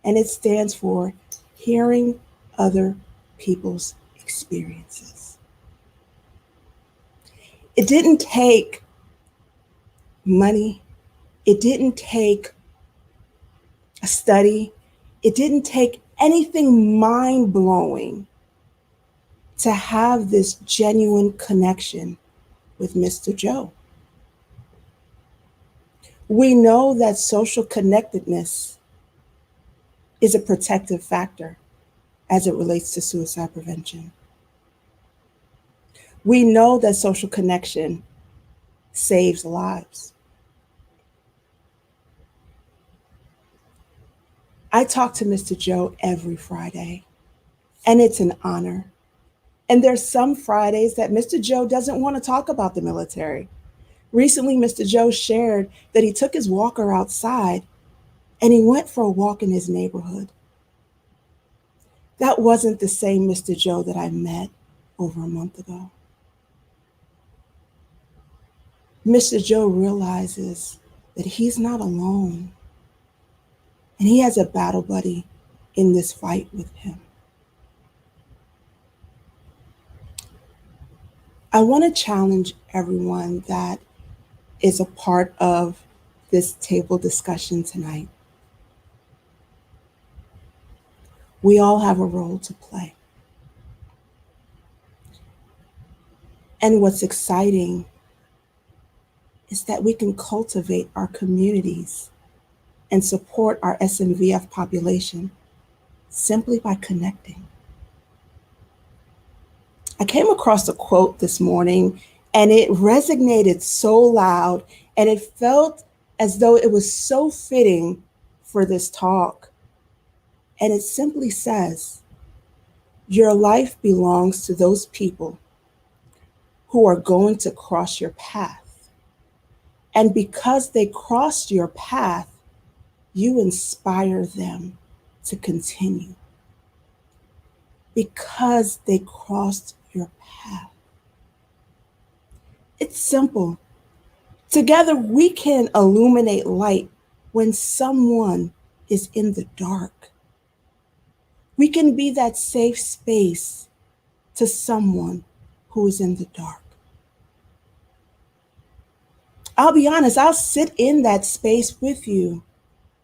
and it stands for hearing other people's experiences. It didn't take money, it didn't take a study, it didn't take anything mind-blowing to have this genuine connection with Mr. Joe. We know that social connectedness is a protective factor as it relates to suicide prevention. We know that social connection saves lives. I talk to Mr. Joe every Friday, and it's an honor. And there's some Fridays that Mr. Joe doesn't want to talk about the military. Recently, Mr. Joe shared that he took his walker outside and he went for a walk in his neighborhood. That wasn't the same Mr. Joe that I met over a month ago. Mr. Joe realizes that he's not alone, and he has a battle buddy in this fight with him. I want to challenge everyone that is a part of this table discussion tonight. We all have a role to play. And what's exciting is that we can cultivate our communities and support our SMVF population simply by connecting. I came across a quote this morning and it resonated so loud and it felt as though it was so fitting for this talk. And it simply says, "Your life belongs to those people who are going to cross your path. And because they crossed your path, you inspire them to continue. Because they crossed your path." It's simple. Together, we can illuminate light when someone is in the dark. We can be that safe space to someone who is in the dark. I'll be honest, I'll sit in that space with you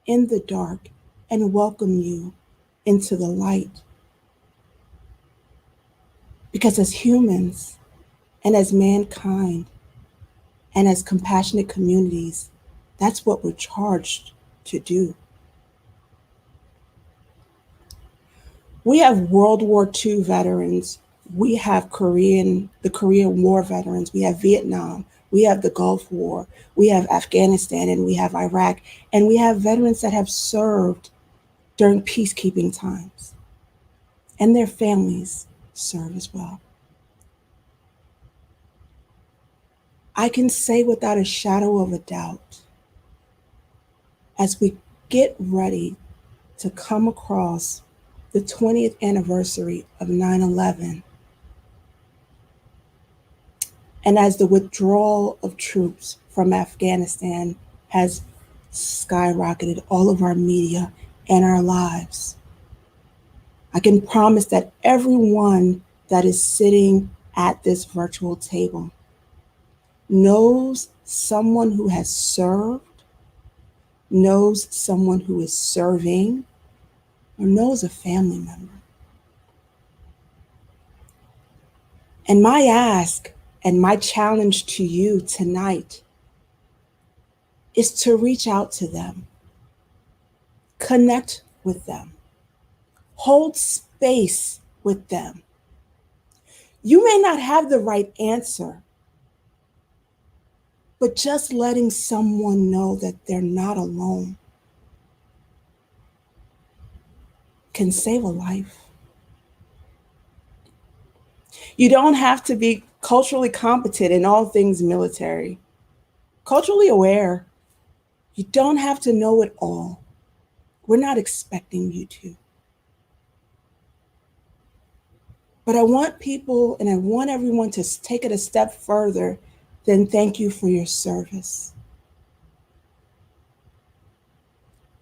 in the dark and welcome you into the light. Because as humans and as mankind and as compassionate communities, that's what we're charged to do. We have World War II veterans. We have the Korean War veterans. We have Vietnam. We have the Gulf War. We have Afghanistan and we have Iraq. And we have veterans that have served during peacekeeping times. And their families serve as well. I can say without a shadow of a doubt, as we get ready to come across the 20th anniversary of 9/11, and as the withdrawal of troops from Afghanistan has skyrocketed all of our media and our lives, I can promise that everyone that is sitting at this virtual table knows someone who has served, knows someone who is serving, or knows a family member. And my ask and my challenge to you tonight is to reach out to them, connect with them, hold space with them. You may not have the right answer, but just letting someone know that they're not alone can save a life. You don't have to be culturally competent in all things military, culturally aware. You don't have to know it all. We're not expecting you to. But I want people and I want everyone to take it a step further than thank you for your service.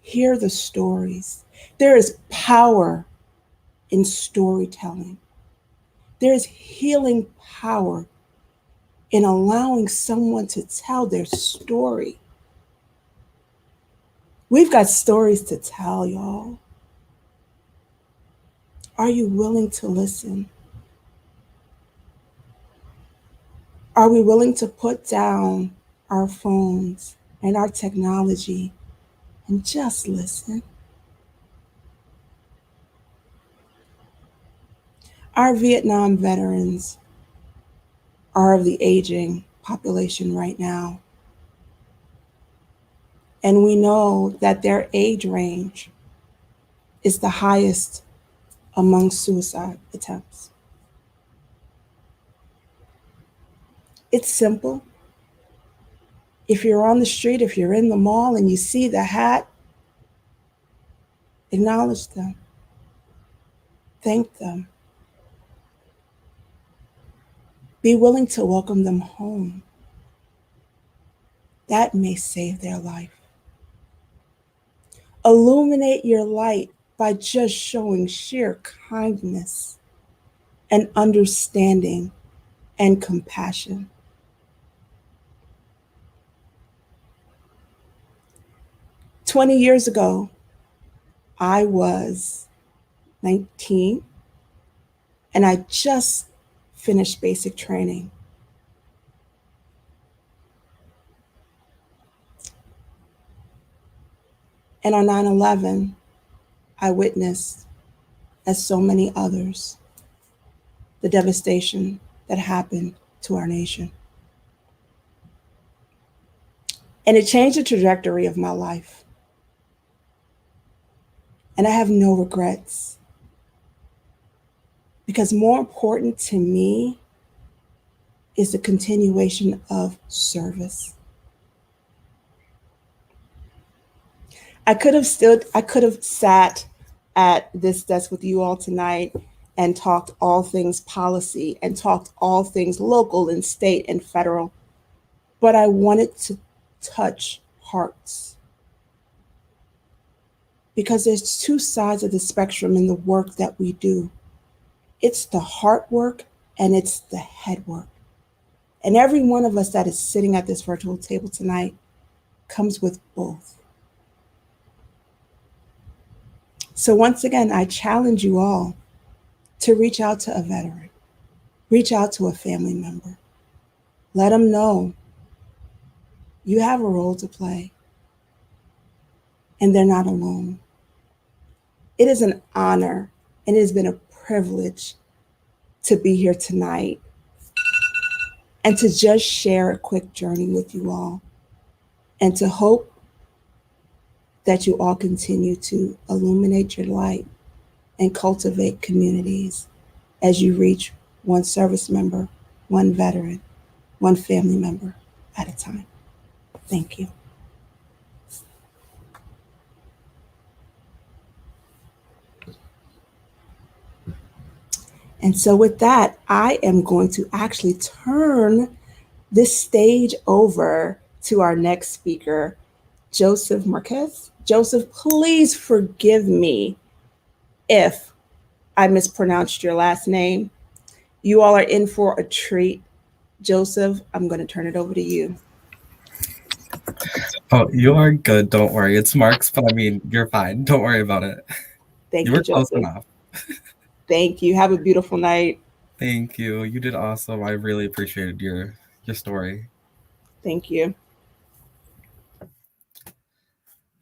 Hear the stories. There is power in storytelling. There is healing power in allowing someone to tell their story. We've got stories to tell, y'all. Are you willing to listen? Are we willing to put down our phones and our technology and just listen? Our Vietnam veterans are of the aging population right now. And we know that their age range is the highest among suicide attempts. It's simple. If you're on the street, if you're in the mall and you see the hat, acknowledge them. Thank them. Be willing to welcome them home. That may save their life. Illuminate your light by just showing sheer kindness and understanding and compassion. "20 years ago, I was 19 and I just finished basic training. And on 9/11, I witnessed, as so many others, the devastation that happened to our nation. And it changed the trajectory of my life. And I have no regrets. Because more important to me is the continuation of service. I could have sat at this desk with you all tonight and talked all things policy and talked all things local and state and federal, but I wanted to touch hearts. Because there's two sides of the spectrum in the work that we do. It's the heart work and it's the head work. And every one of us that is sitting at this virtual table tonight comes with both. So once again, I challenge you all to reach out to a veteran, reach out to a family member. Let them know you have a role to play and they're not alone. It is an honor and it has been a privilege to be here tonight and to just share a quick journey with you all and to hope that you all continue to illuminate your light and cultivate communities as you reach one service member, one veteran, one family member at a time. Thank you. And so with that, I am going to actually turn this stage over to our next speaker, Joseph Marquez. Joseph, please forgive me if I mispronounced your last name. You all are in for a treat. Joseph, I'm going to turn it over to you. Oh, you are good. Don't worry. It's Mark's, but I mean, you're fine. Don't worry about it. Thank You you, were close Joseph. enough. Thank you. Have a beautiful night. Thank you. You did awesome. I really appreciated your story. Thank you.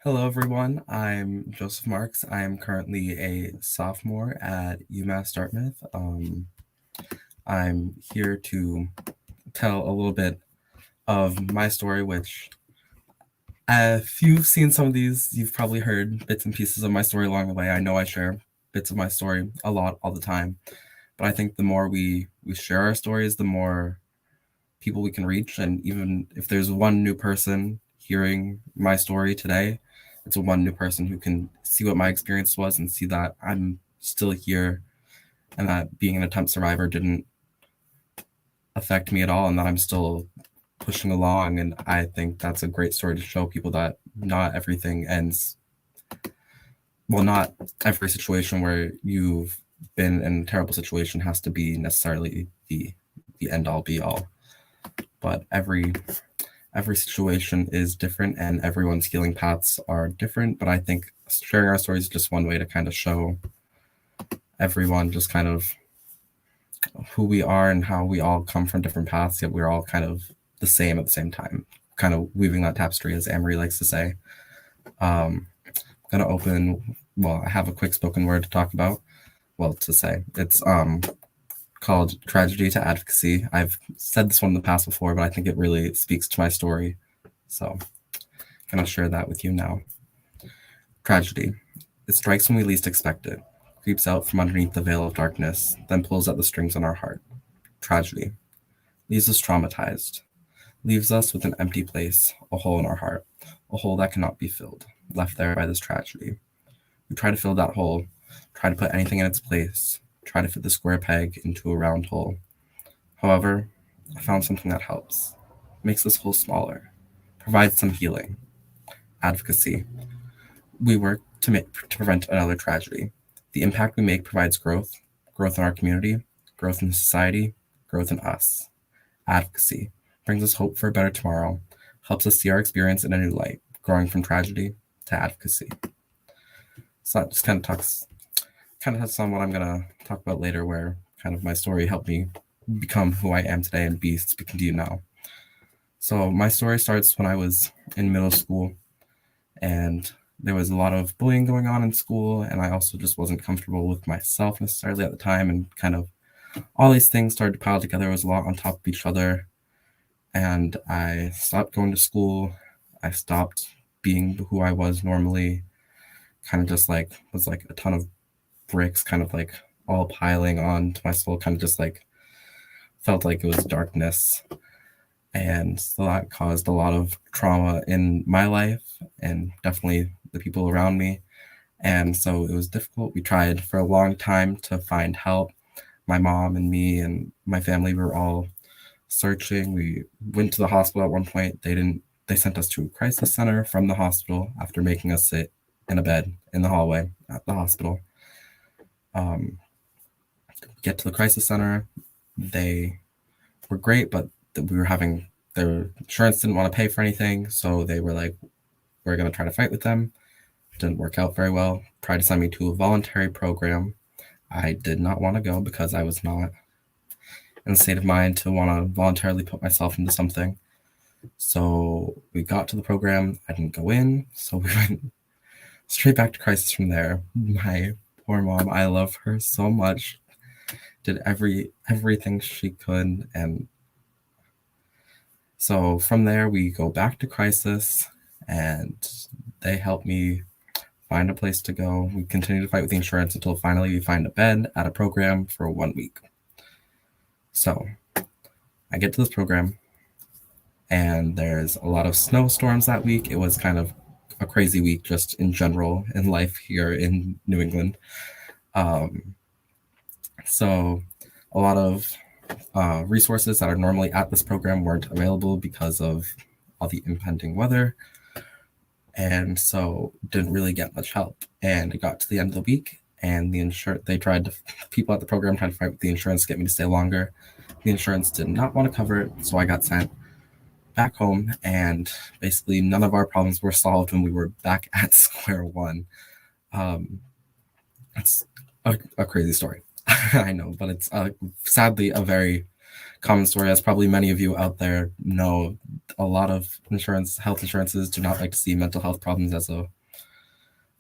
Hello, everyone. I'm Joseph Marks. I am currently a sophomore at UMass Dartmouth. I'm here to tell a little bit of my story, which if you've seen some of these, you've probably heard bits and pieces of my story along the way. I know I share bits of my story a lot all the time, but I think the more we share our stories, the more people we can reach. And even if there's one new person hearing my story today, it's one new person who can see what my experience was and see that I'm still here and that being an attempt survivor didn't affect me at all and that I'm still pushing along. And I think that's a great story to show people that not everything ends. Well, not every situation where you've been in a terrible situation has to be necessarily the end all be all. But every situation is different and everyone's healing paths are different. But I think sharing our stories is just one way to kind of show everyone just kind of who we are and how we all come from different paths, yet we're all kind of the same at the same time, kind of weaving that tapestry, as Amory likes to say. I'm going to open, well, I have a quick spoken word to talk about, to say. It's called Tragedy to Advocacy. I've said this one in the past before, but I think it really speaks to my story. So I'm going to share that with you now. Tragedy. It strikes when we least expect it, creeps out from underneath the veil of darkness, then pulls at the strings on our heart. Tragedy. Leaves us traumatized. Leaves us with an empty place, a hole in our heart, a hole that cannot be filled, left there by this tragedy. We try to fill that hole, try to put anything in its place, try to fit the square peg into a round hole. However, I found something that helps, makes this hole smaller, provides some healing. Advocacy. We work to prevent another tragedy. The impact we make provides growth in our community, growth in society, growth in us. Advocacy brings us hope for a better tomorrow, helps us see our experience in a new light, growing from tragedy to advocacy. So that just kind of touches on what I'm going to talk about later, where kind of my story helped me become who I am today and be speaking to you now. So my story starts when I was in middle school, and there was a lot of bullying going on in school, and I also just wasn't comfortable with myself necessarily at the time, and kind of all these things started to pile together. It was a lot on top of each other, and I stopped going to school. I stopped being who I was normally, kind of just like was like a ton of bricks kind of like all piling on to my soul, kind of just like felt like it was darkness. And so that caused a lot of trauma in my life and definitely the people around me. And so it was difficult. We tried for a long time to find help. My mom and me and my family were all searching. We went to the hospital at one point. They sent us to a crisis center from the hospital after making us sit in a bed in the hallway at the hospital. Get to the crisis center. They were great, but their insurance didn't want to pay for anything. So they were like, we're going to try to fight with them. Didn't work out very well. Tried to send me to a voluntary program. I did not want to go because I was not in a state of mind to want to voluntarily put myself into something. So we got to the program. I didn't go in. So we went straight back to crisis from there. My poor mom, I love her so much. Did everything she could. And so from there, we go back to crisis and they helped me find a place to go. We continue to fight with the insurance until finally we find a bed at a program for 1 week. So I get to this program and there's a lot of snowstorms that week. It was kind of a crazy week just in general in life here in New England. So a lot of resources that are normally at this program weren't available because of all the impending weather. And so didn't really get much help. And it got to the end of the week and people at the program tried to fight with the insurance to get me to stay longer. The insurance did not want to cover it, so I got sent back home, and basically none of our problems were solved when we were back at square one. It's a crazy story. I know, but it's sadly a very common story, as probably many of you out there know. A lot of health insurances do not like to see mental health problems as a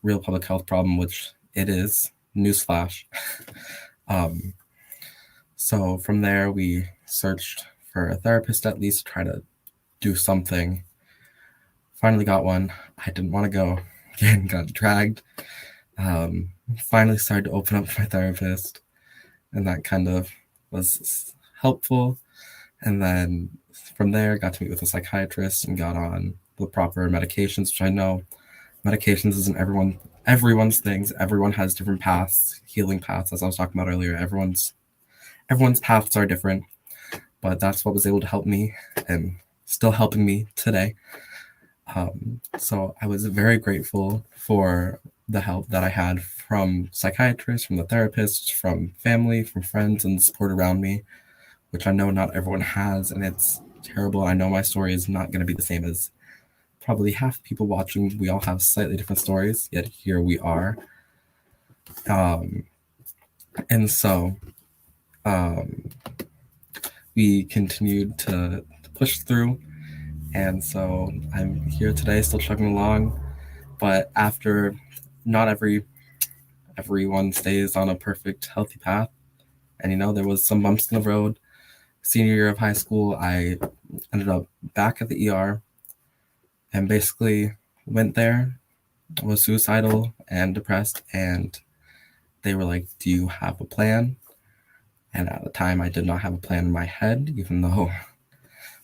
real public health problem, which it is. Newsflash. So from there, we searched for a therapist at least to try to do something. Finally got one. I didn't want to go. Again, got dragged. Finally started to open up to my therapist, and that kind of was helpful. And then from there, got to meet with a psychiatrist and got on the proper medications, which I know medications isn't everyone's things. Everyone has different paths, healing paths, as I was talking about earlier. Everyone's paths are different, but that's what was able to help me and still helping me today. So I was very grateful for the help that I had from psychiatrists, from the therapists, from family, from friends, and the support around me, which I know not everyone has, and it's terrible. I know my story is not going to be the same as probably half the people watching. We all have slightly different stories, yet here we are. And so we continued to push through. And so I'm here today, still chugging along. But after, not everyone stays on a perfect, healthy path. And, there was some bumps in the road. Senior year of high school, I ended up back at the ER and basically went there, was suicidal and depressed. And they were like, "Do you have a plan?" And at the time, I did not have a plan in my head, even though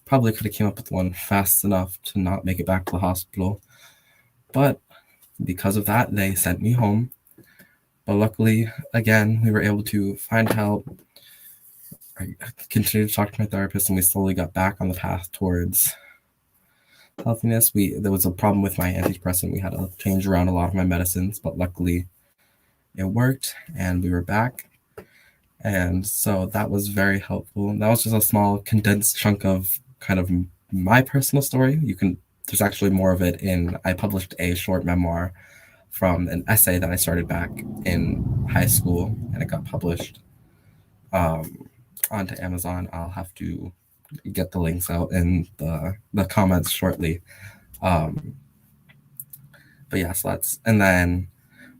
probably could have came up with one fast enough to not make it back to the hospital. But because of that, they sent me home. But luckily, again, we were able to find help. I continued to talk to my therapist, and we slowly got back on the path towards healthiness. There was a problem with my antidepressant. We had to change around a lot of my medicines, but luckily it worked, and we were back. And so that was very helpful. That was just a small condensed chunk of kind of my personal story. There's actually more of it I published a short memoir from an essay that I started back in high school, and it got published onto Amazon. I'll have to get the links out in the comments shortly. But yeah, so and then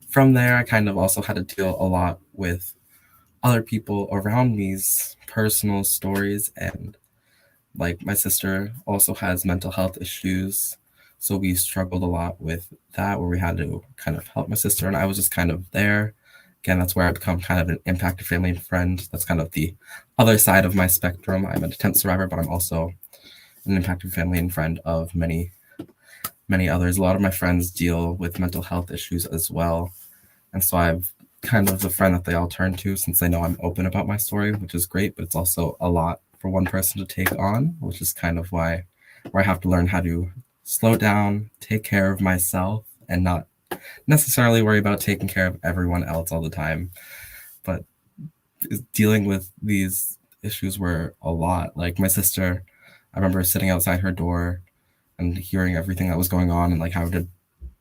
from there, I kind of also had to deal a lot with other people around me's personal stories, and like my sister also has mental health issues, so we struggled a lot with that, where we had to kind of help my sister, and I was just kind of there. Again, that's where I become kind of an impacted family and friend. That's kind of the other side of my spectrum. I'm an attempt survivor, but I'm also an impacted family and friend of many others. A lot of my friends deal with mental health issues as well, and so I've kind of the friend that they all turn to, since they know I'm open about my story, which is great, but it's also a lot for one person to take on, which is kind of where I have to learn how to slow down, take care of myself, and not necessarily worry about taking care of everyone else all the time. But dealing with these issues were a lot. Like my sister, I remember sitting outside her door and hearing everything that was going on, and like having to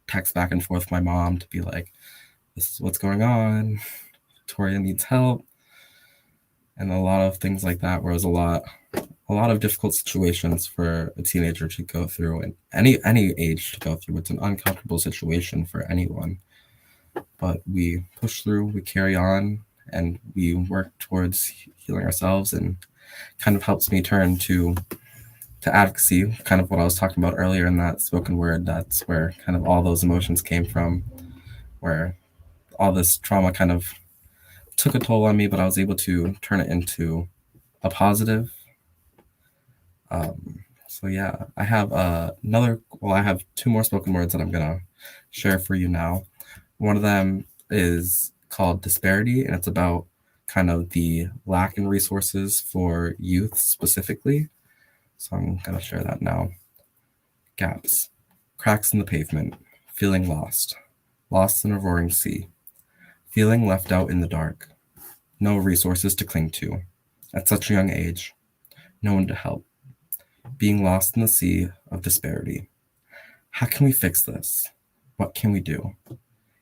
text back and forth with my mom to be like, "This is what's going on. Victoria needs help." And a lot of things like that, where it was a lot of difficult situations for a teenager to go through, and any age to go through. It's an uncomfortable situation for anyone. But we push through, we carry on, and we work towards healing ourselves, and kind of helps me turn to advocacy, kind of what I was talking about earlier in that spoken word. That's where kind of all those emotions came from, where all this trauma kind of took a toll on me, but I was able to turn it into a positive. So yeah, I have I have two more spoken words that I'm gonna share for you now. One of them is called Disparity, and it's about kind of the lack in resources for youth specifically. So I'm gonna share that now. Gaps, cracks in the pavement, feeling lost in a roaring sea. feeling left out in the dark, no resources to cling to, at such a young age, no one to help, being lost in the sea of disparity. How can we fix this? What can we do?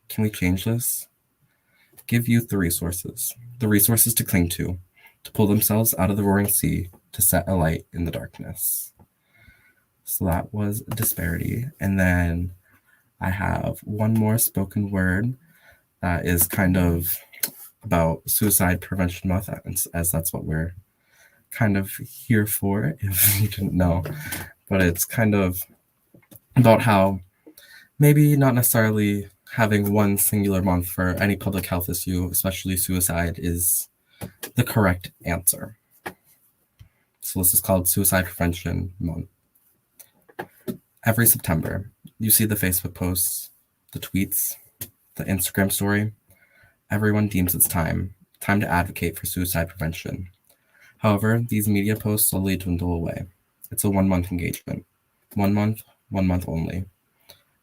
Can we change this? Give youth the resources to cling to pull themselves out of the roaring sea, to set a light in the darkness. So that was disparity. And then I have one more spoken word that is kind of about Suicide Prevention Month, as that's what we're kind of here for, if you didn't know. But it's kind of about how maybe not necessarily having one singular month for any public health issue, especially suicide, is the correct answer. So this is called Suicide Prevention Month. Every September, you see the Facebook posts, the tweets, the Instagram story. Everyone deems it's time to advocate for suicide prevention. However, these media posts slowly dwindle away. It's a 1-month engagement. 1 month, 1 month only.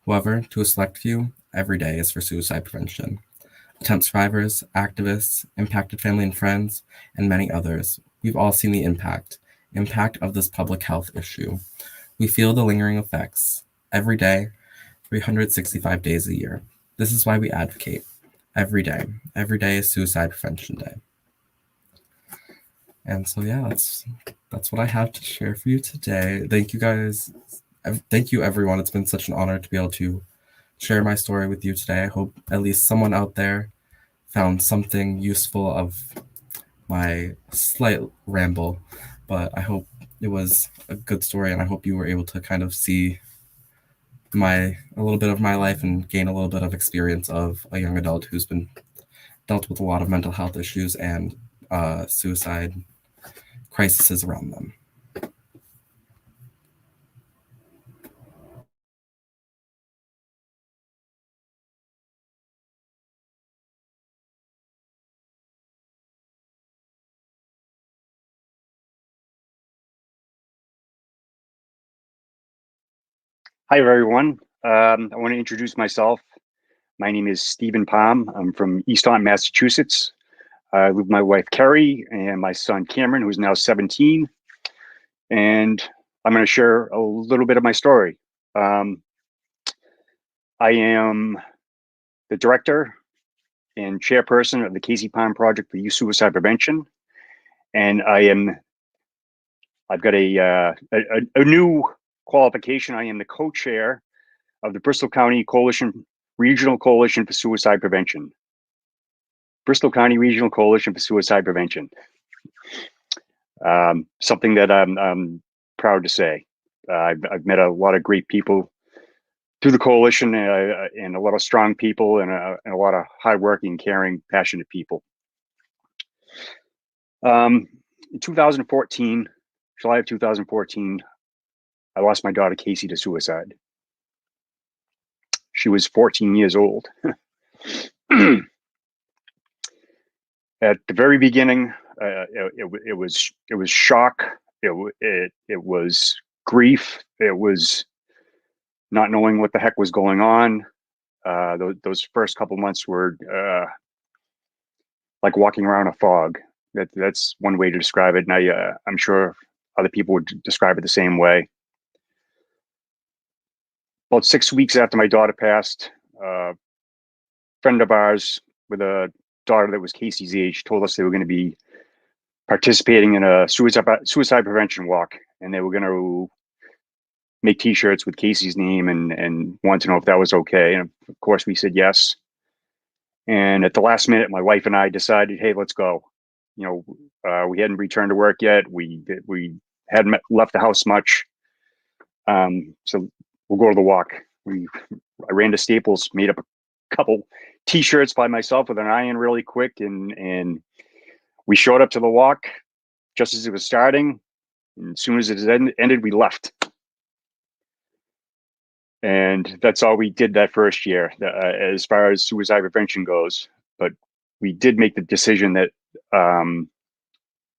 However, to a select few, every day is for suicide prevention. Attempt survivors, activists, impacted family and friends, and many others. We've all seen the impact of this public health issue. We feel the lingering effects every day, 365 days a year. This is why we advocate every day. Every day is Suicide Prevention Day. And so, yeah, that's what I have to share for you today. Thank you guys. Thank you, everyone. It's been such an honor to be able to share my story with you today. I hope at least someone out there found something useful of my slight ramble, but I hope it was a good story, and I hope you were able to kind of see a little bit of my life and gain a little bit of experience of a young adult who's been dealt with a lot of mental health issues and suicide crises around them. Hi, everyone. I want to introduce myself. My name is Stephen Palm. I'm from East Taunton, Massachusetts. I live with my wife, Kerry, and my son, Cameron, who's now 17. And I'm going to share a little bit of my story. I am the director and chairperson of the Casey Pond Project for Youth Suicide Prevention. And I've got a new qualification. I am the co-chair of the Bristol County Regional Coalition for Suicide Prevention. Bristol County Regional Coalition for Suicide Prevention. Something that I'm proud to say. I've met a lot of great people through the coalition, and a lot of strong people, and a lot of hardworking, caring, passionate people. In 2014, July of 2014, I lost my daughter, Casey, to suicide. She was 14 years old. At the very beginning, it was shock. It was grief. It was not knowing what the heck was going on. Those first couple months were like walking around a fog. That's one way to describe it. And I'm sure other people would describe it the same way. About 6 weeks after my daughter passed, a friend of ours with a daughter that was Casey's age told us they were going to be participating in a suicide prevention walk, and they were going to make T-shirts with Casey's name and wanted to know if that was okay. And of course, we said yes. And at the last minute, my wife and I decided, hey, let's go. We hadn't returned to work yet. We hadn't left the house much. So we'll go to the walk. I ran to Staples, made up a couple T-shirts by myself with an iron really quick, and we showed up to the walk just as it was starting. And as soon as it ended, we left. And that's all we did that first year, as far as suicide prevention goes. But we did make the decision that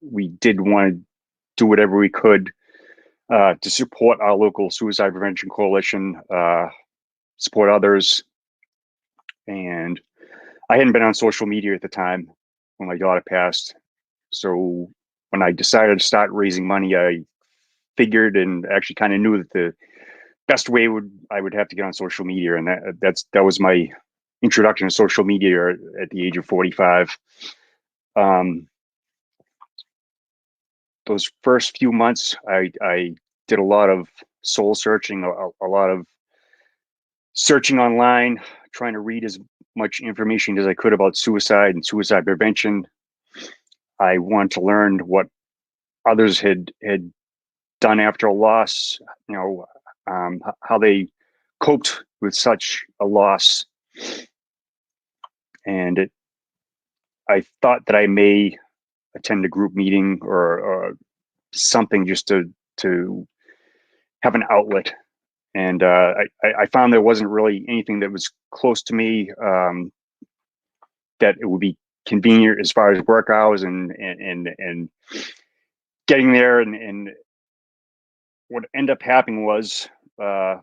we did want to do whatever we could to support our local suicide prevention coalition, support others. And I hadn't been on social media at the time when my daughter passed. So when I decided to start raising money, I figured and actually kind of knew that the best way I would have to get on social media, and that was my introduction to social media at the age of 45. Those first few months, I did a lot of soul searching, a lot of searching online, trying to read as much information as I could about suicide and suicide prevention. I wanted to learn what others had done after a loss, how they coped with such a loss. And I thought that I may attend a group meeting or something just to have an outlet. And I found there wasn't really anything that was close to me, that it would be convenient as far as work hours and getting there. And what ended up happening was, the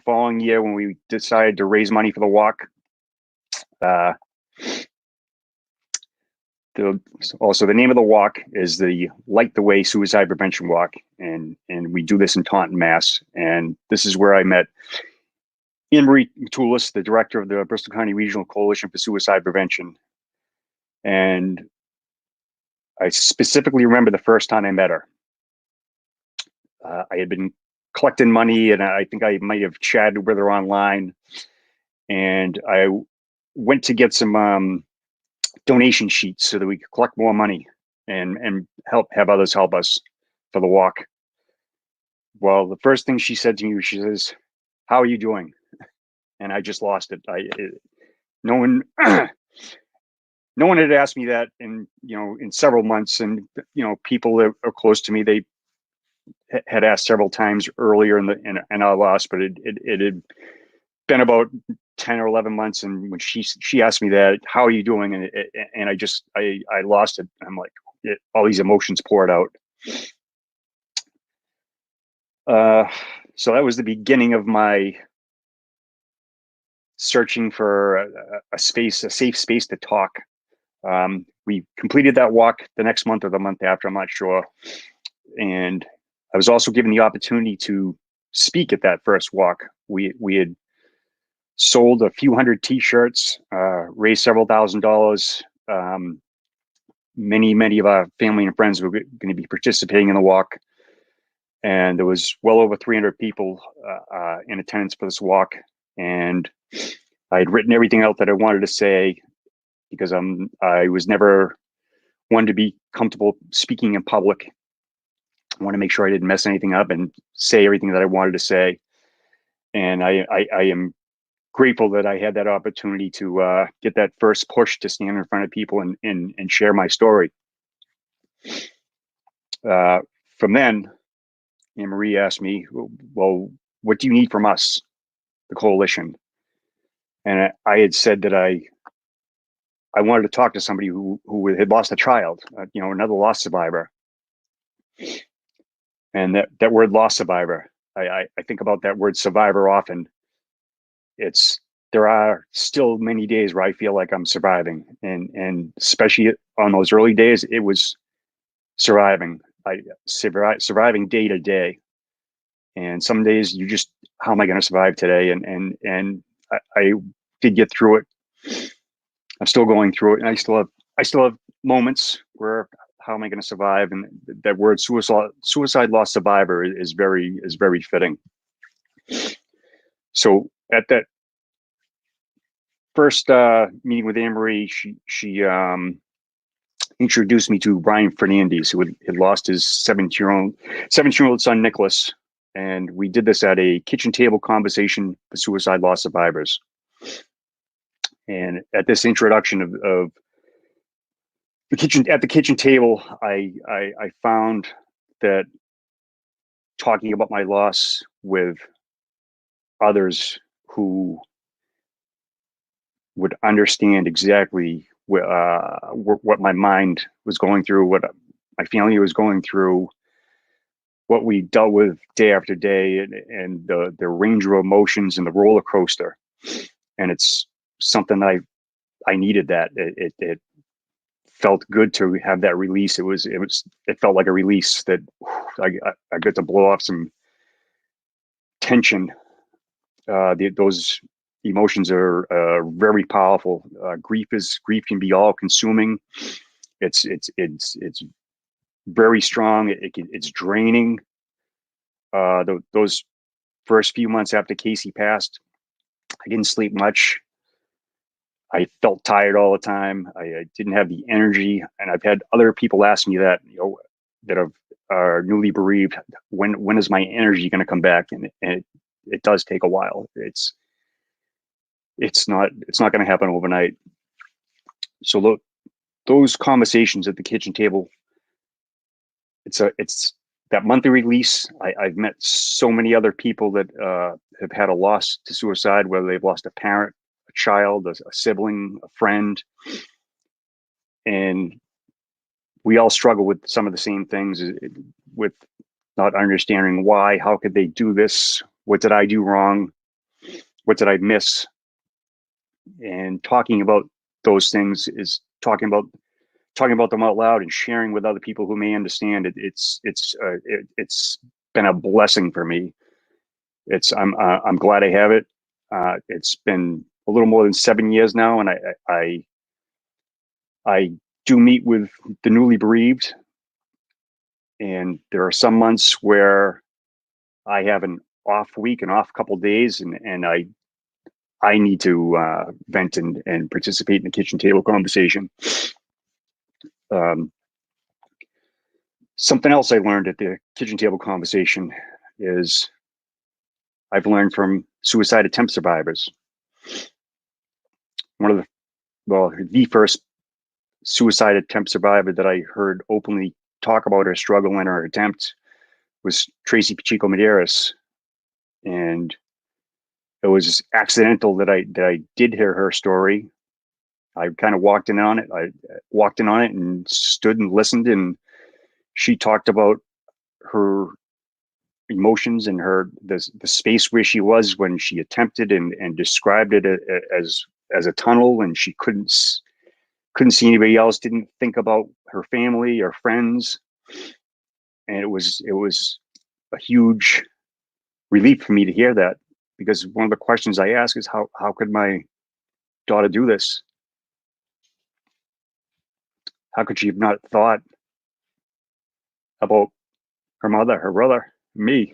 following year when we decided to raise money for the walk, the name of the walk is the Light the Way Suicide Prevention Walk, and we do this in Taunton, Mass. And this is where I met Anne-Marie Matulis, the director of the Bristol County Regional Coalition for Suicide Prevention. And I specifically remember the first time I met her. I had been collecting money, and I think I might have chatted with her online. And I went to get some donation sheets so that we could collect more money and have others help us for the walk. Well, the first thing she said to me, she says, "How are you doing?" And I just lost it. No one had asked me that in several months. And people that are close to me, they had asked several times earlier in our loss, but it had been about 10 or 11 months. And when she asked me that, "How are you doing?" And I lost it. I'm like, all these emotions poured out. So that was the beginning of my searching for a safe space to talk. We completed that walk the next month or the month after, I'm not sure. And I was also given the opportunity to speak at that first walk. We had sold a few hundred T-shirts, raised several $1,000s. Many of our family and friends were going to be participating in the walk. And there was well over 300 people in attendance for this walk. And I had written everything out that I wanted to say, because I was never one to be comfortable speaking in public. I want to make sure I didn't mess anything up and say everything that I wanted to say. And I am grateful that I had that opportunity to get that first push to stand in front of people and share my story. From then, Anne-Marie asked me, "Well, what do you need from us, the coalition?" And I had said that I wanted to talk to somebody who had lost a child, another loss survivor. And that word loss survivor, I think about that word survivor often. There are still many days where I feel like I'm surviving. And especially on those early days, it was surviving. Surviving day to day. And some days you just, how am I going to survive today? And I did get through it. I'm still going through it, and I still have moments where, how am I going to survive? And that word suicide loss survivor is very fitting. So at that first meeting with Anne-Marie, she introduced me to Brian Fernandez, who had lost his 17-year-old son, Nicholas. And we did this at a kitchen table conversation for suicide loss survivors. And at this introduction of the kitchen table, I found that talking about my loss with others who would understand exactly what my mind was going through, what my family was going through, what we dealt with day after day, and the range of emotions and the roller coaster. And it's something that I needed that. It felt good to have that release. It felt like a release that I got to blow off some tension. Those emotions are very powerful. Grief can be all consuming. It's very strong. It's draining. Those first few months after Casey passed, I didn't sleep much. I felt tired all the time. I didn't have the energy, and I've had other people ask me that, that are newly bereaved. When is my energy going to come back? And it does take a while. It's not going to happen overnight. So look, those conversations at the kitchen table, it's that monthly release. I've met so many other people that have had a loss to suicide, whether they've lost a parent, a child, a sibling, a friend, and we all struggle with some of the same things, with not understanding why. How could they do this? What did I do wrong? What did I miss? And talking about those things is talking about them out loud and sharing with other people who may understand it. It's been a blessing for me. I'm glad I have it. It's been a little more than 7 years now, and I do meet with the newly bereaved, and there are some months where I have an off week, an off couple days, and I need to vent and participate in the kitchen table conversation. Something else I learned at the kitchen table conversation is I've learned from suicide attempt survivors. The first suicide attempt survivor that I heard openly talk about her struggle in her attempt was Tracy Pacheco Medeiros, and it was accidental that I did hear her story. I kind of walked in on it. I walked in on it and stood and listened, and she talked about her emotions and the space where she was when she attempted, and described it as a tunnel, and she couldn't see anybody else, didn't think about her family or friends. And it was a huge relief for me to hear that, because one of the questions I ask is how could my daughter do this? How could she have not thought about her mother, her brother, me?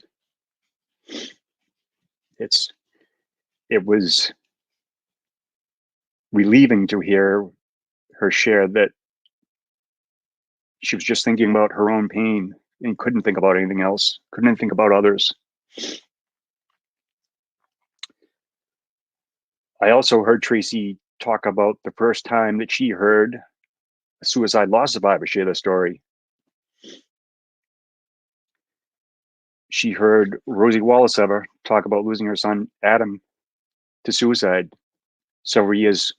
It was relieving to hear her share that she was just thinking about her own pain and couldn't think about anything else, couldn't think about others. I also heard Tracy talk about the first time that she heard a suicide loss survivor share their story. She heard Rosie Wallacever talk about losing her son, Adam, to suicide several years,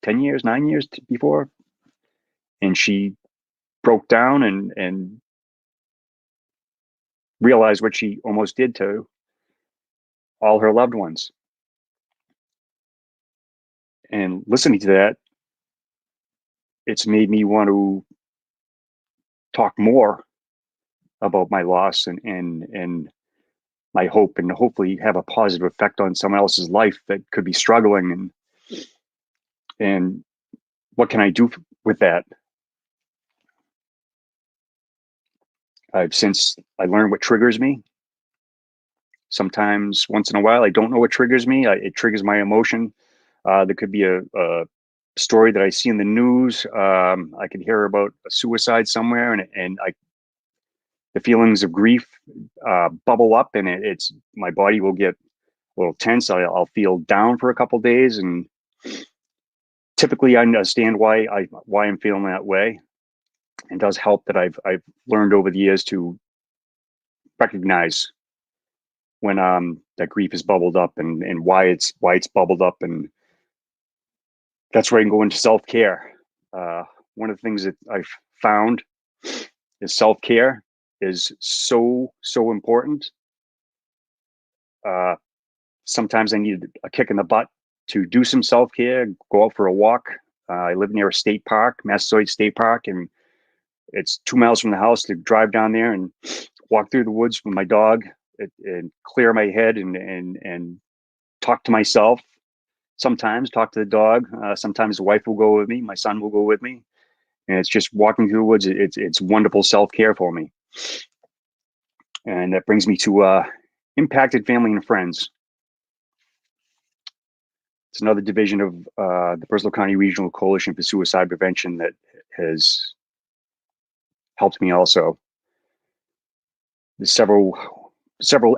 10 years, 9 years before. And she broke down and realized what she almost did to all her loved ones. And listening to that, it's made me want to talk more about my loss and my hope, and hopefully have a positive effect on someone else's life that could be struggling, and what can I do with that? Since I learned what triggers me. Sometimes, once in a while, I don't know what triggers me. It triggers my emotion. There could be a story that I see in the news. I could hear about a suicide somewhere, and the feelings of grief bubble up, and it's my body will get a little tense. I'll feel down for a couple days, and typically I understand why I'm feeling that way. It does help that I've learned over the years to recognize when that grief is bubbled up, and why it's bubbled up, and that's where I can go into self-care. One of the things that I've found is self-care is so important. Sometimes I need a kick in the butt to do some self-care, go out for a walk. I live near a state park, Massasoit State Park, and it's 2 miles from the house to drive down there and walk through the woods with my dog and clear my head and talk to myself. Sometimes talk to the dog. Sometimes the wife will go with me. My son will go with me. And it's just walking through the woods. It's wonderful self-care for me. And that brings me to impacted family and friends. It's another division of the Bristol County Regional Coalition for Suicide Prevention that has helped me also. There's several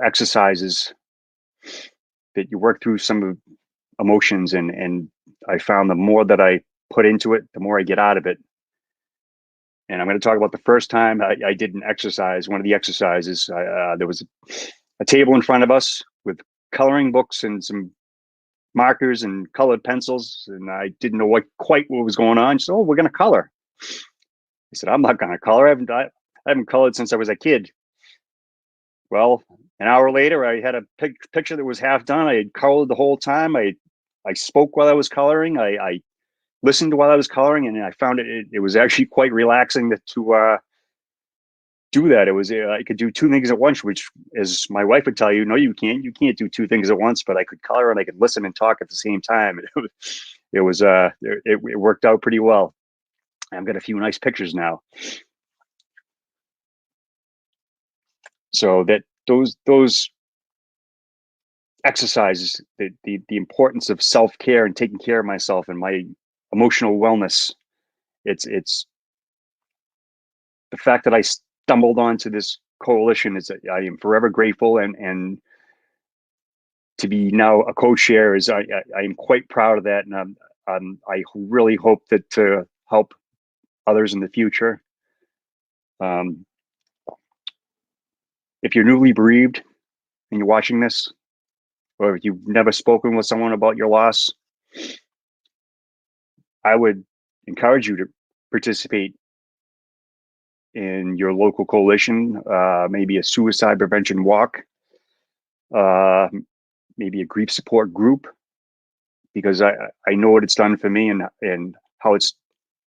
exercises that you work through some of emotions, and I found the more that I put into it, the more I get out of it. And I'm going to talk about the first time I did an exercise. One of the exercises, there was a table in front of us with coloring books and some markers and colored pencils, and I didn't know quite what was going on. She said, "Oh, we're going to color." I said, "I'm not going to color. I haven't colored since I was a kid." Well, an hour later, I had a picture that was half done. I had colored the whole time. I spoke while I was coloring. I listened while I was coloring, and I found it was actually quite relaxing to do that. It was I could do two things at once, which, as my wife would tell you, no, you can't. You can't do two things at once. But I could color and I could listen and talk at the same time. It worked out pretty well. I've got a few nice pictures now. So that those exercises, the importance of self-care and taking care of myself and my emotional wellness. It's the fact that I stumbled onto this coalition is that I am forever grateful, and to be now a co-chair is I am quite proud of that, and I really hope that to help others in the future. If you're newly bereaved and you're watching this, or if you've never spoken with someone about your loss, I would encourage you to participate in your local coalition, maybe a suicide prevention walk, maybe a grief support group, because I know what it's done for me and how it's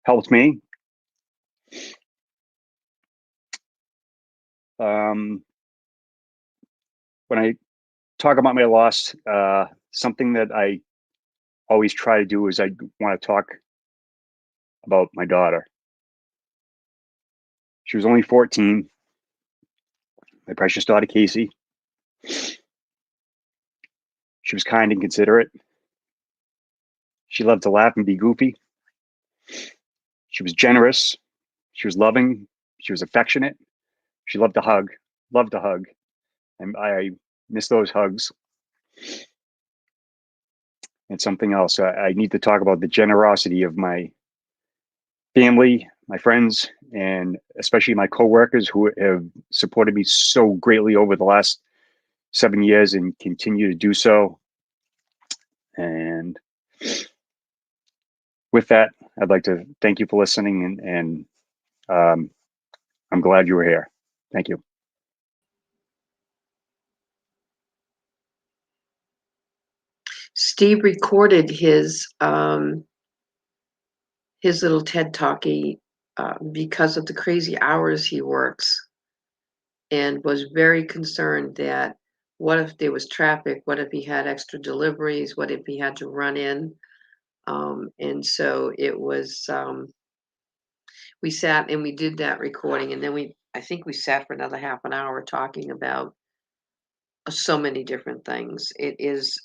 helped me. When I talk about my loss, something that I always try to do is I want to talk about my daughter. She was only 14, my precious daughter, Casey. She was kind and considerate. She loved to laugh and be goofy. She was generous. She was loving. She was affectionate. She loved to hug. And I miss those hugs. And something else, I need to talk about the generosity of my family, my friends, and especially my coworkers who have supported me so greatly over the last 7 years and continue to do so. And with that, I'd like to thank you for listening, and I'm glad you were here. Thank you. Steve recorded his little Tedtalky because of the crazy hours he works, and was very concerned that what if there was traffic? What if he had extra deliveries? What if he had to run in? And so it was, we sat and we did that recording, and then I think we sat for another half an hour talking about so many different things. It is,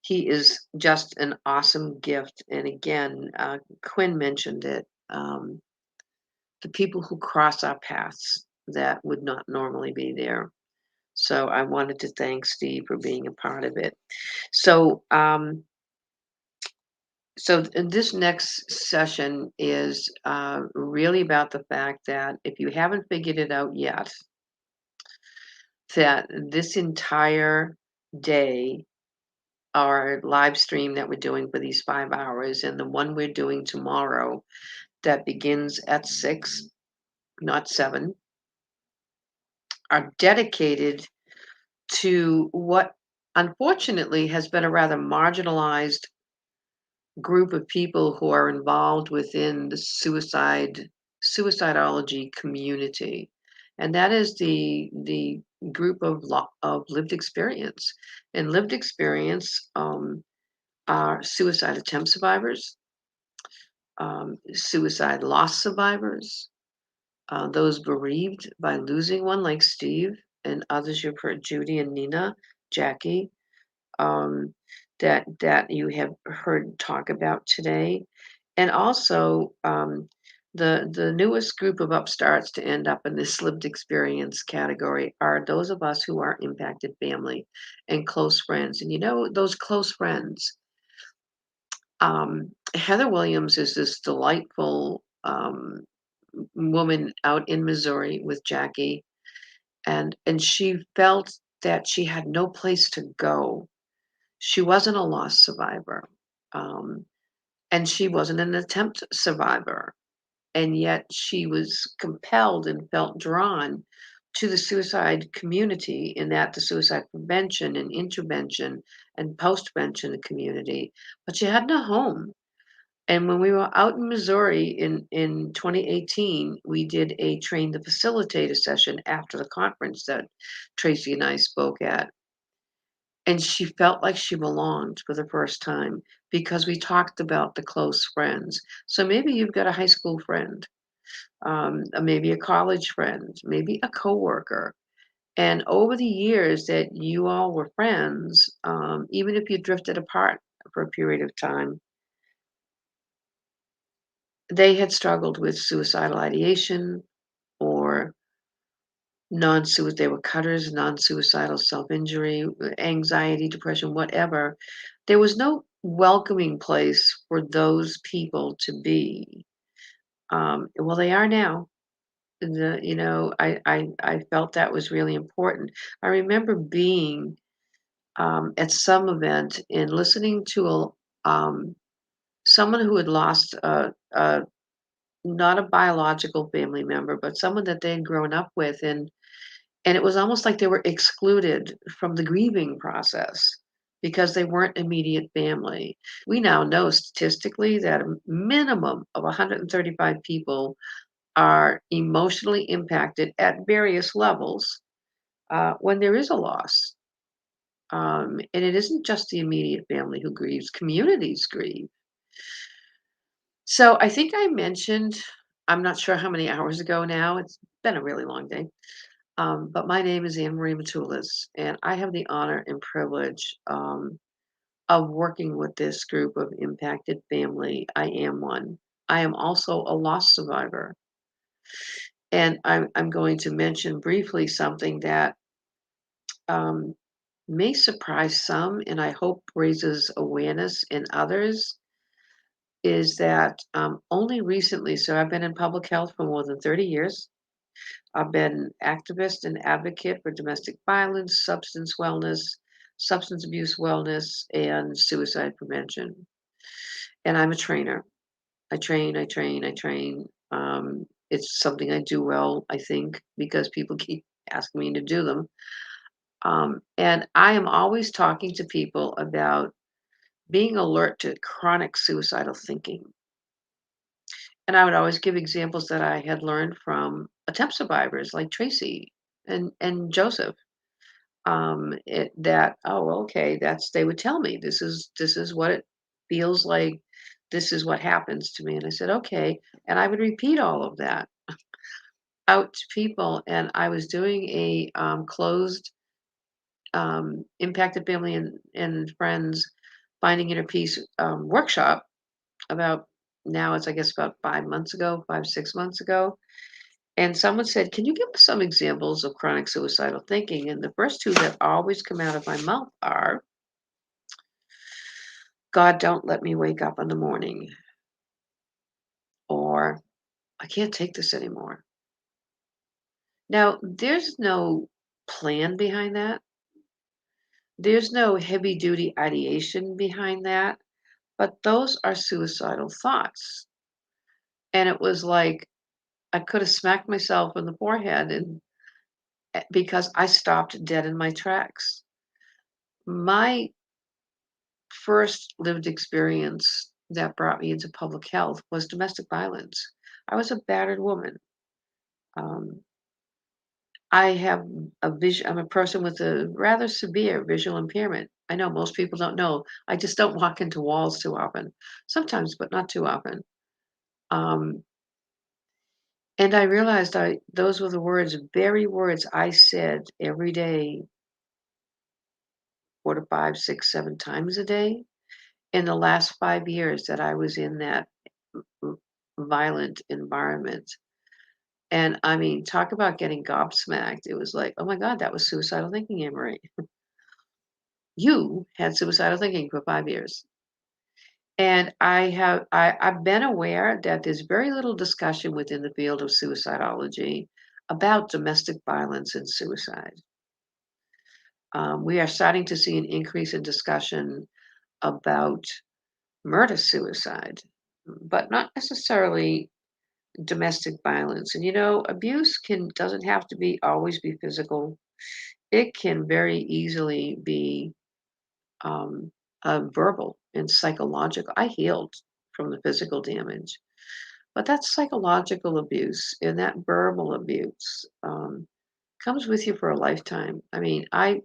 he is just an awesome gift. And again, Quinn mentioned it, the people who cross our paths that would not normally be there. So I wanted to thank Steve for being a part of it. So, so this next session is really about the fact that if you haven't figured it out yet, that this entire day, our live stream that we're doing for these 5 hours, and the one we're doing tomorrow that begins at 6, not 7, are dedicated to what unfortunately has been a rather marginalized group of people who are involved within the suicidology community, and that is the group of lived experience. And lived experience are suicide attempt survivors, suicide loss survivors, those bereaved by losing one, like Steve and others you've heard, Judy and Nina, Jackie, um, that you have heard talk about today, and also the newest group of upstarts to end up in this lived experience category are those of us who are impacted family and close friends. And you know, those close friends. Heather Williams is this delightful woman out in Missouri with Jackie, and she felt that she had no place to go. She wasn't a loss survivor, um, and she wasn't an attempt survivor, and yet she was compelled and felt drawn to the suicide community, in that the suicide prevention and intervention and post-prevention community, but she had no home. And when we were out in Missouri in 2018, we did a train the facilitator session after the conference that Tracy and I spoke at. And she felt like she belonged for the first time because we talked about the close friends. So maybe you've got a high school friend, maybe a college friend, maybe a coworker. And over the years that you all were friends, even if you drifted apart for a period of time, they had struggled with suicidal ideation or non-suicide. They were cutters, non-suicidal self-injury, anxiety, depression, whatever. There was no welcoming place for those people to be. Well, they are now. You know, I felt that was really important. I remember being at some event and listening to someone who had lost not a biological family member, but someone that they had grown up with, and it was almost like they were excluded from the grieving process because they weren't immediate family. We now know statistically that a minimum of 135 people are emotionally impacted at various levels when there is a loss. And it isn't just the immediate family who grieves, communities grieve. So I think I mentioned, I'm not sure how many hours ago now, it's been a really long day. But my name is Anne Marie Matulis, and I have the honor and privilege of working with this group of impacted family. I am one. I am also a loss survivor. And I'm going to mention briefly something that um, may surprise some, and I hope raises awareness in others, is that only recently, so I've been in public health for more than 30 years. I've been activist and advocate for domestic violence, substance wellness, substance abuse wellness, and suicide prevention. And I'm a trainer. I train. It's something I do well, I think, because people keep asking me to do them. And I am always talking to people about being alert to chronic suicidal thinking. And I would always give examples that I had learned from attempt survivors like Tracy and Joseph. That, oh, okay, that's, they would tell me this is what it feels like, this is what happens to me, and I said okay, and I would repeat all of that out to people. And I was doing a closed impacted family and friends finding inner peace workshop about, now it's I guess about 5 months ago, 6 months ago. And someone said, can you give us some examples of chronic suicidal thinking? And the first two that always come out of my mouth are, God, don't let me wake up in the morning, or I can't take this anymore. Now, there's no plan behind that. There's no heavy duty ideation behind that, but those are suicidal thoughts. And it was like I could have smacked myself in the forehead, and because I stopped dead in my tracks. my first lived experience that brought me into public health was domestic violence. I was a battered woman. Um, I have a vision. I'm a person with a rather severe visual impairment. I know most people don't know. I just don't walk into walls too often. Sometimes, but not too often. Um, and I realized those were the very words I said every day, 4 to 5, 6, 7 times a day in the last 5 years that I was in that violent environment. And I mean, talk about getting gobsmacked. It was like, oh my God, that was suicidal thinking, Anne Marie. You had suicidal thinking for 5 years. And I've been aware that there's very little discussion within the field of suicidology about domestic violence and suicide. We are starting to see an increase in discussion about murder suicide, but not necessarily domestic violence. And abuse doesn't have to be always be physical. It can very easily be um, verbal and psychological. I healed from the physical damage, but that psychological abuse and that verbal abuse comes with you for a lifetime. I mean, I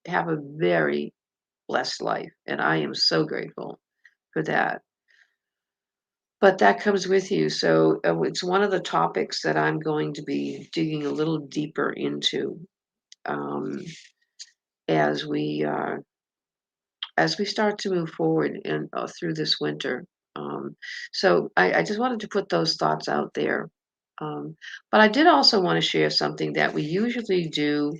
have a very blessed life, and I am so grateful for that. But that comes with you. So it's one of the topics that I'm going to be digging a little deeper into um, as we start to move forward and through this winter. Um, so I just wanted to put those thoughts out there. But I did also want to share something that we usually do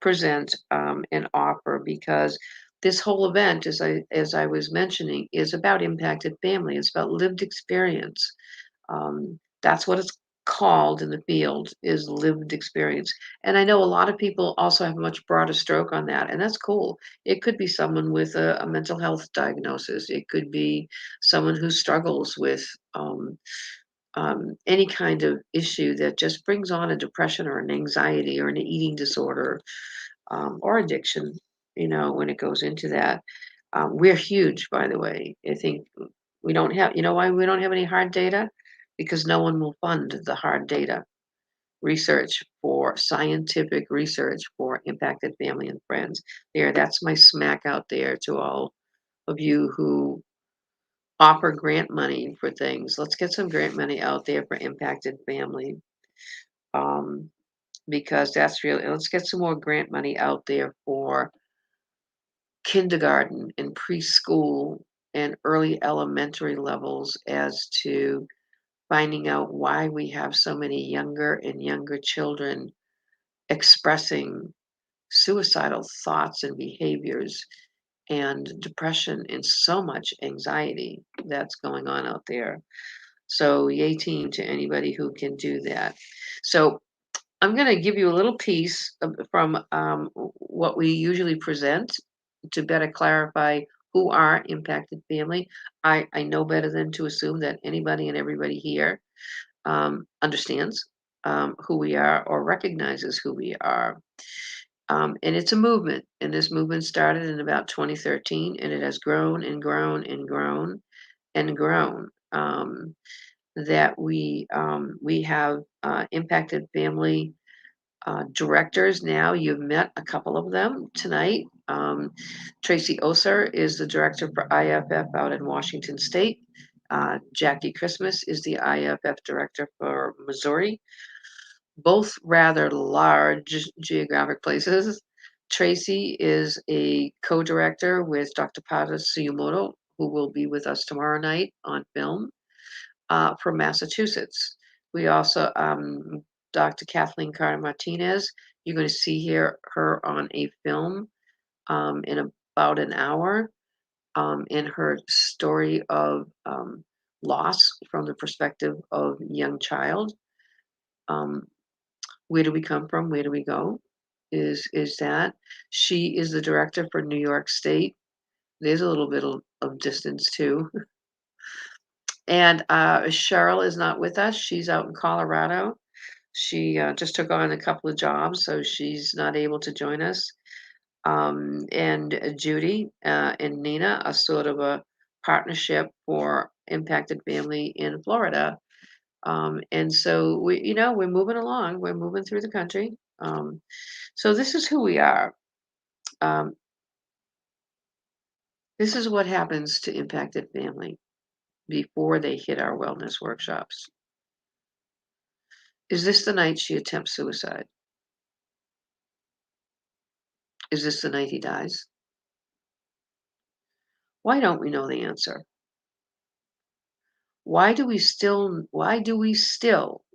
present and offer, because this whole event, as I was mentioning, is about impacted family. It's about lived experience. That's what it's called in the field, is lived experience. And I know a lot of people also have a much broader stroke on that, and that's cool. It could be someone with a mental health diagnosis. It could be someone who struggles with any kind of issue that just brings on a depression or an anxiety or an eating disorder or addiction, when it goes into that. We're huge, by the way. I think we don't have, why we don't have any hard data? Because no one will fund the hard data research for scientific research for impacted family and friends. That's my smack out there to all of you who offer grant money for things. Let's get some grant money out there for impacted family. Um, because that's really, let's get some more grant money out there for kindergarten and preschool and early elementary levels, as to finding out why we have so many younger and younger children expressing suicidal thoughts and behaviors and depression and so much anxiety that's going on out there. So yay team to anybody who can do that. So I'm going to give you a little piece from what we usually present to better clarify who are impacted family. I know better than to assume that anybody and everybody here understands who we are or recognizes who we are. And it's a movement, and this movement started in about 2013, and it has grown and grown and grown and grown. That we have impacted family directors now. You've met a couple of them tonight. Tracy Oser is the director for IFF out in Washington State. Jackie Christmas is the IFF director for Missouri. Both rather large geographic places. Tracy is a co-director with Dr. Pada Suyumoto, who will be with us tomorrow night on film from Massachusetts. We also, Dr. Kathleen Carter Martinez, you're going to see her on a film in about an hour in her story of loss from the perspective of young child. Where do we come from? Where do we go? Is that she is the director for New York State. There's a little bit of distance too. And Cheryl is not with us. She's out in Colorado. She just took on a couple of jobs, so she's not able to join us. And Judy and Nina are sort of a partnership for impacted family in Florida. And so we're moving along. We're moving through the country. So this is who we are. Um, this is what happens to impacted family before they hit our wellness workshops. Is this the night she attempts suicide? Is this the night he dies? Why don't we know the answer? Why do we still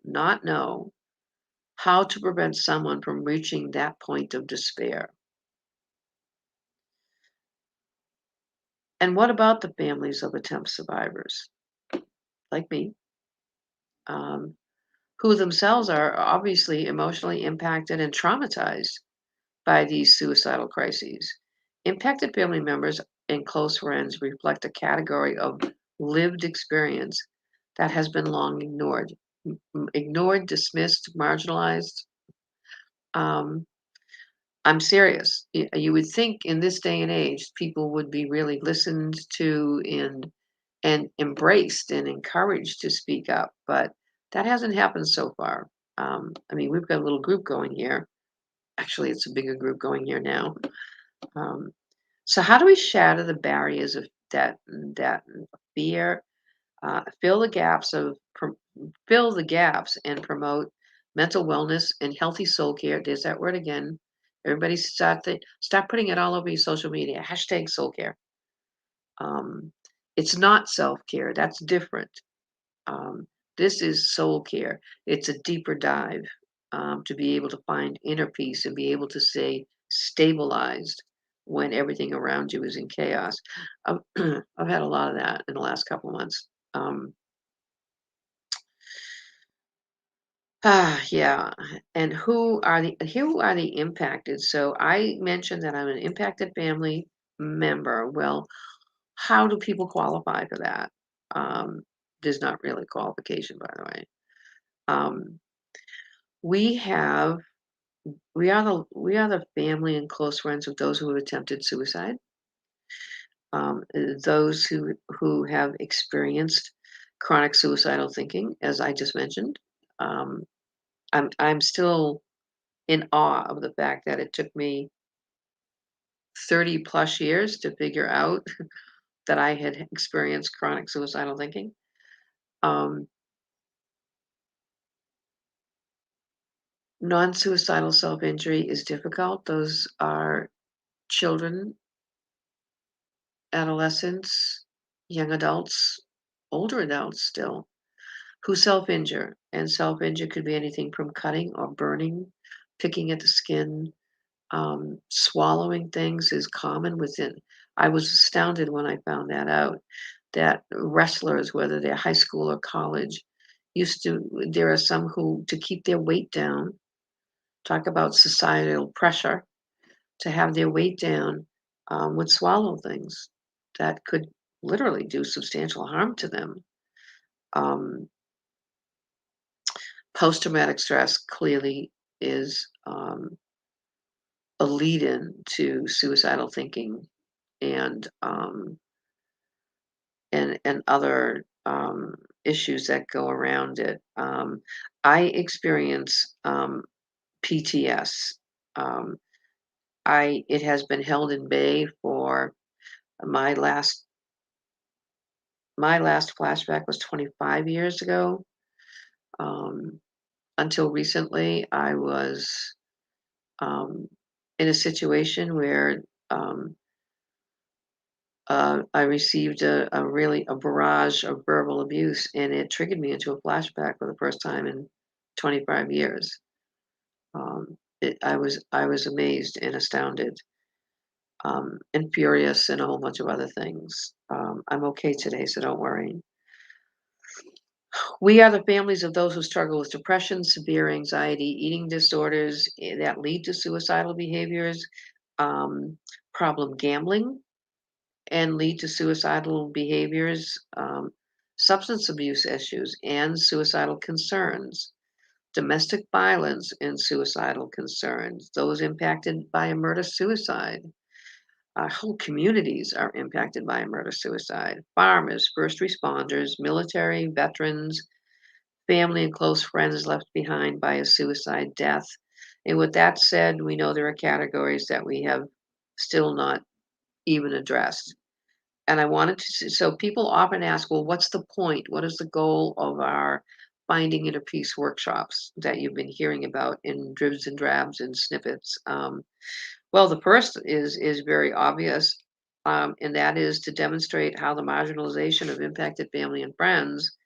not know how to prevent someone from reaching that point of despair? And what about the families of attempt survivors, like me, who themselves are obviously emotionally impacted and traumatized by these suicidal crises? Impacted family members and close friends reflect a category of lived experience that has been long ignored, dismissed, marginalized. I'm serious. You would think in this day and age, people would be really listened to and embraced and encouraged to speak up, but that hasn't happened so far. I mean, we've got a little group going here. Actually, it's a bigger group going here now. So how do we shatter the barriers of that fear, fill the gaps and promote mental wellness and healthy soul care? There's that word again. Everybody start putting it all over your social media. Hashtag soul care. It's not self-care. That's different. This is soul care. It's a deeper dive to be able to find inner peace and be able to stay stabilized when everything around you is in chaos. I've had a lot of that in the last couple of months. Yeah. And who are the impacted? So I mentioned that I'm an impacted family member. Well, how do people qualify for that? There's not really qualification, by the way. We have we are the family and close friends of those who have attempted suicide. Those who have experienced chronic suicidal thinking, as I just mentioned. I'm still in awe of the fact that it took me 30 plus years to figure out that I had experienced chronic suicidal thinking. Non-suicidal self-injury is difficult. Those are children, adolescents, young adults, older adults still, who self-injure. And self-injure could be anything from cutting or burning, picking at the skin, swallowing things is common within. I was astounded when I found that out, that wrestlers, whether they're high school or college, there are some who, to keep their weight down, talk about societal pressure, to have their weight down, would swallow things that could literally do substantial harm to them. Post-traumatic stress clearly is a lead-in to suicidal thinking and other issues that go around it. I experience PTS. It has been held in bay for my last flashback was 25 years ago. Until recently, I was in a situation where I received a barrage of verbal abuse, and it triggered me into a flashback for the first time in 25 years. I was amazed and astounded, and furious, and a whole bunch of other things. I'm okay today, so don't worry. We are the families of those who struggle with depression, severe anxiety, eating disorders that lead to suicidal behaviors, problem gambling, and lead to suicidal behaviors, substance abuse issues, and suicidal concerns. domestic violence and suicidal concerns, those impacted by a murder-suicide. Whole communities are impacted by a murder-suicide. Farmers, first responders, military, veterans, family and close friends left behind by a suicide death. And with that said, we know there are categories that we have still not even addressed. And I wanted to, so people often ask, well, what's the point? What is the goal of our finding inner peace workshops that you've been hearing about in dribs and drabs and snippets? Well, the first is very obvious, and that is to demonstrate how the marginalization of impacted family and friends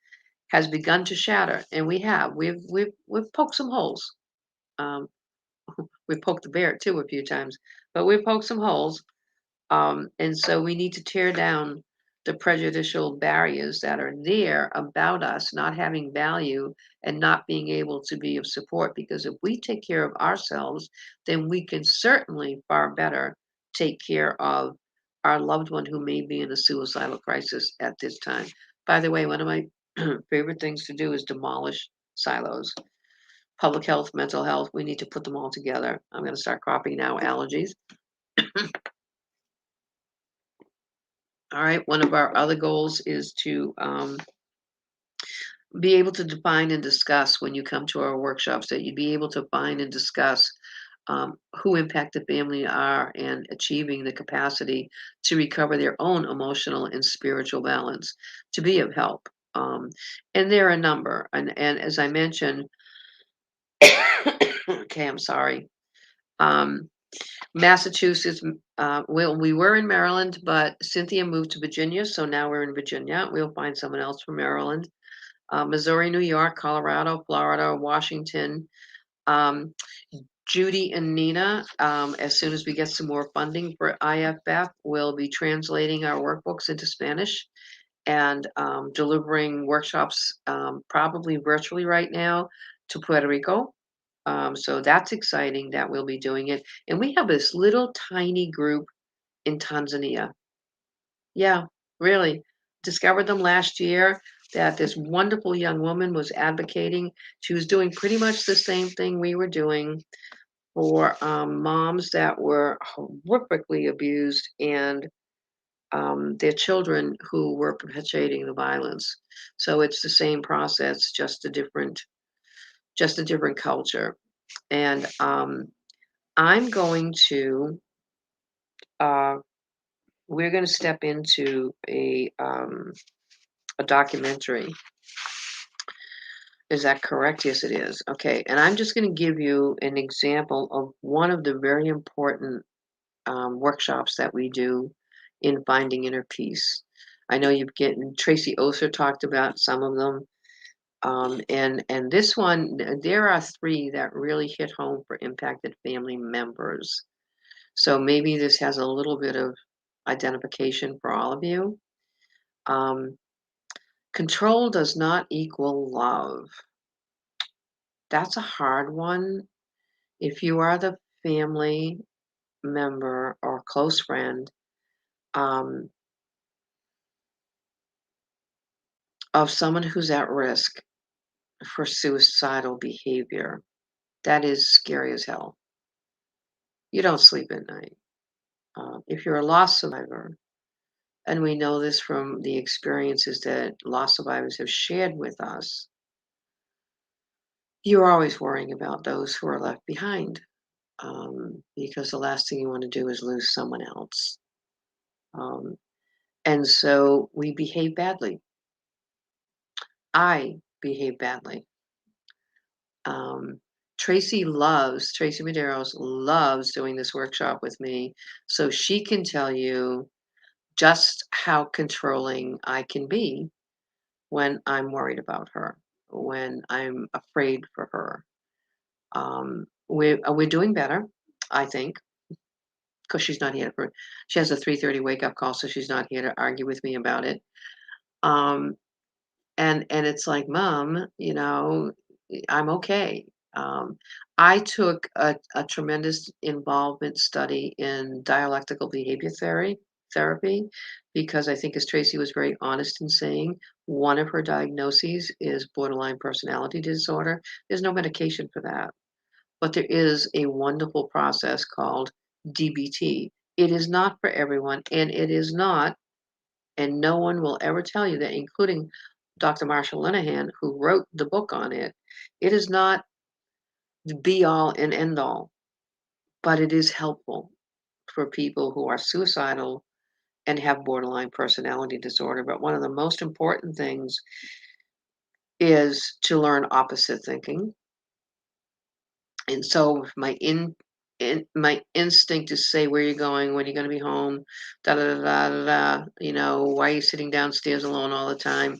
has begun to shatter, and we have. We've poked some holes. Um, we poked the bear too a few times, but we've poked some holes. And so we need to tear down the prejudicial barriers that are there about us not having value and not being able to be of support. Because if we take care of ourselves, then we can certainly far better take care of our loved one who may be in a suicidal crisis at this time. By the way, one of my favorite things to do is demolish silos. Public health, mental health, we need to put them all together. I'm going to start cropping now allergies. All right, one of our other goals is to be able to define and discuss when you come to our workshops, that you'd be able to find and discuss who impacted family are and achieving the capacity to recover their own emotional and spiritual balance, to be of help. And there are a number, and as I mentioned, okay, I'm sorry. Massachusetts, well, we were in Maryland, but Cynthia moved to Virginia, so now we're in Virginia. We'll find someone else from Maryland. Missouri, New York, Colorado, Florida, Washington. Judy and Nina, as soon as we get some more funding for IFF, will be translating our workbooks into Spanish and delivering workshops, probably virtually right now, to Puerto Rico. So that's exciting that we'll be doing it. And we have this little tiny group in Tanzania. Yeah, really. Discovered them last year, that this wonderful young woman was advocating. She was doing pretty much the same thing we were doing for moms that were horrifically abused and their children who were perpetuating the violence. So it's the same process, just a different culture. And I'm going to we're going to step into a documentary. Is that correct? Yes, it is. Okay, and I'm just going to give you an example of one of the very important workshops that we do in finding inner peace. I know you've getting Tracy Oser talked about some of them. And this one, there are 3 that really hit home for impacted family members. So maybe this has a little bit of identification for all of you. Control does not equal love. That's a hard one. If you are the family member or close friend of someone who's at risk for suicidal behavior, that is scary as hell. You don't sleep at night. If you're a loss survivor, and we know this from the experiences that loss survivors have shared with us, you're always worrying about those who are left behind, because the last thing you want to do is lose someone else. And so we behave badly. I behave badly. Tracy Medeiros loves doing this workshop with me, so she can tell you just how controlling I can be when I'm worried about her, when I'm afraid for her. We're doing better, I think, because she's not here for. She has a 3:30 wake up call, so she's not here to argue with me about it. And it's like, Mom, I'm okay. I took a tremendous involvement study in dialectical behavior therapy, because I think, as Tracy was very honest in saying, One of her diagnoses is borderline personality disorder. There's no medication for that, but there is a wonderful process called DBT. It is not for everyone, and it is not, and no one will ever tell you that, including Dr. Marshall Linehan, who wrote the book on it. It is not the be all and end all, but it is helpful for people who are suicidal and have borderline personality disorder. But one of the most important things is to learn opposite thinking. And so my instinct is say, where are you going, when are you going to be home, da da da da da, why are you sitting downstairs alone all the time?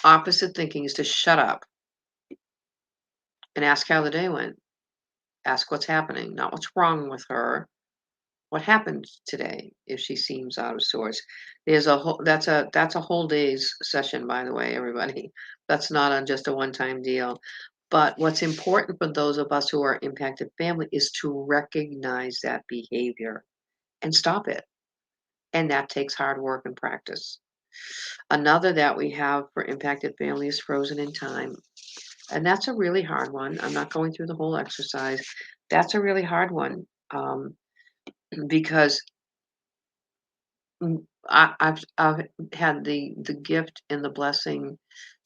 Opposite thinking is to shut up and ask how the day went. Ask what's happening, not what's wrong with her. What happened today if she seems out of sorts? There's a whole that's a whole day's session, by the way, everybody. That's not on just a one-time deal. But what's important for those of us who are impacted family is to recognize that behavior and stop it. And that takes hard work and practice. Another that we have for impacted family is frozen in time. And that's a really hard one. I'm not going through the whole exercise. That's a really hard one, because I've had the gift and the blessing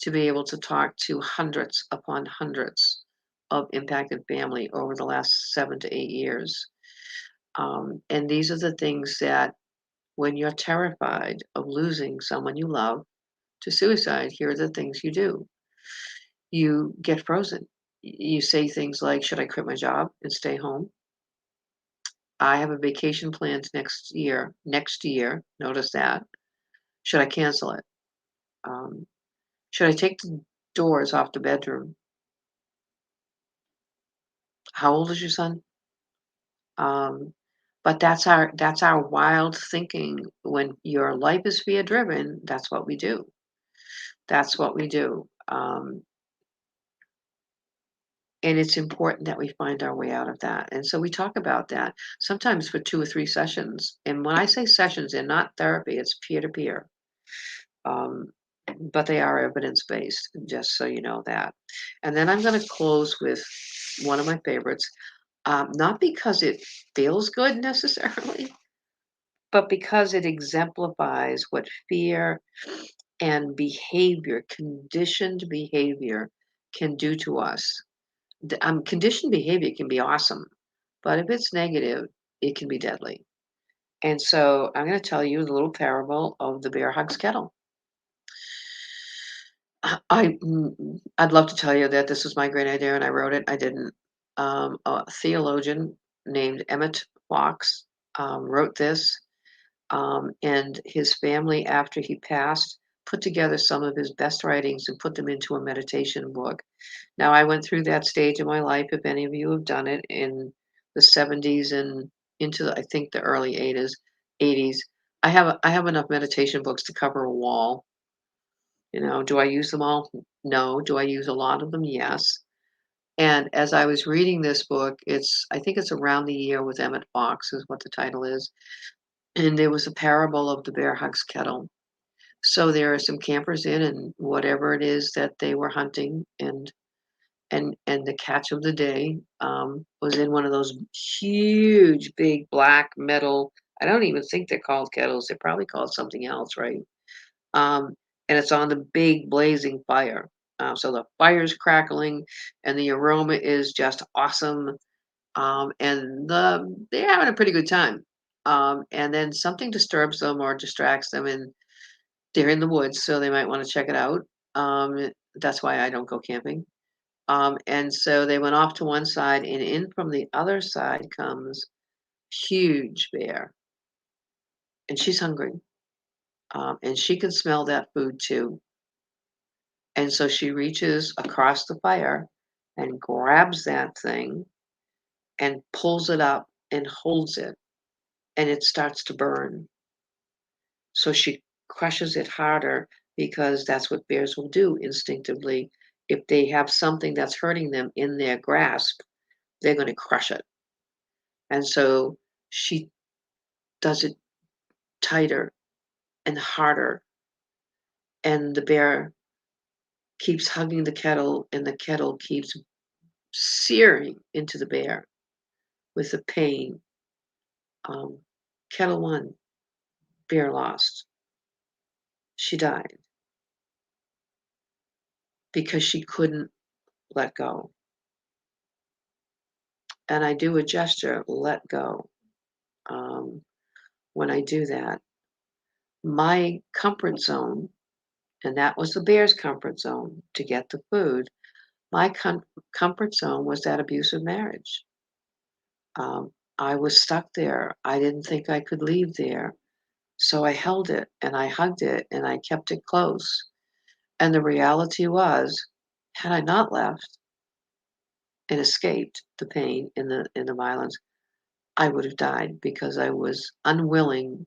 to be able to talk to hundreds upon hundreds of impacted family over the last 7 to 8 years. And these are the things that, when you're terrified of losing someone you love to suicide, here are the things you do. You get frozen. You say things like, should I quit my job and stay home? I have a vacation planned next year. Next year, notice that. Should I cancel it? Should I take the doors off the bedroom? How old is your son? But that's our wild thinking. When your life is fear driven, that's what we do. That's what we do. And it's important that we find our way out of that. And so we talk about that sometimes for 2 or 3 sessions. And when I say sessions, they're not therapy, it's peer to peer. But they are evidence based, just so you know that. And then I'm going to close with one of my favorites, not because it feels good necessarily, but because it exemplifies what fear and behavior, conditioned behavior, can do to us. Conditioned behavior can be awesome, but if it's negative, it can be deadly. And so I'm going to tell you the little parable of the bear hugs kettle. I'd love to tell you that this was my great idea and I wrote it. I didn't. A theologian named Emmett Fox wrote this, and his family, after he passed, put together some of his best writings and put them into a meditation book. Now, I went through that stage of my life, if any of you have done it, in the 70s and into, I think, the early 80s. I have enough meditation books to cover a wall. Do I use them all? No. Do I use a lot of them? Yes. And as I was reading this book, I think it's Around the Year with Emmett Fox is what the title is. And there was a parable of the bear hugs kettle. So there are some campers in, and whatever it is that they were hunting, and the catch of the day was in one of those huge, big black metal. I don't even think they're called kettles. They're probably called something else, right? And it's on the big blazing fire. So the fire's crackling, and the aroma is just awesome. And they're having a pretty good time. And then something disturbs them or distracts them, and they're in the woods, so they might want to check it out. That's why I don't go camping. And so they went off to one side, and in from the other side comes huge bear, and she's hungry, and she can smell that food too. And so she reaches across the fire and grabs that thing and pulls it up and holds it, and it starts to burn. So she crushes it harder, because that's what bears will do instinctively. If they have something that's hurting them in their grasp, they're going to crush it. And so she does it tighter and harder, and the bear keeps hugging the kettle, and the kettle keeps searing into the bear with the pain. Kettle won, bear lost. She died because she couldn't let go. And I do a gesture, let go. When I do that, my comfort zone, and that was the bear's comfort zone to get the food, my comfort zone was that abusive marriage. I was stuck there. I didn't think I could leave there. So I held it and I hugged it and I kept it close. And the reality was, had I not left and escaped the pain and the violence, I would have died because I was unwilling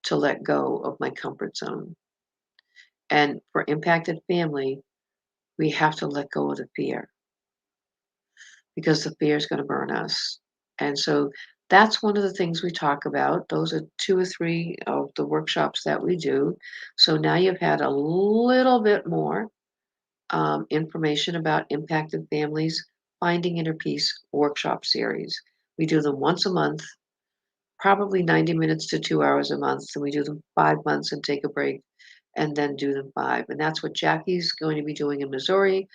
to let go of my comfort zone. And for impacted family, we have to let go of the fear because the fear is going to burn us. And so that's one of the things we talk about. Those are 2 or 3 of the workshops that we do. So now you've had a little bit more information about impacted families, Finding Inner Peace workshop series. We do them once a month, probably 90 minutes to 2 hours a month. And we do them 5 months and take a break and then do them 5. And that's what Jackie's going to be doing in Missouri,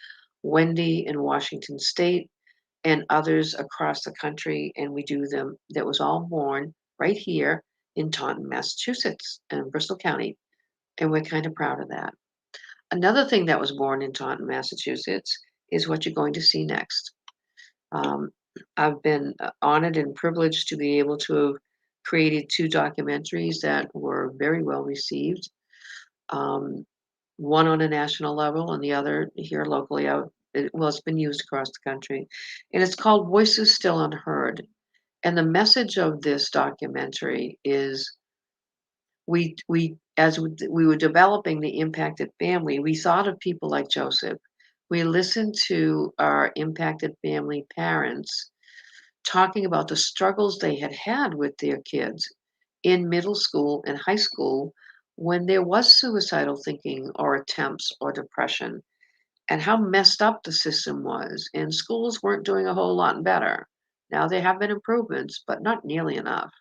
Wendy in Washington State, and others across the country. And we do them, that was all born right here in Taunton, Massachusetts, and Bristol County. And we're kind of proud of that. Another thing that was born in Taunton, Massachusetts is what you're going to see next. I've been honored and privileged to be able to have created 2 documentaries that were very well received. One on a national level and the other here locally out. It's been used across the country. And it's called Voices Still Unheard. And the message of this documentary is as we were developing the impacted family, we thought of people like Joseph. We listened to our impacted family parents talking about the struggles they had had with their kids in middle school and high school when there was suicidal thinking or attempts or depression, and how messed up the system was. And schools weren't doing a whole lot better. Now there have been improvements, but not nearly enough.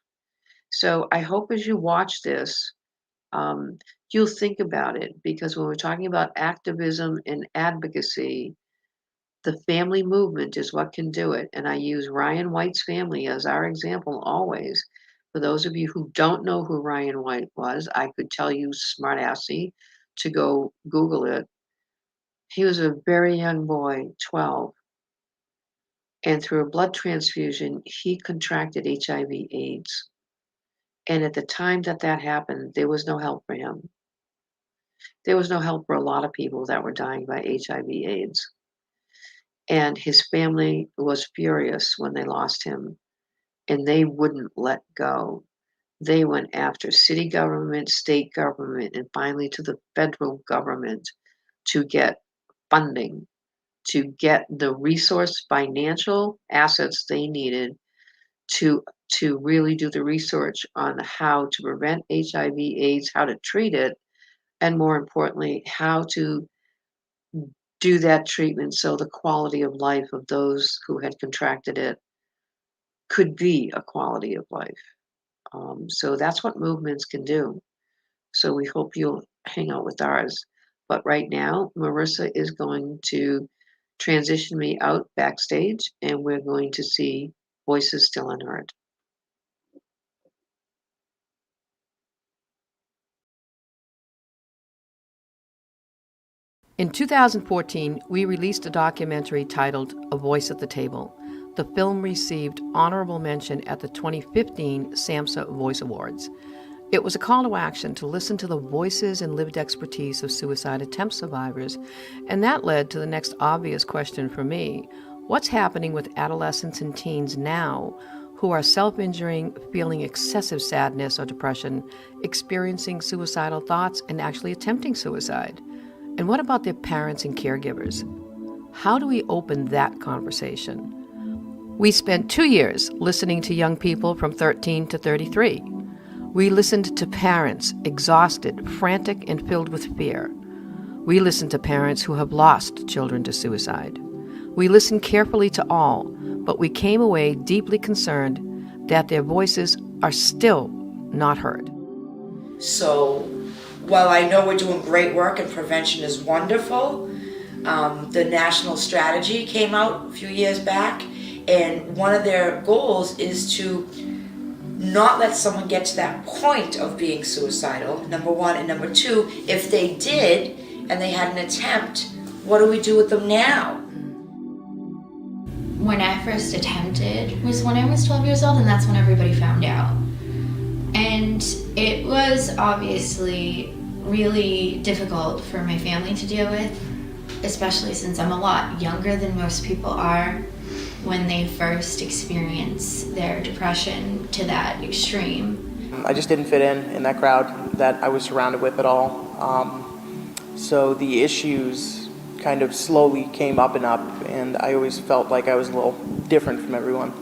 So I hope as you watch this, you'll think about it, because when we're talking about activism and advocacy, the family movement is what can do it. And I use Ryan White's family as our example always. For those of you who don't know who Ryan White was, I could tell you smartassy to go Google it. He was a very young boy, 12. And through a blood transfusion, he contracted HIV/AIDS. And at the time that happened, there was no help for him. There was no help for a lot of people that were dying by HIV/AIDS. And his family was furious when they lost him, and they wouldn't let go. They went after city government, state government, and finally to the federal government to get funding, to get the financial assets they needed to really do the research on how to prevent HIV/AIDS, how to treat it, and more importantly, how to do that treatment so the quality of life of those who had contracted it could be a quality of life. So that's what movements can do. So we hope you'll hang out with ours. But right now, Marissa is going to transition me out backstage, and we're going to see Voices Still Unheard. In 2014, we released a documentary titled A Voice at the Table. The film received honorable mention at the 2015 SAMHSA Voice Awards. It was a call to action to listen to the voices and lived expertise of suicide attempt survivors, and that led to the next obvious question for me. What's happening with adolescents and teens now who are self-injuring, feeling excessive sadness or depression, experiencing suicidal thoughts, and actually attempting suicide? And what about their parents and caregivers? How do we open that conversation? We spent 2 years listening to young people from 13 to 33. We listened to parents, exhausted, frantic, and filled with fear. We listen to parents who have lost children to suicide. We listened carefully to all, but we came away deeply concerned that their voices are still not heard. So while I know we're doing great work and prevention is wonderful, the national strategy came out a few years back, and one of their goals is to not let someone get to that point of being suicidal, number one, and number two, if they did and they had an attempt, what do we do with them now? When I first attempted was when I was 12 years old, and that's when everybody found out. And it was obviously really difficult for my family to deal with, especially since I'm a lot younger than most people are when they first experience their depression to that extreme. I just didn't fit in that crowd that I was surrounded with at all. So the issues kind of slowly came up and up, and I always felt like I was a little different from everyone.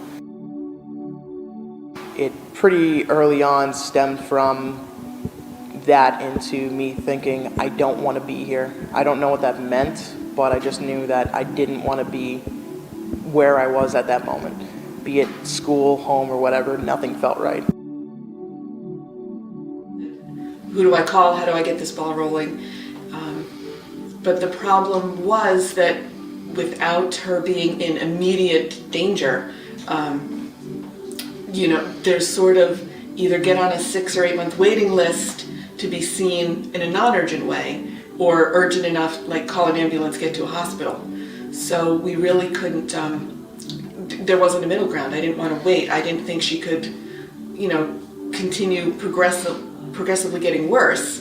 It pretty early on stemmed from that into me thinking, I don't want to be here. I don't know what that meant, but I just knew that I didn't want to be where I was at that moment. Be it school, home, or whatever, nothing felt right. Who do I call? How do I get this ball rolling? But the problem was that without her being in immediate danger, there's sort of either get on a 6 or 8 month waiting list to be seen in a non-urgent way, or urgent enough, like call an ambulance, get to a hospital. So we really couldn't, there wasn't a middle ground. I didn't want to wait. I didn't think she could, continue progressively getting worse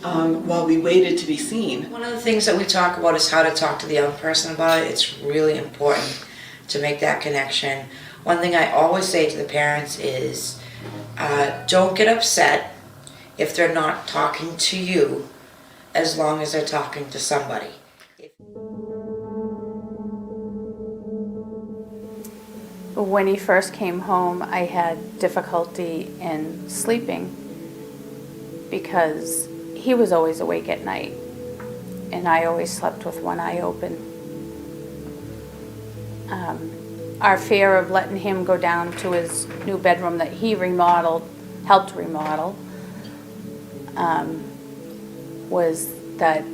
while we waited to be seen. One of the things that we talk about is how to talk to the young person about it. It's really important to make that connection. One thing I always say to the parents is, don't get upset if they're not talking to you, as long as they're talking to somebody. When he first came home, I had difficulty in sleeping because he was always awake at night, and I always slept with one eye open. Our fear of letting him go down to his new bedroom that he helped remodel, was that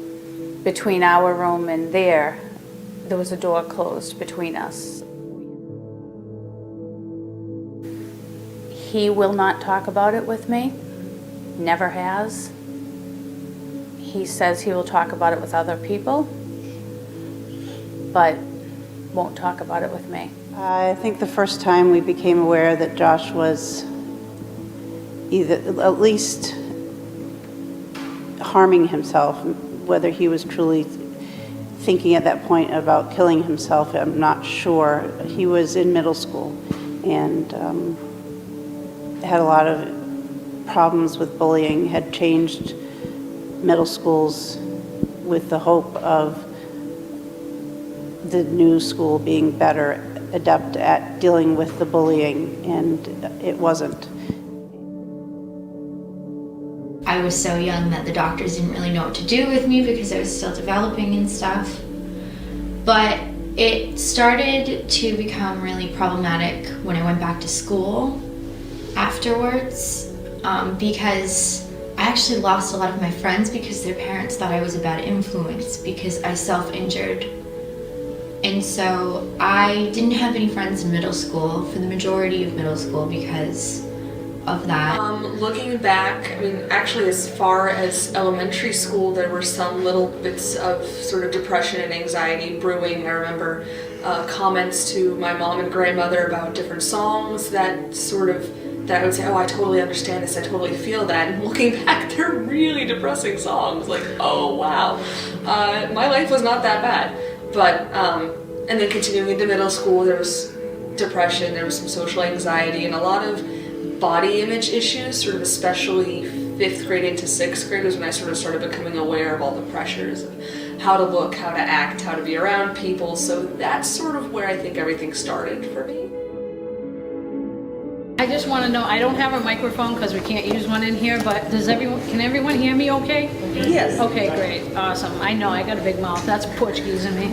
between our room and there was a door closed between us. He will not talk about it with me, never has. He says he will talk about it with other people, but won't talk about it with me. I think the first time we became aware that Josh was either at least harming himself, whether he was truly thinking at that point about killing himself, I'm not sure. He was in middle school and had a lot of problems with bullying, had changed middle schools with the hope of the new school being better adept at dealing with the bullying, and it wasn't. I was so young that the doctors didn't really know what to do with me because I was still developing and stuff. But it started to become really problematic when I went back to school afterwards, because I actually lost a lot of my friends because their parents thought I was a bad influence because I self-injured. And so I didn't have any friends in middle school for the majority of middle school because of that. Looking back, actually as far as elementary school, there were some little bits of sort of depression and anxiety brewing. I remember comments to my mom and grandmother about different songs that I would say, oh, I totally understand this, I totally feel that. And looking back, they're really depressing songs. Like, oh wow, my life was not that bad. But, and then continuing into middle school, there was depression, there was some social anxiety, and a lot of body image issues, sort of especially 5th grade into 6th grade was when I sort of started becoming aware of all the pressures of how to look, how to act, how to be around people. So that's sort of where I think everything started for me. I just want to know, I don't have a microphone because we can't use one in here, but can everyone hear me okay? Yes. Okay, great, awesome. I know, I got a big mouth, that's Portuguese in me.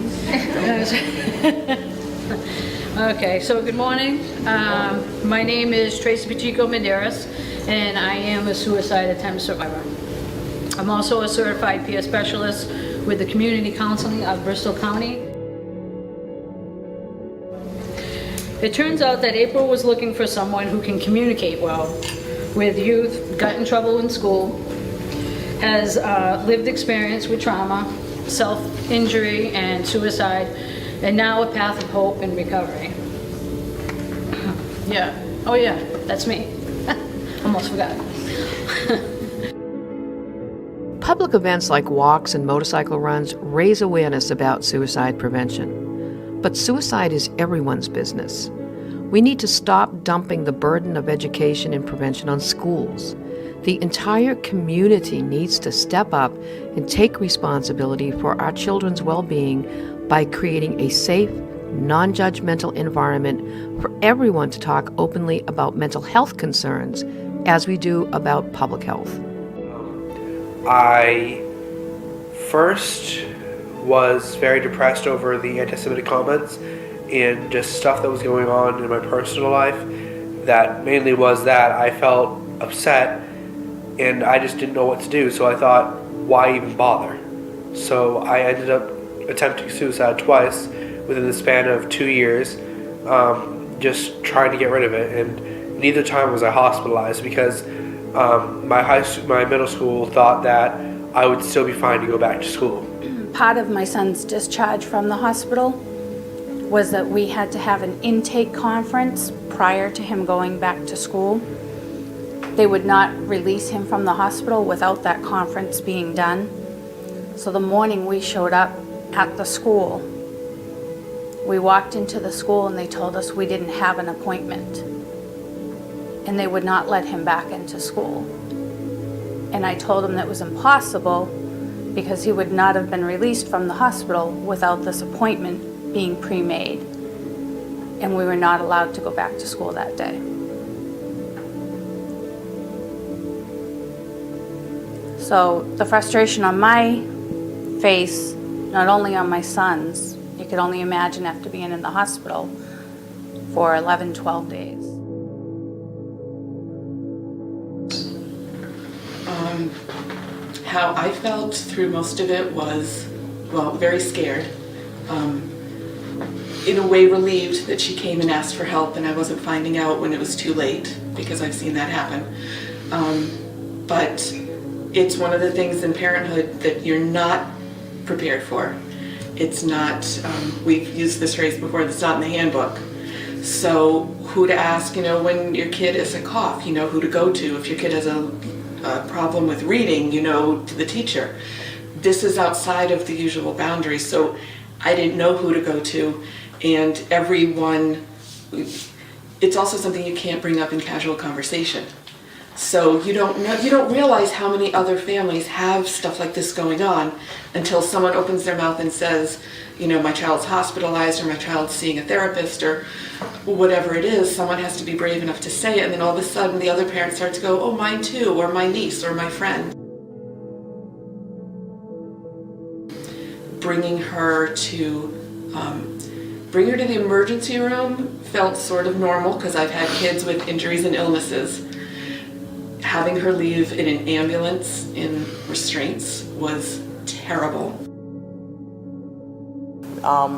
Okay, so good morning. My name is Tracy Pacheco Medeiros, and I am a suicide attempt survivor. I'm also a certified peer specialist with the Community Counseling of Bristol County. It turns out that April was looking for someone who can communicate well with youth, got in trouble in school, has lived experience with trauma, self-injury, and suicide, and now a path of hope and recovery. Yeah, oh yeah, that's me. Almost forgot. Public events like walks and motorcycle runs raise awareness about suicide prevention. But suicide is everyone's business. We need to stop dumping the burden of education and prevention on schools. The entire community needs to step up and take responsibility for our children's well-being by creating a safe, non-judgmental environment for everyone to talk openly about mental health concerns as we do about public health. I first was very depressed over the anti-Semitic comments and just stuff that was going on in my personal life. That mainly was that I felt upset and I just didn't know what to do, so I thought, why even bother? So I ended up attempting suicide twice within the span of 2 years, just trying to get rid of it, and neither time was I hospitalized because my middle school thought that I would still be fine to go back to school. Part of my son's discharge from the hospital was that we had to have an intake conference prior to him going back to school. They would not release him from the hospital without that conference being done. So the morning we showed up at the school, we walked into the school and they told us we didn't have an appointment. And they would not let him back into school. And I told him that was impossible because he would not have been released from the hospital without this appointment being pre-made. And we were not allowed to go back to school that day. So the frustration on my face, not only on my son's, you could only imagine after being in the hospital for 11, 12 days. How I felt through most of it was, well, very scared. In a way relieved that she came and asked for help and I wasn't finding out when it was too late, because I've seen that happen. But it's one of the things in parenthood that you're not prepared for. It's not, we've used this phrase before, it's not in the handbook. So who to ask, when your kid has a cough, you know who to go to. If your kid has a problem with reading, to the teacher. This is outside of the usual boundaries, so I didn't know who to go to, and everyone, it's also something you can't bring up in casual conversation. So you don't realize how many other families have stuff like this going on until someone opens their mouth and says, my child's hospitalized, or my child's seeing a therapist, or whatever it is. Someone has to be brave enough to say it, and then all of a sudden the other parent starts to go, oh, mine too, or my niece, or my friend. Bringing her to the emergency room felt sort of normal because I've had kids with injuries and illnesses. Having her leave in an ambulance in restraints was terrible.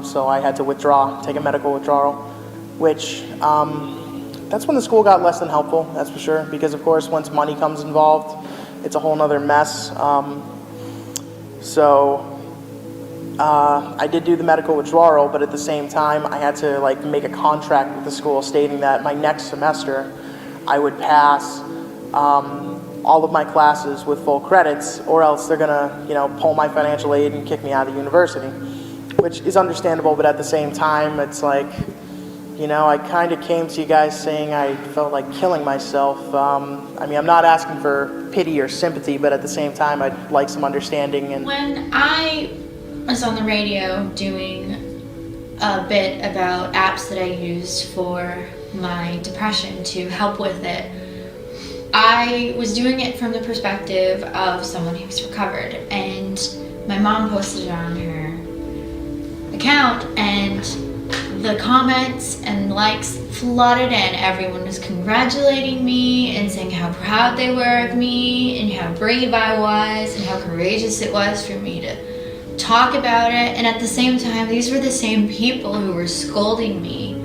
So I had to take a medical withdrawal, which that's when the school got less than helpful, that's for sure, because of course once money comes involved, it's a whole nother mess. I did do the medical withdrawal, but at the same time I had to make a contract with the school stating that my next semester I would pass all of my classes with full credits, or else they're gonna pull my financial aid and kick me out of university, which is understandable, but at the same time it's I kind of came to you guys saying I felt like killing myself. I'm not asking for pity or sympathy, but at the same time I'd like some understanding. And when I was on the radio doing a bit about apps that I used for my depression to help with it. I was doing it from the perspective of someone who's recovered, and my mom posted it on her account, and the comments and likes flooded in. Everyone was congratulating me and saying how proud they were of me and how brave I was and how courageous it was for me to talk about it. And at the same time, these were the same people who were scolding me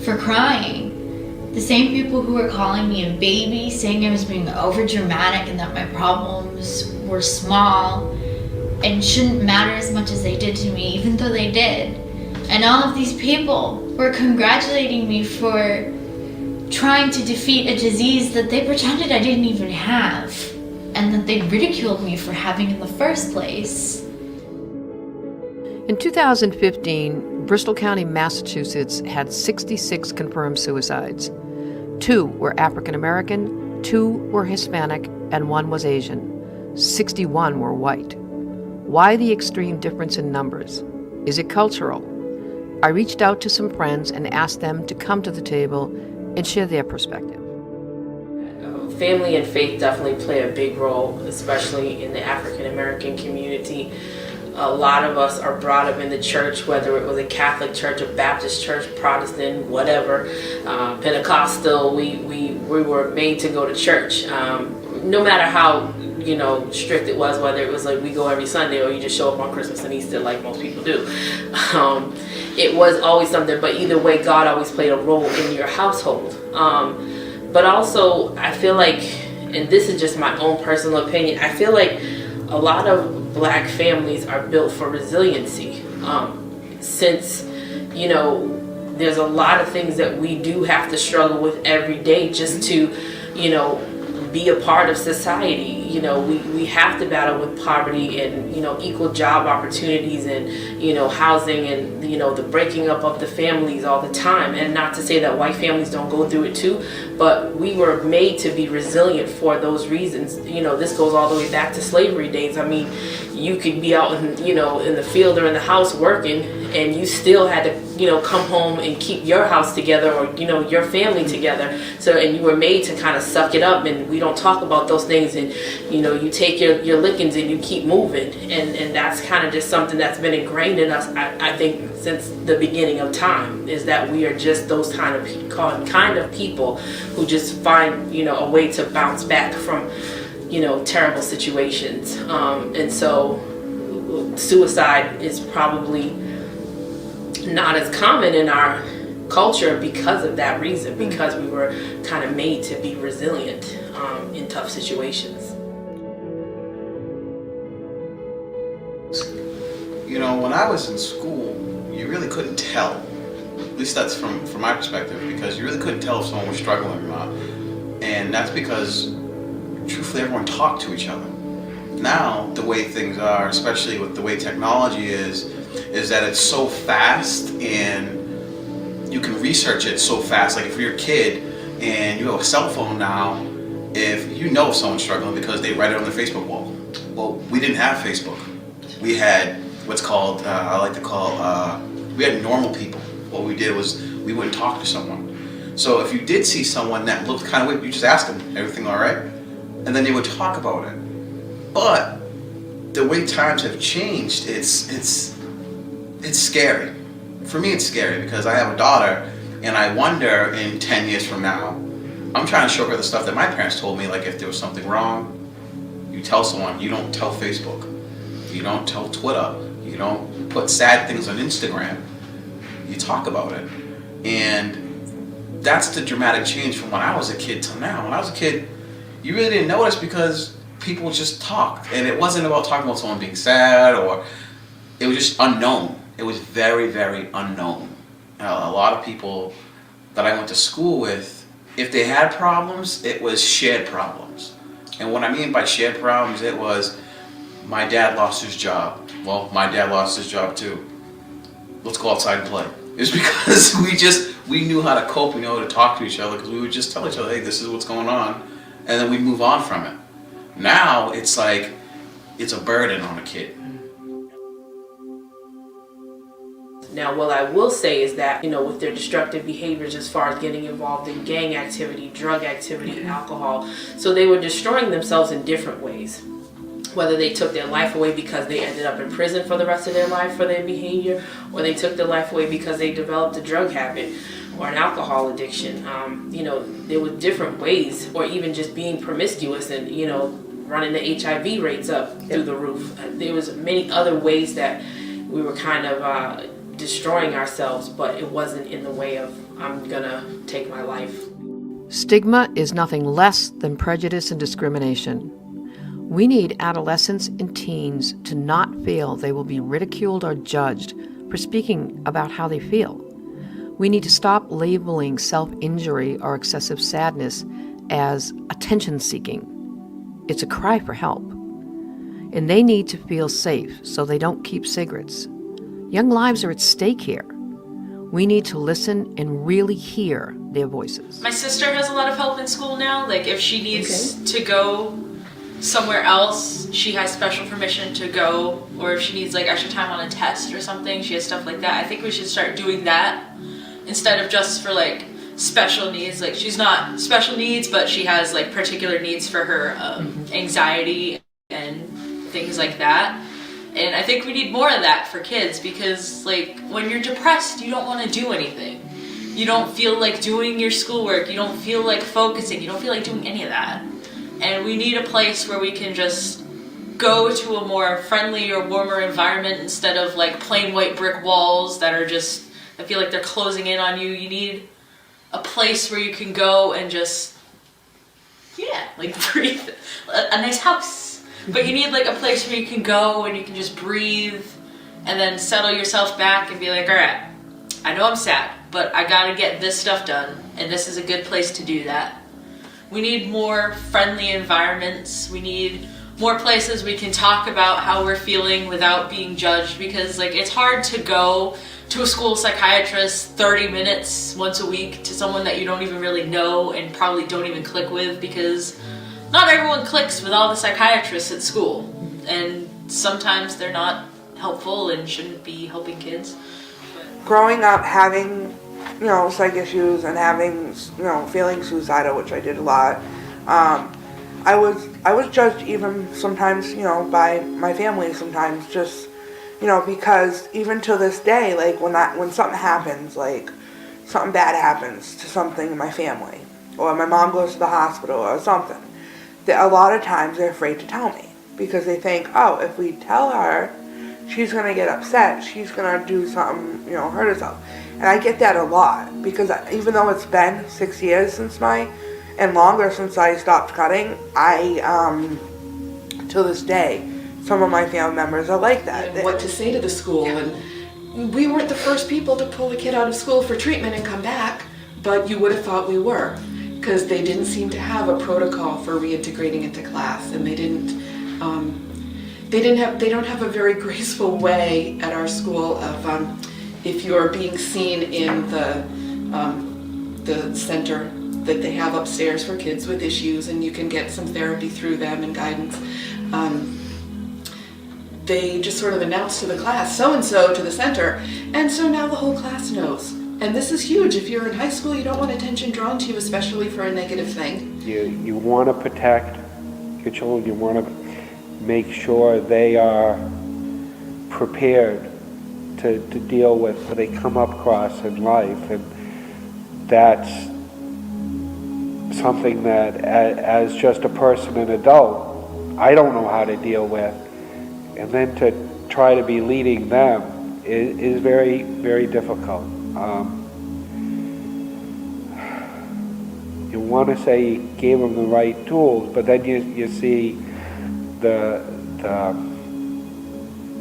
for crying. The same people who were calling me a baby, saying I was being overdramatic and that my problems were small and shouldn't matter as much as they did to me, even though they did. And all of these people were congratulating me for trying to defeat a disease that they pretended I didn't even have, and that they ridiculed me for having in the first place. In 2015, Bristol County, Massachusetts had 66 confirmed suicides. 2 were African American, 2 were Hispanic, and 1 was Asian. 61 were white. Why the extreme difference in numbers? Is it cultural? I reached out to some friends and asked them to come to the table and share their perspective. Family and faith definitely play a big role, especially in the African American community. A lot of us are brought up in the church, whether it was a Catholic church, a Baptist church, Protestant, whatever, Pentecostal. We were made to go to church. No matter how strict it was, whether it was like we go every Sunday or you just show up on Christmas and Easter like most people do. It was always something, but either way, God always played a role in your household. But also, I feel like, and this is just my own personal opinion, I feel like a lot of Black families are built for resiliency. Since, there's a lot of things that we do have to struggle with every day just to, be a part of society. We have to battle with poverty and, equal job opportunities and, housing and, the breaking up of the families all the time. And not to say that white families don't go through it too, but we were made to be resilient for those reasons. This goes all the way back to slavery days. I mean, you could be out in, in the field or in the house working, and you still had to, come home and keep your house together or, your family together. So, and you were made to kind of suck it up, and we don't talk about those things, and, you take your lickings and you keep moving. And that's kind of just something that's been ingrained in us, I think, since the beginning of time, is that we are just those kind of people who just find, a way to bounce back from, terrible situations. And so suicide is probably not as common in our culture because of that reason, because we were kind of made to be resilient in tough situations. When I was in school, you really couldn't tell. At least that's from my perspective, because you really couldn't tell if someone was struggling or not. And that's because, truthfully, everyone talked to each other. Now, the way things are, especially with the way technology is that it's so fast and you can research it so fast. Like if you're a kid and you have a cell phone now, if someone's struggling because they write it on their Facebook wall. Well, we didn't have Facebook. We had what's called, we had normal people. What we did was we wouldn't talk to someone. So if you did see someone that looked kind of weird, you just ask them, everything all right? And then they would talk about it. But the way times have changed, it's scary. For me, it's scary because I have a daughter, and I wonder in 10 years from now, I'm trying to show her the stuff that my parents told me, like if there was something wrong, you tell someone. You don't tell Facebook. You don't tell Twitter. You don't put sad things on Instagram. You talk about it. And that's the dramatic change from when I was a kid to now. When I was a kid, you really didn't notice because people just talked. And it wasn't about talking about someone being sad, or it was just unknown. It was very, very unknown. A lot of people that I went to school with, if they had problems, it was shared problems. And what I mean by shared problems, it was, my dad lost his job. Well, my dad lost his job too. Let's go outside and play. It's because we knew how to cope, we knew how to talk to each other, because we would just tell each other, hey, this is what's going on, and then we'd move on from it. Now, it's like, it's a burden on a kid. Now, what I will say is that, with their destructive behaviors as far as getting involved in gang activity, drug activity, alcohol, so they were destroying themselves in different ways. Whether they took their life away because they ended up in prison for the rest of their life for their behavior, or they took their life away because they developed a drug habit or an alcohol addiction. There were different ways, or even just being promiscuous and, running the HIV rates up through the roof. There was many other ways that we were kind of destroying ourselves, but it wasn't in the way of, I'm gonna take my life. Stigma is nothing less than prejudice and discrimination. We need adolescents and teens to not feel they will be ridiculed or judged for speaking about how they feel. We need to stop labeling self-injury or excessive sadness as attention-seeking. It's a cry for help. And they need to feel safe so they don't keep cigarettes. Young lives are at stake here. We need to listen and really hear their voices. My sister has a lot of help in school now. Like if she needs to go somewhere else, she has special permission to go, or if she needs like extra time on a test or something, she has stuff like that. I think we should start doing that instead of just for like special needs. Like she's not special needs, but she has like particular needs for her anxiety and things like that. And I think we need more of that for kids, because like when you're depressed, you don't want to do anything. You don't feel like doing your schoolwork, you don't feel like focusing, you don't feel like doing any of that. And we need a place where we can just go to a more friendly or warmer environment instead of like plain white brick walls that are just, I feel like they're closing in on you. You need a place where you can go and just, like breathe. A nice house. But you need like a place where you can go and you can just breathe and then settle yourself back and be like, all right, I know I'm sad, but I gotta get this stuff done, and this is a good place to do that. We need more friendly environments. We need more places we can talk about how we're feeling without being judged, because like it's hard to go to a school psychiatrist 30 minutes once a week to someone that you don't even really know and probably don't even click with, because not everyone clicks with all the psychiatrists at school, and sometimes they're not helpful and shouldn't be helping kids. Growing up having psych issues and having, feeling suicidal, which I did a lot. I was judged even sometimes, by my family sometimes, just, because even to this day, like when something happens, like something bad happens to something in my family, or my mom goes to the hospital or something, that a lot of times they're afraid to tell me, because they think, oh, if we tell her, she's gonna get upset, she's gonna do something, hurt herself. And I get that a lot, because even though it's been 6 years and longer since I stopped cutting, to this day, some of my family members are like that. And what to say to the school, and we weren't the first people to pull a kid out of school for treatment and come back, but you would have thought we were, because they didn't seem to have a protocol for reintegrating into class, and they don't have a very graceful way at our school of if you're being seen in the center that they have upstairs for kids with issues, and you can get some therapy through them and guidance. They just sort of announce to the class, so-and-so to the center, and so now the whole class knows. And this is huge. If you're in high school, you don't want attention drawn to you, especially for a negative thing. You want to protect your children. You want to make sure they are prepared to deal with what they come up across in life, and that's something that as just a person, an adult, I don't know how to deal with, and then to try to be leading them is very, very difficult. You want to say you gave them the right tools, but then you see the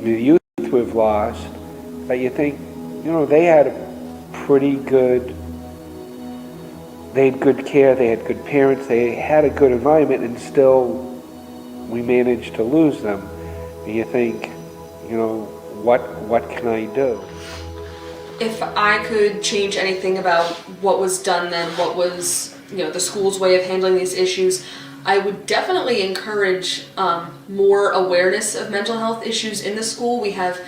youth we've lost, that you think, they had they had good care, they had good parents, they had a good environment, and still we managed to lose them. And you think, what can I do? If I could change anything about what was done then, what was, the school's way of handling these issues, I would definitely encourage more awareness of mental health issues in the school. We have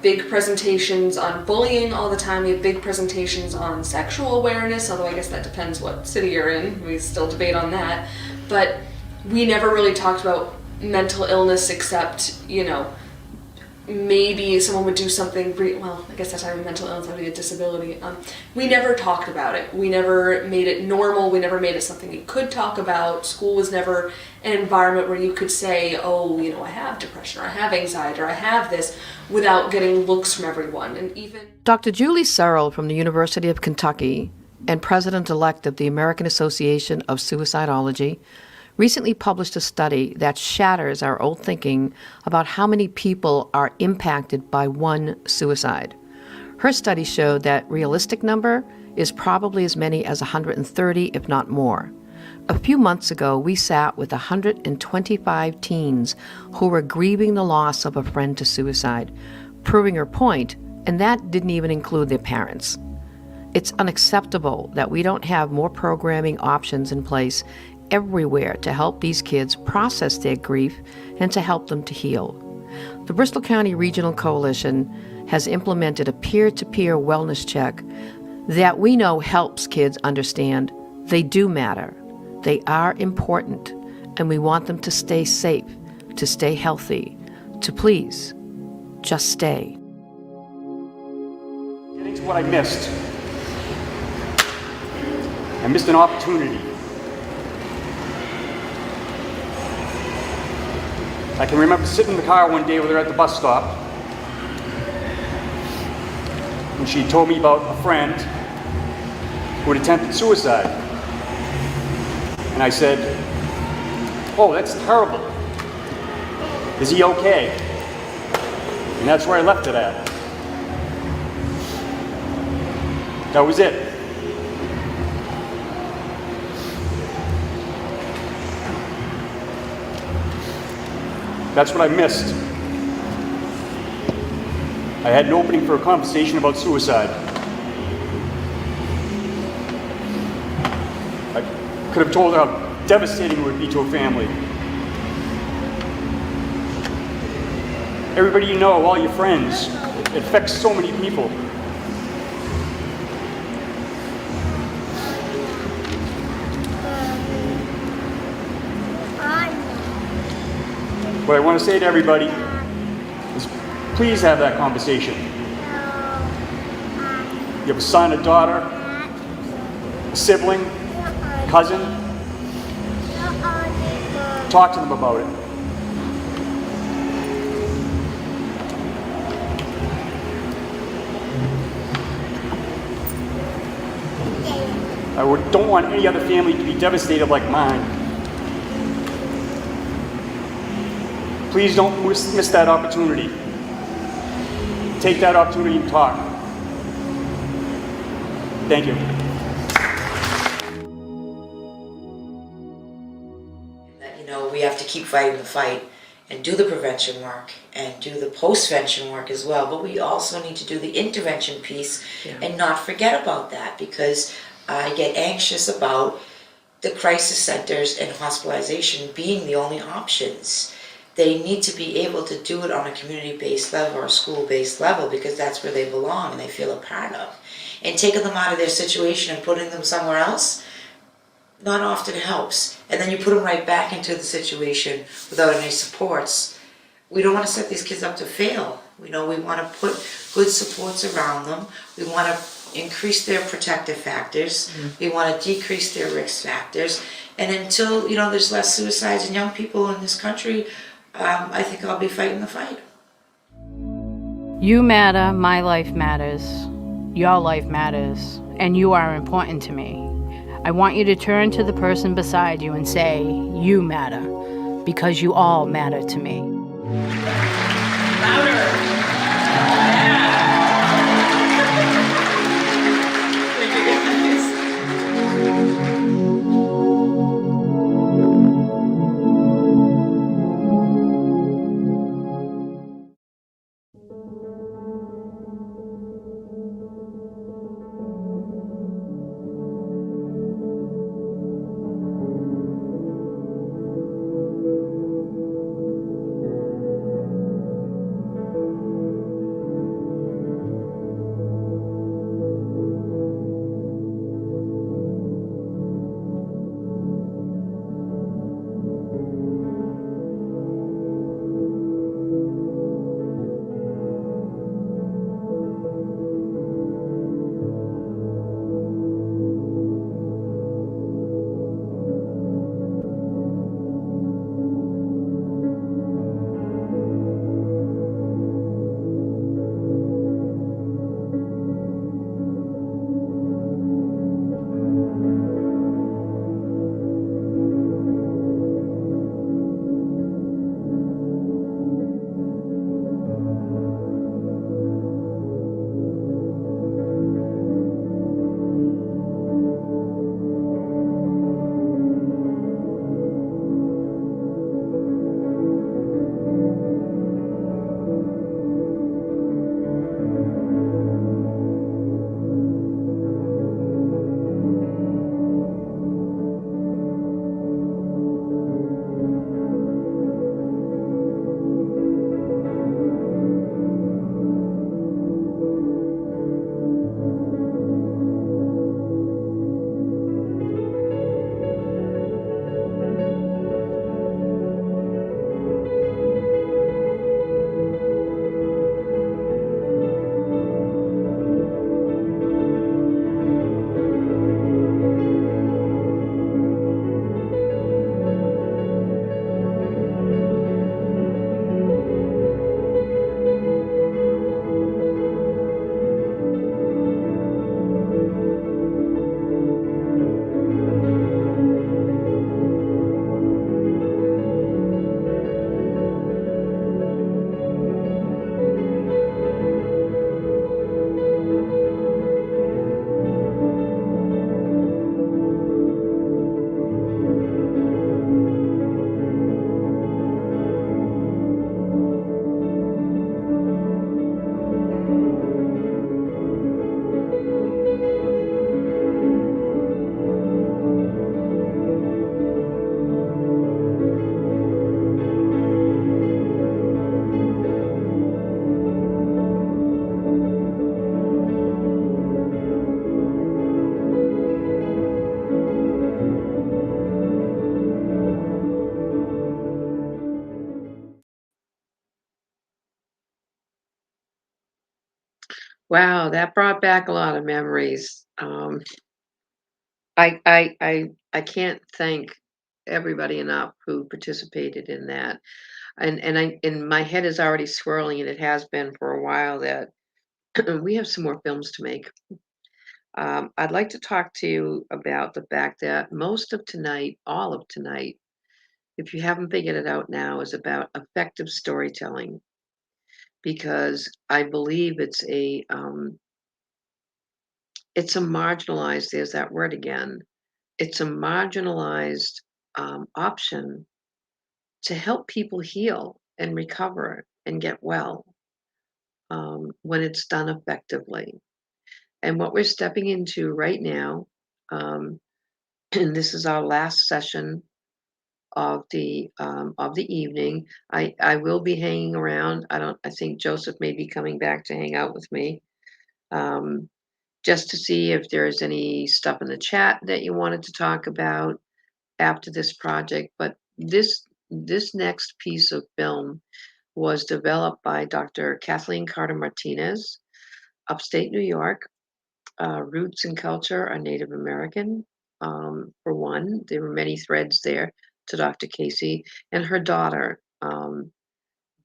big presentations on bullying all the time. We have big presentations on sexual awareness, although I guess that depends what city you're in. We still debate on that. But we never really talked about mental illness except, you know, maybe someone would do something, well, I guess that's not even mental illness, that would be a disability. We never talked about it. We never made it normal. We never made it something you could talk about. School was never an environment where you could say, oh, you know, I have depression, or I have anxiety, or I have this, without getting looks from everyone. And even Dr. Julie Searle from the University of Kentucky and president-elect of the American Association of Suicidology recently published a study that shatters our old thinking about how many people are impacted by one suicide. Her study showed that realistic number is probably as many as 130, if not more. A few months ago, we sat with 125 teens who were grieving the loss of a friend to suicide, proving her point, and that didn't even include their parents. It's unacceptable that we don't have more programming options in place everywhere to help these kids process their grief and to help them to heal. The Bristol County Regional Coalition has implemented a peer-to-peer wellness check that we know helps kids understand they do matter, they are important, and we want them to stay safe, to stay healthy, to please just stay. Getting to what I missed. I missed an opportunity. I can remember sitting in the car one day with her at the bus stop, and she told me about a friend who had attempted suicide. And I said, oh, that's terrible. Is he okay? And that's where I left it at. That was it. That's what I missed. I had an opening for a conversation about suicide. I could have told her how devastating it would be to a family. Everybody you know, all your friends, it affects so many people. What I want to say to everybody is please have that conversation. You have a son, a daughter, a sibling, cousin. Talk to them about it. I don't want any other family to be devastated like mine. Please don't miss that opportunity. Take that opportunity and talk. Thank you. You know, we have to keep fighting the fight and do the prevention work and do the postvention work as well. But we also need to do the intervention piece and not forget about that, because I get anxious about the crisis centers and hospitalization being the only options. They need to be able to do it on a community-based level or a school-based level, because that's where they belong and they feel a part of. And taking them out of their situation and putting them somewhere else not often helps. And then you put them right back into the situation without any supports. We don't want to set these kids up to fail. We want to put good supports around them. We want to increase their protective factors. We want to decrease their risk factors. And until, there's less suicides in young people in this country, I think I'll be fighting the fight. You matter, my life matters, your life matters, and you are important to me. I want you to turn to the person beside you and say, you matter, because you all matter to me. Wow, that brought back a lot of memories. I can't thank everybody enough who participated in that. And my head is already swirling, and it has been for a while, that we have some more films to make. I'd like to talk to you about the fact that most of tonight, all of tonight, if you haven't figured it out now, is about effective storytelling, because I believe it's a marginalized, there's that word again. It's a marginalized option to help people heal and recover and get well, when it's done effectively. And what we're stepping into right now, um, and this is our last session of the evening. I will be hanging around. I think Joseph may be coming back to hang out with me, um, just to see if there's any stuff in the chat that you wanted to talk about after this project. But this next piece of film was developed by Dr. Kathleen Carter Martinez, upstate New York. Roots and culture are Native American, for one. There were many threads there to Dr. Casey, and her daughter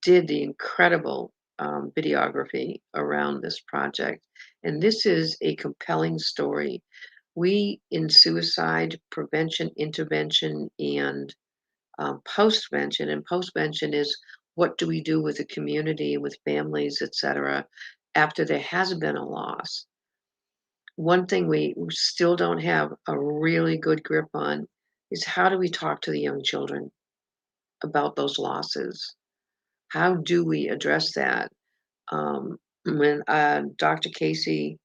did the incredible videography around this project. And this is a compelling story. We, in suicide prevention, intervention, and postvention, and postvention is what do we do with the community, with families, etc., after there has been a loss. One thing we still don't have a really good grip on is how do we talk to the young children about those losses? How do we address that? When Dr. Casey,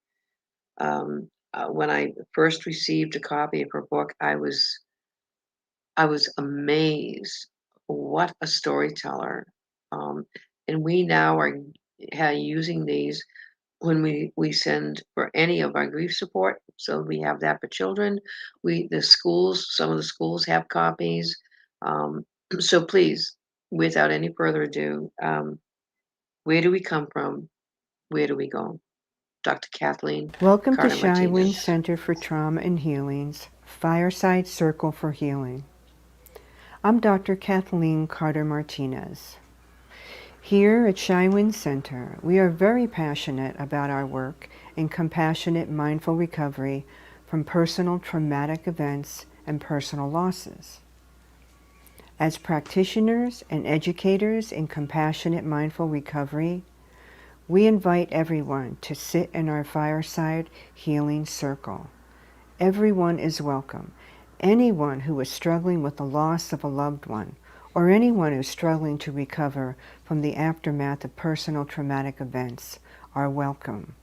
when I first received a copy of her book, I was amazed. What a storyteller! And we now are using these when we send for any of our grief support. So we have that for children. The schools, some of the schools have copies. So please, without any further ado, where do we come from? Where do we go? Dr. Kathleen Welcome to Carter Shywin Martinez. Center for Trauma and Healing's Fireside Circle for Healing. I'm Dr. Kathleen Carter Martinez. Here at Shywin Center, we are very passionate about our work in compassionate mindful recovery from personal traumatic events and personal losses. As practitioners and educators in compassionate mindful recovery, we invite everyone to sit in our fireside healing circle. Everyone is welcome. Anyone who is struggling with the loss of a loved one, or anyone who's struggling to recover from the aftermath of personal traumatic events, are welcome.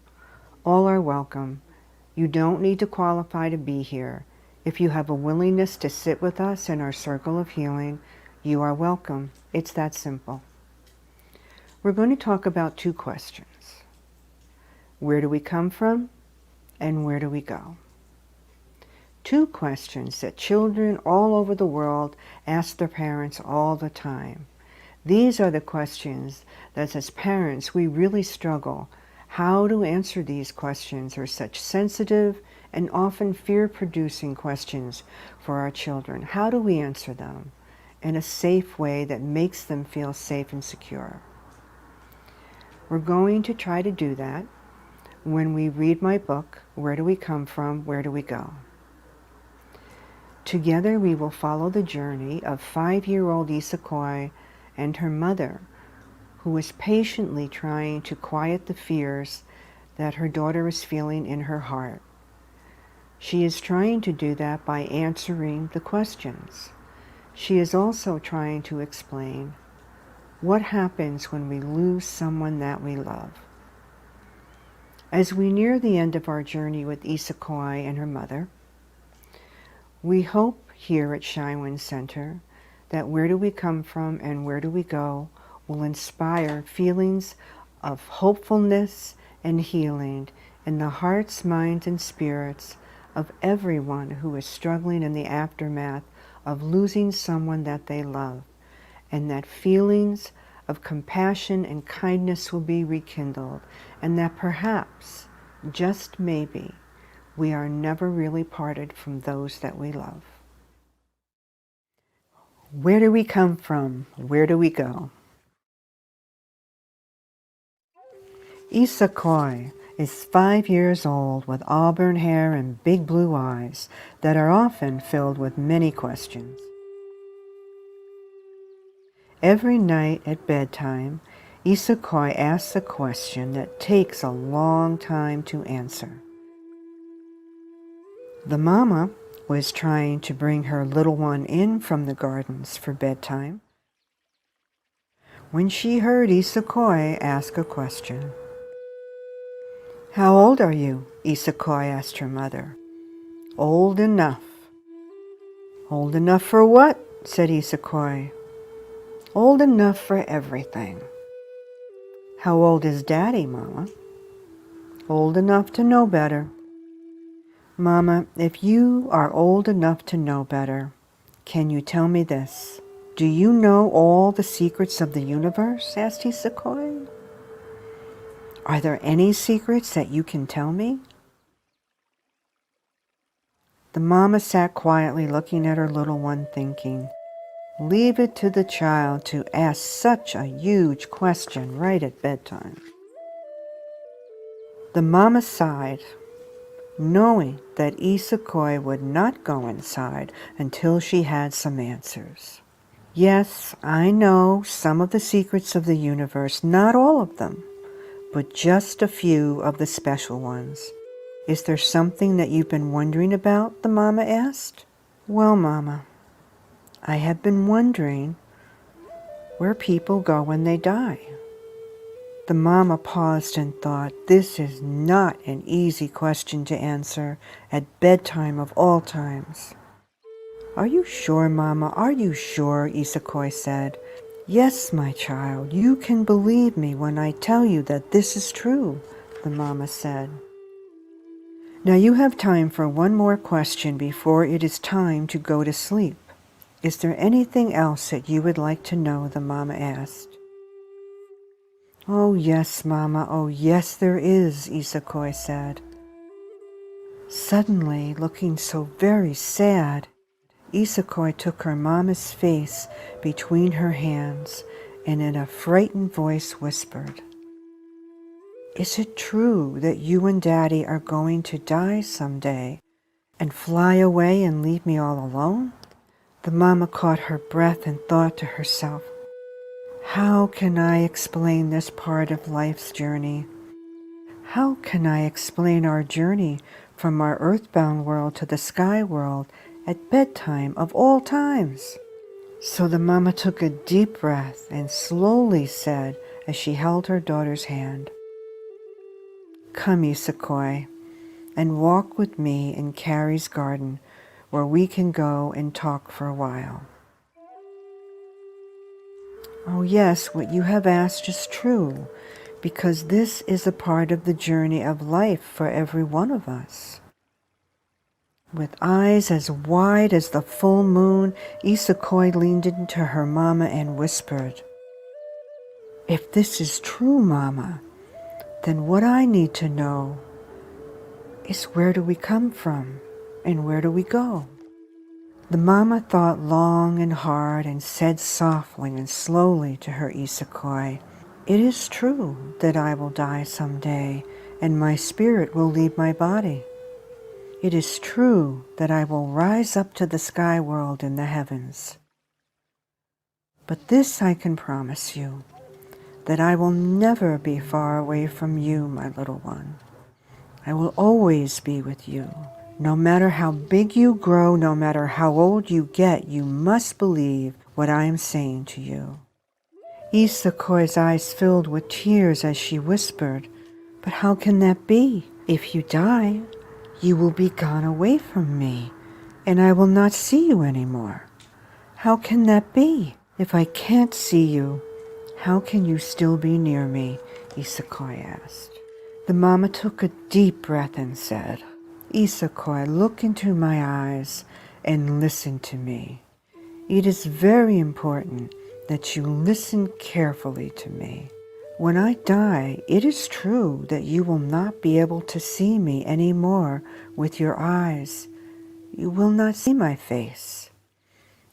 All are welcome. You don't need to qualify to be here. If you have a willingness to sit with us in our circle of healing, you are welcome. It's that simple. We're going to talk about two questions. Where do we come from, and where do we go? Two questions that children all over the world ask their parents all the time. These are the questions that as parents we really struggle. How to answer these questions are such sensitive and often fear-producing questions for our children. How do we answer them in a safe way that makes them feel safe and secure? We're going to try to do that when we read my book, Where Do We Come From, Where Do We Go? Together we will follow the journey of 5-year-old Isakoi and her mother, who is patiently trying to quiet the fears that her daughter is feeling in her heart. She is trying to do that by answering the questions. She is also trying to explain what happens when we lose someone that we love. As we near the end of our journey with Isakoi and her mother, we hope here at Shywin Center that Where Do We Come From and Where Do We Go will inspire feelings of hopefulness and healing in the hearts, minds, and spirits of everyone who is struggling in the aftermath of losing someone that they love, and that feelings of compassion and kindness will be rekindled, and that perhaps, just maybe, we are never really parted from those that we love. Where do we come from? Where do we go? Isakoi is 5 years old with auburn hair and big blue eyes that are often filled with many questions. Every night at bedtime, Isakoi asks a question that takes a long time to answer. The mama was trying to bring her little one in from the gardens for bedtime when she heard Isakoi ask a question. "How old are you?" Isakoi asked her mother. "Old enough." "Old enough for what?" said Isakoi. "Old enough for everything." "How old is Daddy, Mama?" "Old enough to know better." "Mama, if you are old enough to know better, can you tell me this? Do you know all the secrets of the universe?" asked Isakoi. "Are there any secrets that you can tell me?" The mama sat quietly looking at her little one, thinking, leave it to the child to ask such a huge question right at bedtime. The mama sighed, knowing that Isakoi would not go inside until she had some answers. "Yes, I know some of the secrets of the universe, not all of them, but just a few of the special ones. Is there something that you've been wondering about?" the mama asked. "Well, Mama, I have been wondering where people go when they die." The mama paused and thought, this is not an easy question to answer at bedtime of all times. "Are you sure, Mama? Are you sure?" Isakoi said. "Yes, my child, you can believe me when I tell you that this is true," the mama said. "Now you have time for one more question before it is time to go to sleep. Is there anything else that you would like to know?" the mama asked. "Oh yes, Mama, oh yes there is," Isakoi said. Suddenly, looking so very sad, Isakoi took her mama's face between her hands and in a frightened voice whispered, "Is it true that you and Daddy are going to die someday and fly away and leave me all alone?" The mama caught her breath and thought to herself, how can I explain this part of life's journey? How can I explain our journey from our earthbound world to the sky world at bedtime of all times? So the mama took a deep breath and slowly said as she held her daughter's hand, "Come, Isakoi, and walk with me in Carrie's garden where we can go and talk for a while." Oh yes, what you have asked is true, because this is a part of the journey of life for every one of us. With eyes as wide as the full moon, Isakoi leaned into her mama and whispered, "If this is true, Mama, then what I need to know is where do we come from and where do we go?" The mama thought long and hard and said softly and slowly to her Isakoi, "It is true that I will die someday and my spirit will leave my body. It is true that I will rise up to the sky world in the heavens. But this I can promise you, that I will never be far away from you, my little one. I will always be with you. No matter how big you grow, no matter how old you get, you must believe what I am saying to you." Isakoi's eyes filled with tears as she whispered, "But how can that be? If you die, you will be gone away from me, and I will not see you anymore. How can that be? If I can't see you, how can you still be near me?" Isakoi asked. The mama took a deep breath and said, "Isakoi, look into my eyes and listen to me. It is very important that you listen carefully to me. When I die, it is true that you will not be able to see me any more with your eyes. You will not see my face.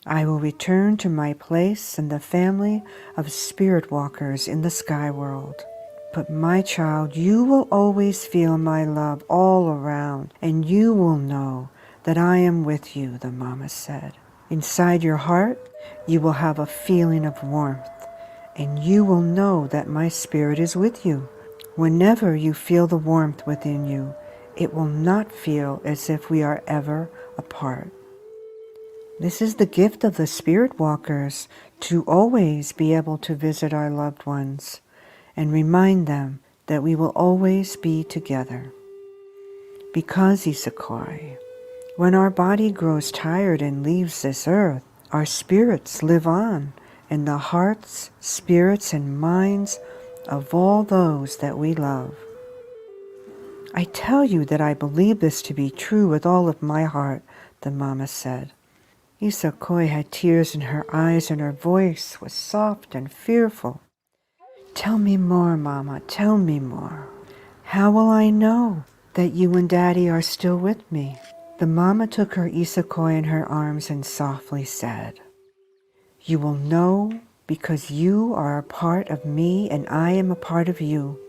I will return to my place in the family of spirit walkers in the sky world. But my child, you will always feel my love all around, and you will know that I am with you, the Mama said. Inside your heart, you will have a feeling of warmth, and you will know that my spirit is with you. Whenever you feel the warmth within you, it will not feel as if we are ever apart. This is the gift of the spirit walkers, to always be able to visit our loved ones and remind them that we will always be together. Because, Isakoi, when our body grows tired and leaves this earth, our spirits live on in the hearts, spirits, and minds of all those that we love. I tell you that I believe this to be true with all of my heart, the Mama said. Isakoi had tears in her eyes and her voice was soft and fearful. Tell me more, Mama, tell me more. How will I know that you and Daddy are still with me? The Mama took her Isakoi in her arms and softly said, You will know because you are a part of me and I am a part of you.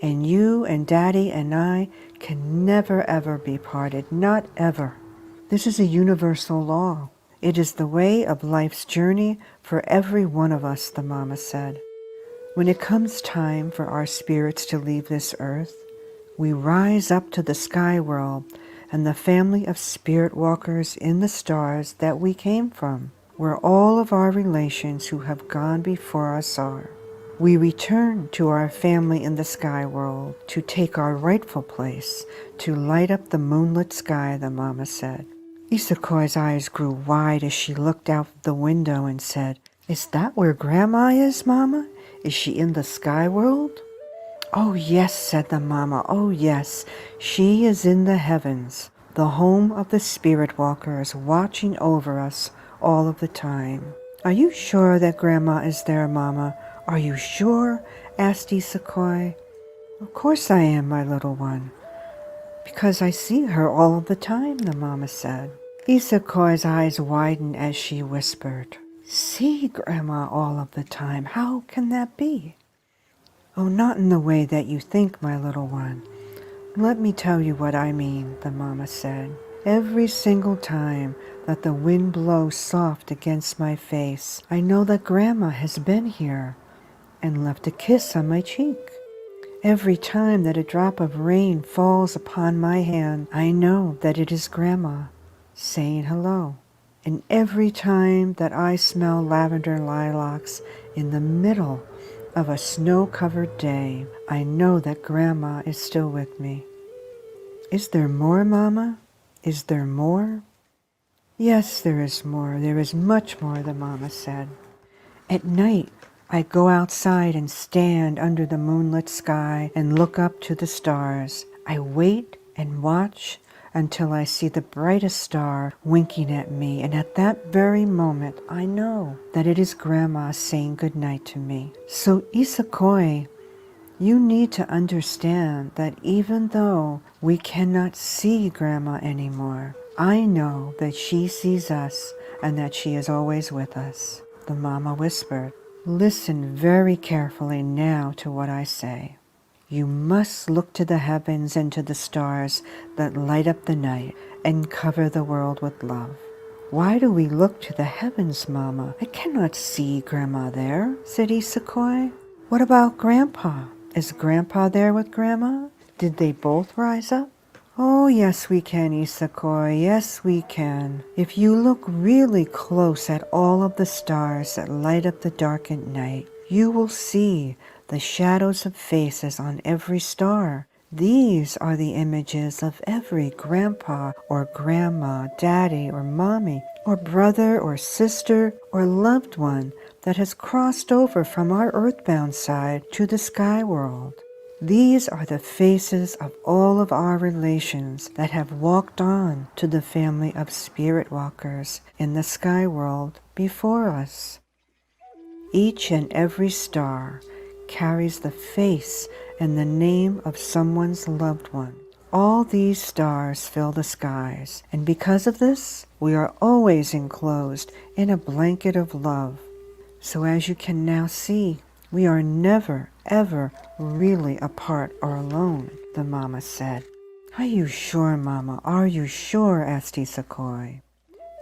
And you and Daddy and I can never ever be parted, not ever. This is a universal law. It is the way of life's journey for every one of us, the Mama said. When it comes time for our spirits to leave this earth, we rise up to the sky world and the family of spirit walkers in the stars that we came from, where all of our relations who have gone before us are. We return to our family in the sky world to take our rightful place, to light up the moonlit sky, the Mama said. Isakoi's eyes grew wide as she looked out the window and said, Is that where Grandma is, Mama? Is she in the sky world? Oh yes, said the Mama, oh yes, she is in the heavens, the home of the spirit walkers watching over us all of the time. Are you sure that Grandma is there, Mama? Are you sure? Asked Isakoi. Of course I am, my little one, because I see her all of the time, the Mama said. Isakoi's eyes widened as she whispered, See Grandma all of the time, how can that be? Oh, not in the way that you think, my little one. Let me tell you what I mean, the Mama said. Every single time that the wind blows soft against my face, I know that Grandma has been here and left a kiss on my cheek. Every time that a drop of rain falls upon my hand, I know that it is Grandma saying hello. And every time that I smell lavender lilacs in the middle of a snow-covered day, I know that Grandma is still with me. Is there more, Mama? Is there more? Yes, there is more. There is much more, the Mama said. At night, I go outside and stand under the moonlit sky and look up to the stars. I wait and watch until I see the brightest star winking at me, and at that very moment I know that it is Grandma saying good night to me. So Isakoi, you need to understand that even though we cannot see Grandma anymore, I know that she sees us and that she is always with us. The Mama whispered. Listen very carefully now to what I say. You must look to the heavens and to the stars that light up the night and cover the world with love. Why do we look to the heavens, Mama? I cannot see Grandma there, said Isakoi. What about Grandpa? Is Grandpa there with Grandma? Did they both rise up? Oh, yes, we can, Isakoi. Yes, we can. If you look really close at all of the stars that light up the darkened night, you will see the shadows of faces on every star. These are the images of every grandpa or grandma, daddy or mommy, or brother or sister or loved one that has crossed over from our earthbound side to the sky world. These are the faces of all of our relations that have walked on to the family of spirit walkers in the sky world before us. Each and every star carries the face and the name of someone's loved one. All these stars fill the skies, and because of this, we are always enclosed in a blanket of love. So as you can now see, we are never, ever really apart or alone, the mama said. Are you sure, Mama? Are you sure? Asked Isakoi.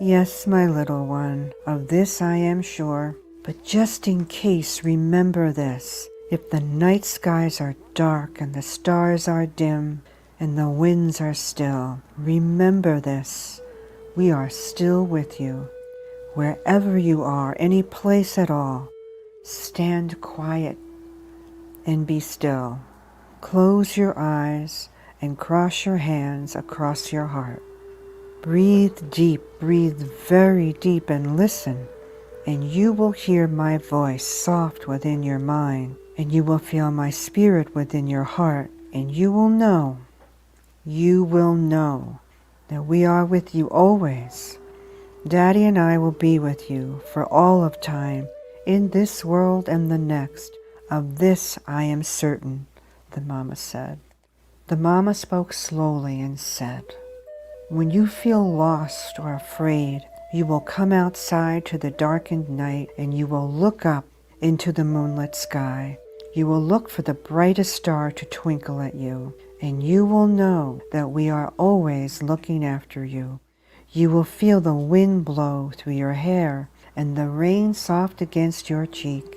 Yes, my little one, of this I am sure. But just in case, remember this. If the night skies are dark and the stars are dim and the winds are still, remember this. We are still with you. Wherever you are, any place at all, stand quiet and be still. Close your eyes and cross your hands across your heart. Breathe deep, breathe very deep and listen, and you will hear my voice soft within your mind, and you will feel my spirit within your heart, and you will know that we are with you always. Daddy and I will be with you for all of time, in this world and the next. Of this I am certain, the mama said. The mama spoke slowly and said, when you feel lost or afraid, you will come outside to the darkened night and you will look up into the moonlit sky. You will look for the brightest star to twinkle at you, and you will know that we are always looking after you. You will feel the wind blow through your hair and the rain soft against your cheek,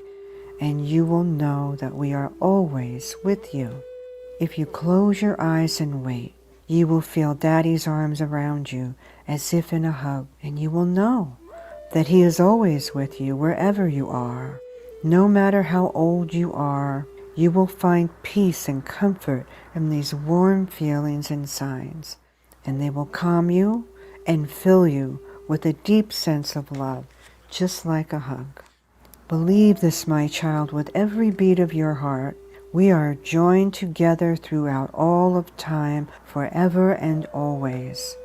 and you will know that we are always with you. If you close your eyes and wait, you will feel Daddy's arms around you as if in a hug, and you will know that he is always with you wherever you are. No matter how old you are, you will find peace and comfort in these warm feelings and signs, and they will calm you and fill you with a deep sense of love, just like a hug. Believe this, my child, with every beat of your heart. We are joined together throughout all of time, forever and always.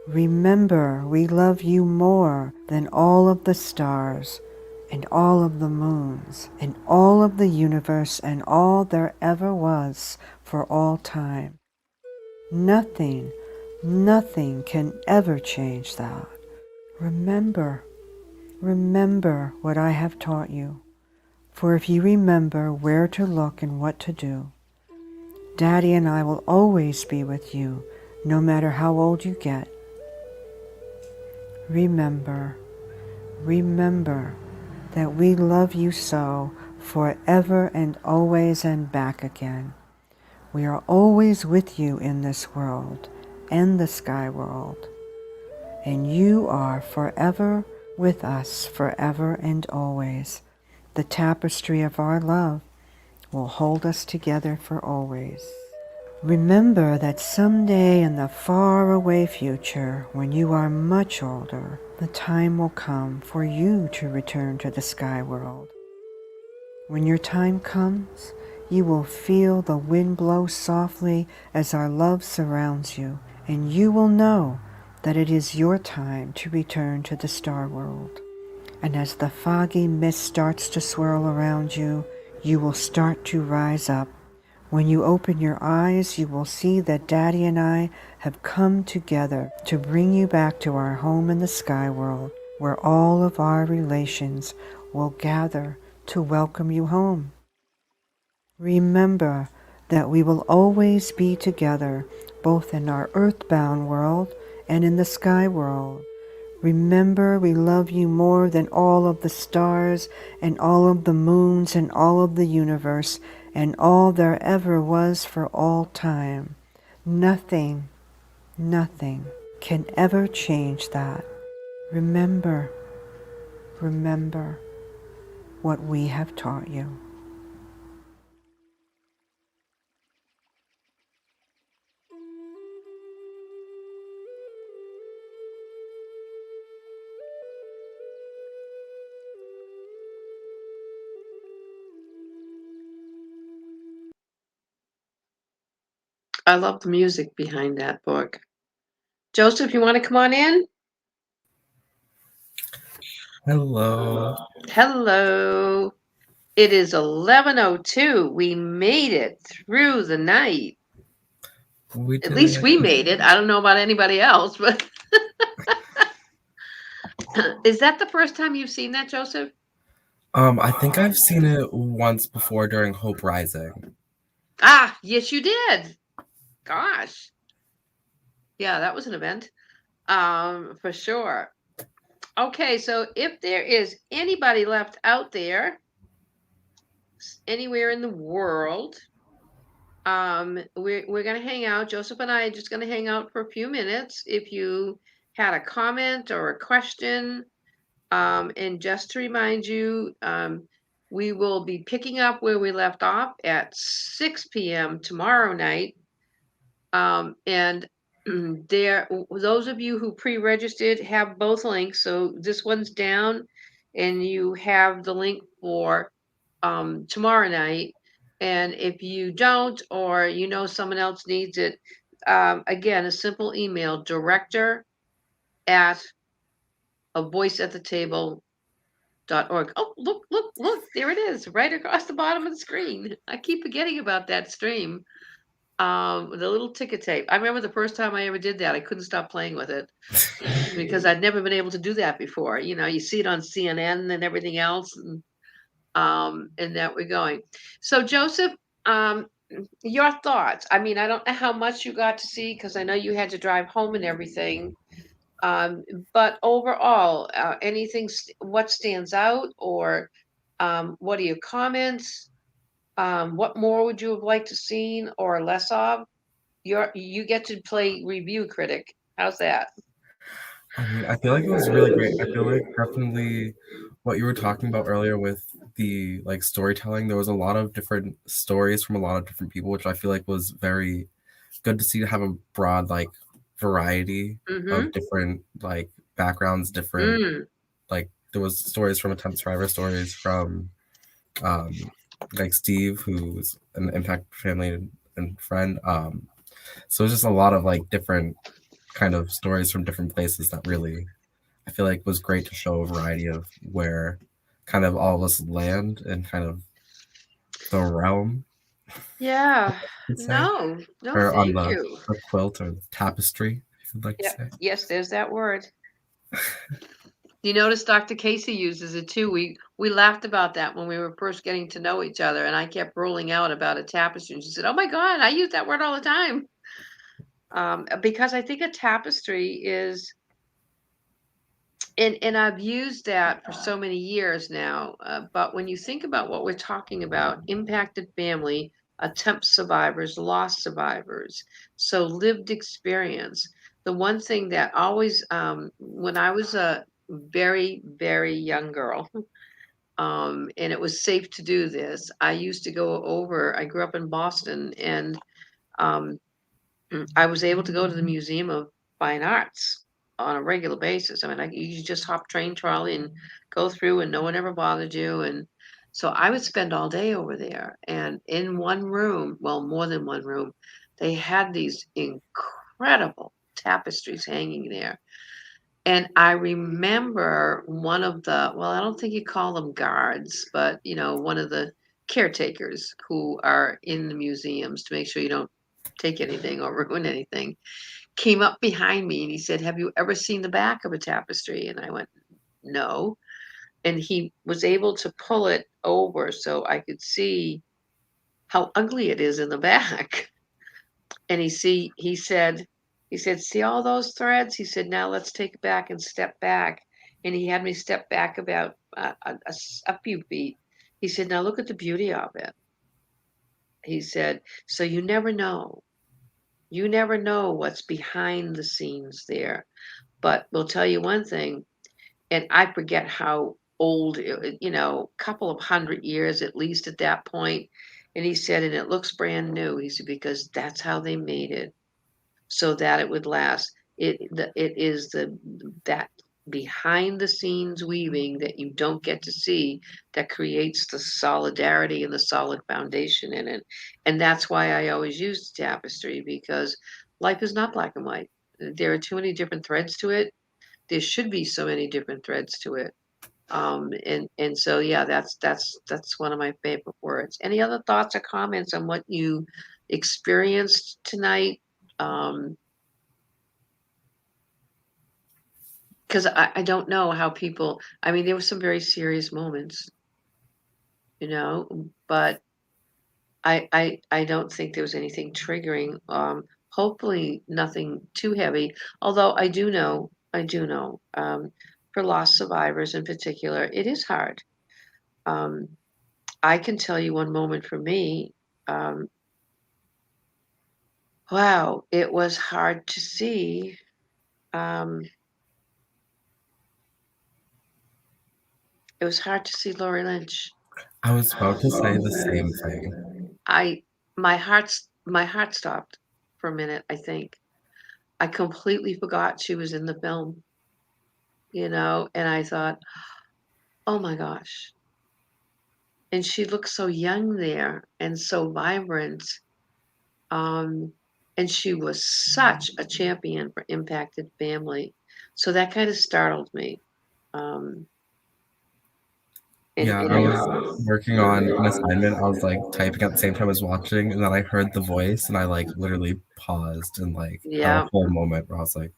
Remember, we love you more than all of the stars and all of the moons and all of the universe and all there ever was for all time. Nothing can ever change that. Remember what I have taught you. For if you remember where to look and what to do, Daddy and I will always be with you, no matter how old you get. Remember that we love you so, forever and always and back again. We are always with you in this world and the sky world, and you are forever with us, forever and always. The tapestry of our love will hold us together for always. Remember that someday in the far-away future, when you are much older, the time will come for you to return to the sky world. When your time comes, you will feel the wind blow softly as our love surrounds you, and you will know that it is your time to return to the star world. And as the foggy mist starts to swirl around you, you will start to rise up. When you open your eyes, you will see that Daddy and I have come together to bring you back to our home in the sky world, where all of our relations will gather to welcome you home. Remember that we will always be together, both in our earthbound world and in the sky world. Remember, we love you more than all of the stars and all of the moons and all of the universe and all there ever was for all time. Nothing can ever change that. Remember what we have taught you. I love the music behind that book. Joseph, you want to come on in? Hello. Hello. It is 11:02. We made it through the night. We At did least it. we made it. I don't know about anybody else, but is that the first time you've seen that, Joseph? I think I've seen it once before during Hope Rising. Ah, yes, you did. Gosh. Yeah, that was an event. For sure. Okay, so if there is anybody left out there, anywhere in the world, we're gonna hang out. Joseph and I are just gonna hang out for a few minutes. If you had a comment or a question, and just to remind you, we will be picking up where we left off at 6 p.m. tomorrow night. And those of you who pre-registered have both links. So this one's down, and you have the link for tomorrow night. And if you don't, or you know someone else needs it, again, a simple email, director at a voice at the table.org. Oh, look, there it is, right across the bottom of the screen. I keep forgetting about that stream. The little ticker tape. I remember the first time I ever did that, I couldn't stop playing with it because I'd never been able to do that before. You know, you see it on CNN and everything else, and that we're going. So, Joseph, um, your thoughts. I mean, I don't know how much you got to see because I know you had to drive home and everything. Um, but overall, what stands out, or what are your comments? What more would you have liked to seen or less of? You get to play review critic. How's that? I mean, I feel like it was really great. I feel like definitely what you were talking about earlier with the like storytelling, there was a lot of different stories from a lot of different people, which I feel like was very good to see, to have a broad like variety Mm-hmm. of different like backgrounds, different Mm. like there was stories from attempt survivor, stories from like Steve, who's an impact family and friend. So it's just a lot of like different kind of stories from different places that really I feel like was great to show a variety of where kind of all of us land and kind of the realm, Yeah. I would say, No, or on thank you. the quilt or the tapestry, if you'd like to Yeah. say. Yes, there's that word. You notice Dr. Casey uses it too. We laughed about that when we were first getting to know each other, and I kept rolling out about a tapestry. And she said, "Oh my God, I use that word all the time." Because I think a tapestry is, and I've used that for so many years now. But when you think about what we're talking about, impacted family, attempt survivors, loss survivors, so lived experience. The one thing that always, when I was a very, very young girl, and it was safe to do this, I used to go over, I grew up in Boston, and um, I was able to go to the Museum of Fine Arts on a regular basis. I mean, you just hop train trolley and go through, and no one ever bothered you. And so I would spend all day over there. And in one room, well, more than one room, they had these incredible tapestries hanging there. And I remember one of the, well, I don't think you call them guards, but one of the caretakers who are in the museums to make sure you don't take anything or ruin anything, came up behind me and he said, "Have you ever seen the back of a tapestry?" And I went, "No." And he was able to pull it over so I could see how ugly it is in the back. And he said, "See all those threads?" He said, "Now let's take it back and step back." And he had me step back about a few feet. He said, "Now look at the beauty of it." He said, "So you never know. You never know what's behind the scenes there. But we'll tell you one thing," and I forget how old, couple of 100 years at least at that point. And he said, "And it looks brand new." He said, "Because that's how they made it, so that it would last." It is that behind the scenes weaving that you don't get to see that creates the solidarity and the solid foundation in it. And that's why I always use the tapestry, because life is not black and white. There are too many different threads to it. There should be so many different threads to it. And so yeah, that's one of my favorite words. Any other thoughts or comments on what you experienced tonight? Because I don't know how people. I mean, there were some very serious moments, but I don't think there was anything triggering. Hopefully nothing too heavy. Although I do know, for lost survivors in particular, it is hard. Um, I can tell you one moment for me. Um, wow, it was hard to see. Um, it was hard to see Lori Lynch. I was about to say the same thing. My heart stopped for a minute, I think. I completely forgot she was in the film, and I thought, oh my gosh. And she looked so young there and so vibrant. Um, and she was such a champion for impacted family. So that kind of startled me. Um, Yeah, I was working on an assignment. I was like typing at the same time as watching, and then I heard the voice, and I like literally paused and like had a Yeah. whole moment where I was like,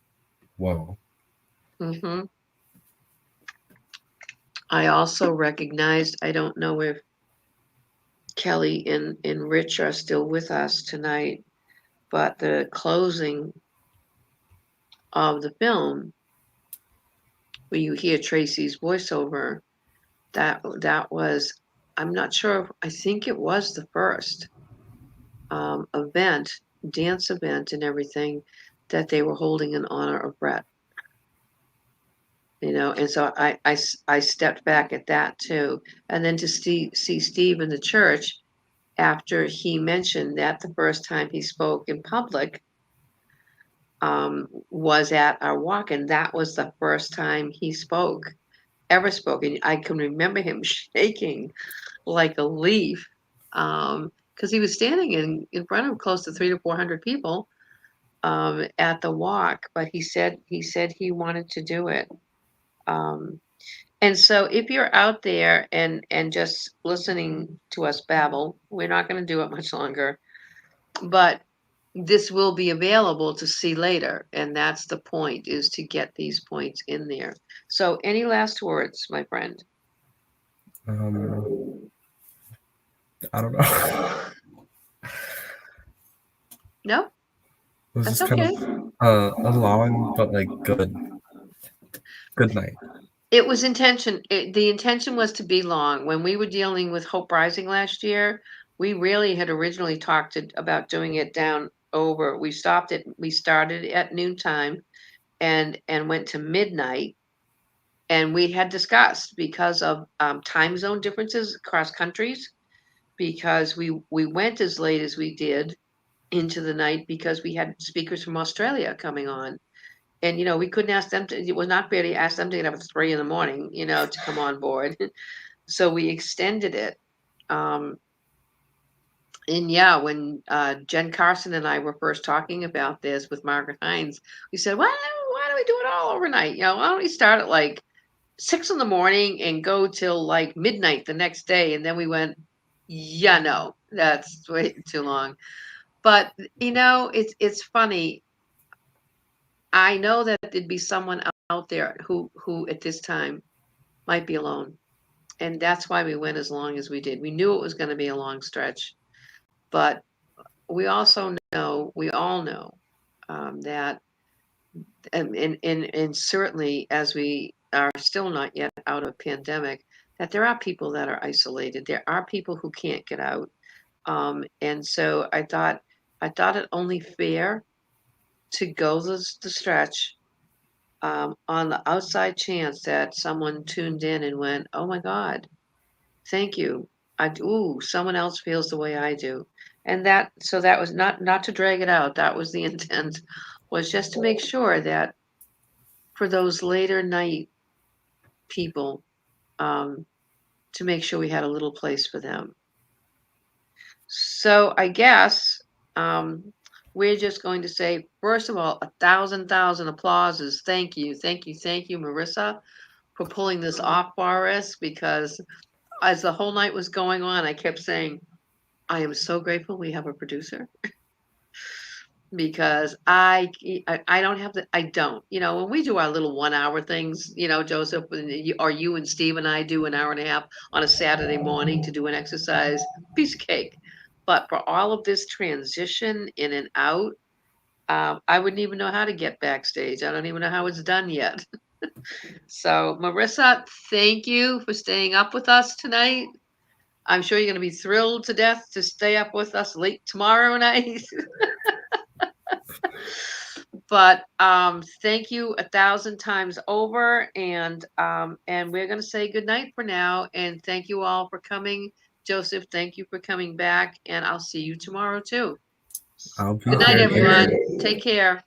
"Whoa!" hmm I also recognized, I don't know if Kelly and Rich are still with us tonight, but the closing of the film, where you hear Tracy's voiceover, that was, I'm not sure, I think it was the first event, dance event and everything that they were holding in honor of Brett. And so I stepped back at that too. And then to see Steve in the church after he mentioned that the first time he spoke in public was at our walk, and that was the first time he ever spoke. And I can remember him shaking like a leaf, because he was standing in front of close to 300 to 400 people at the walk, but he said he wanted to do it. And so if you're out there and just listening to us babble, we're not going to do it much longer, but this will be available to see later. And that's the point, is to get these points in there. So any last words, my friend? I don't know. No? It was That's just kind okay. of a long but like good night. It was the intention was to be long. When we were dealing with Hope Rising last year, we really had originally talked about doing it down over. We started at noontime and went to midnight. And we had discussed, because of time zone differences across countries, because we went as late as we did into the night because we had speakers from Australia coming on. And we couldn't ask them to. It was not fair to ask them to get up at 3 in the morning, to come on board. So we extended it. And yeah, when Jen Carson and I were first talking about this with Margaret Hines, we said, why do we do it all overnight? Why don't we start at like 6 in the morning and go till like midnight the next day? And then we went, yeah, no, that's way too long. But it's funny. I know that there'd be someone out there who at this time might be alone. And that's why we went as long as we did. We knew it was going to be a long stretch, but we all know that, and certainly as we are still not yet out of pandemic, that there are people that are isolated. There are people who can't get out. And so I thought it only fair to go the stretch, on the outside chance that someone tuned in and went, oh my God, thank you. Someone else feels the way I do. And that was not to drag it out. That was the intent, was just to make sure that for those later night people, to make sure we had a little place for them. So I guess we're just going to say, first of all, 1,000 applauses. Thank you, Marissa, for pulling this off for us, because as the whole night was going on, I kept saying, I am so grateful we have a producer. Because I don't have the, I don't, when we do our little 1 hour things, Joseph, or you and Steve and I do an hour and a half on a Saturday morning to do an exercise, piece of cake. But for all of this transition in and out, I wouldn't even know how to get backstage. I don't even know how it's done yet. So Marissa, thank you for staying up with us tonight. I'm sure you're going to be thrilled to death to stay up with us late tomorrow night. But thank you 1,000 times over, and we're going to say good night for now. And thank you all for coming. Joseph, thank you for coming back, and I'll see you tomorrow too. I'll be Good night, here. everyone. Take care.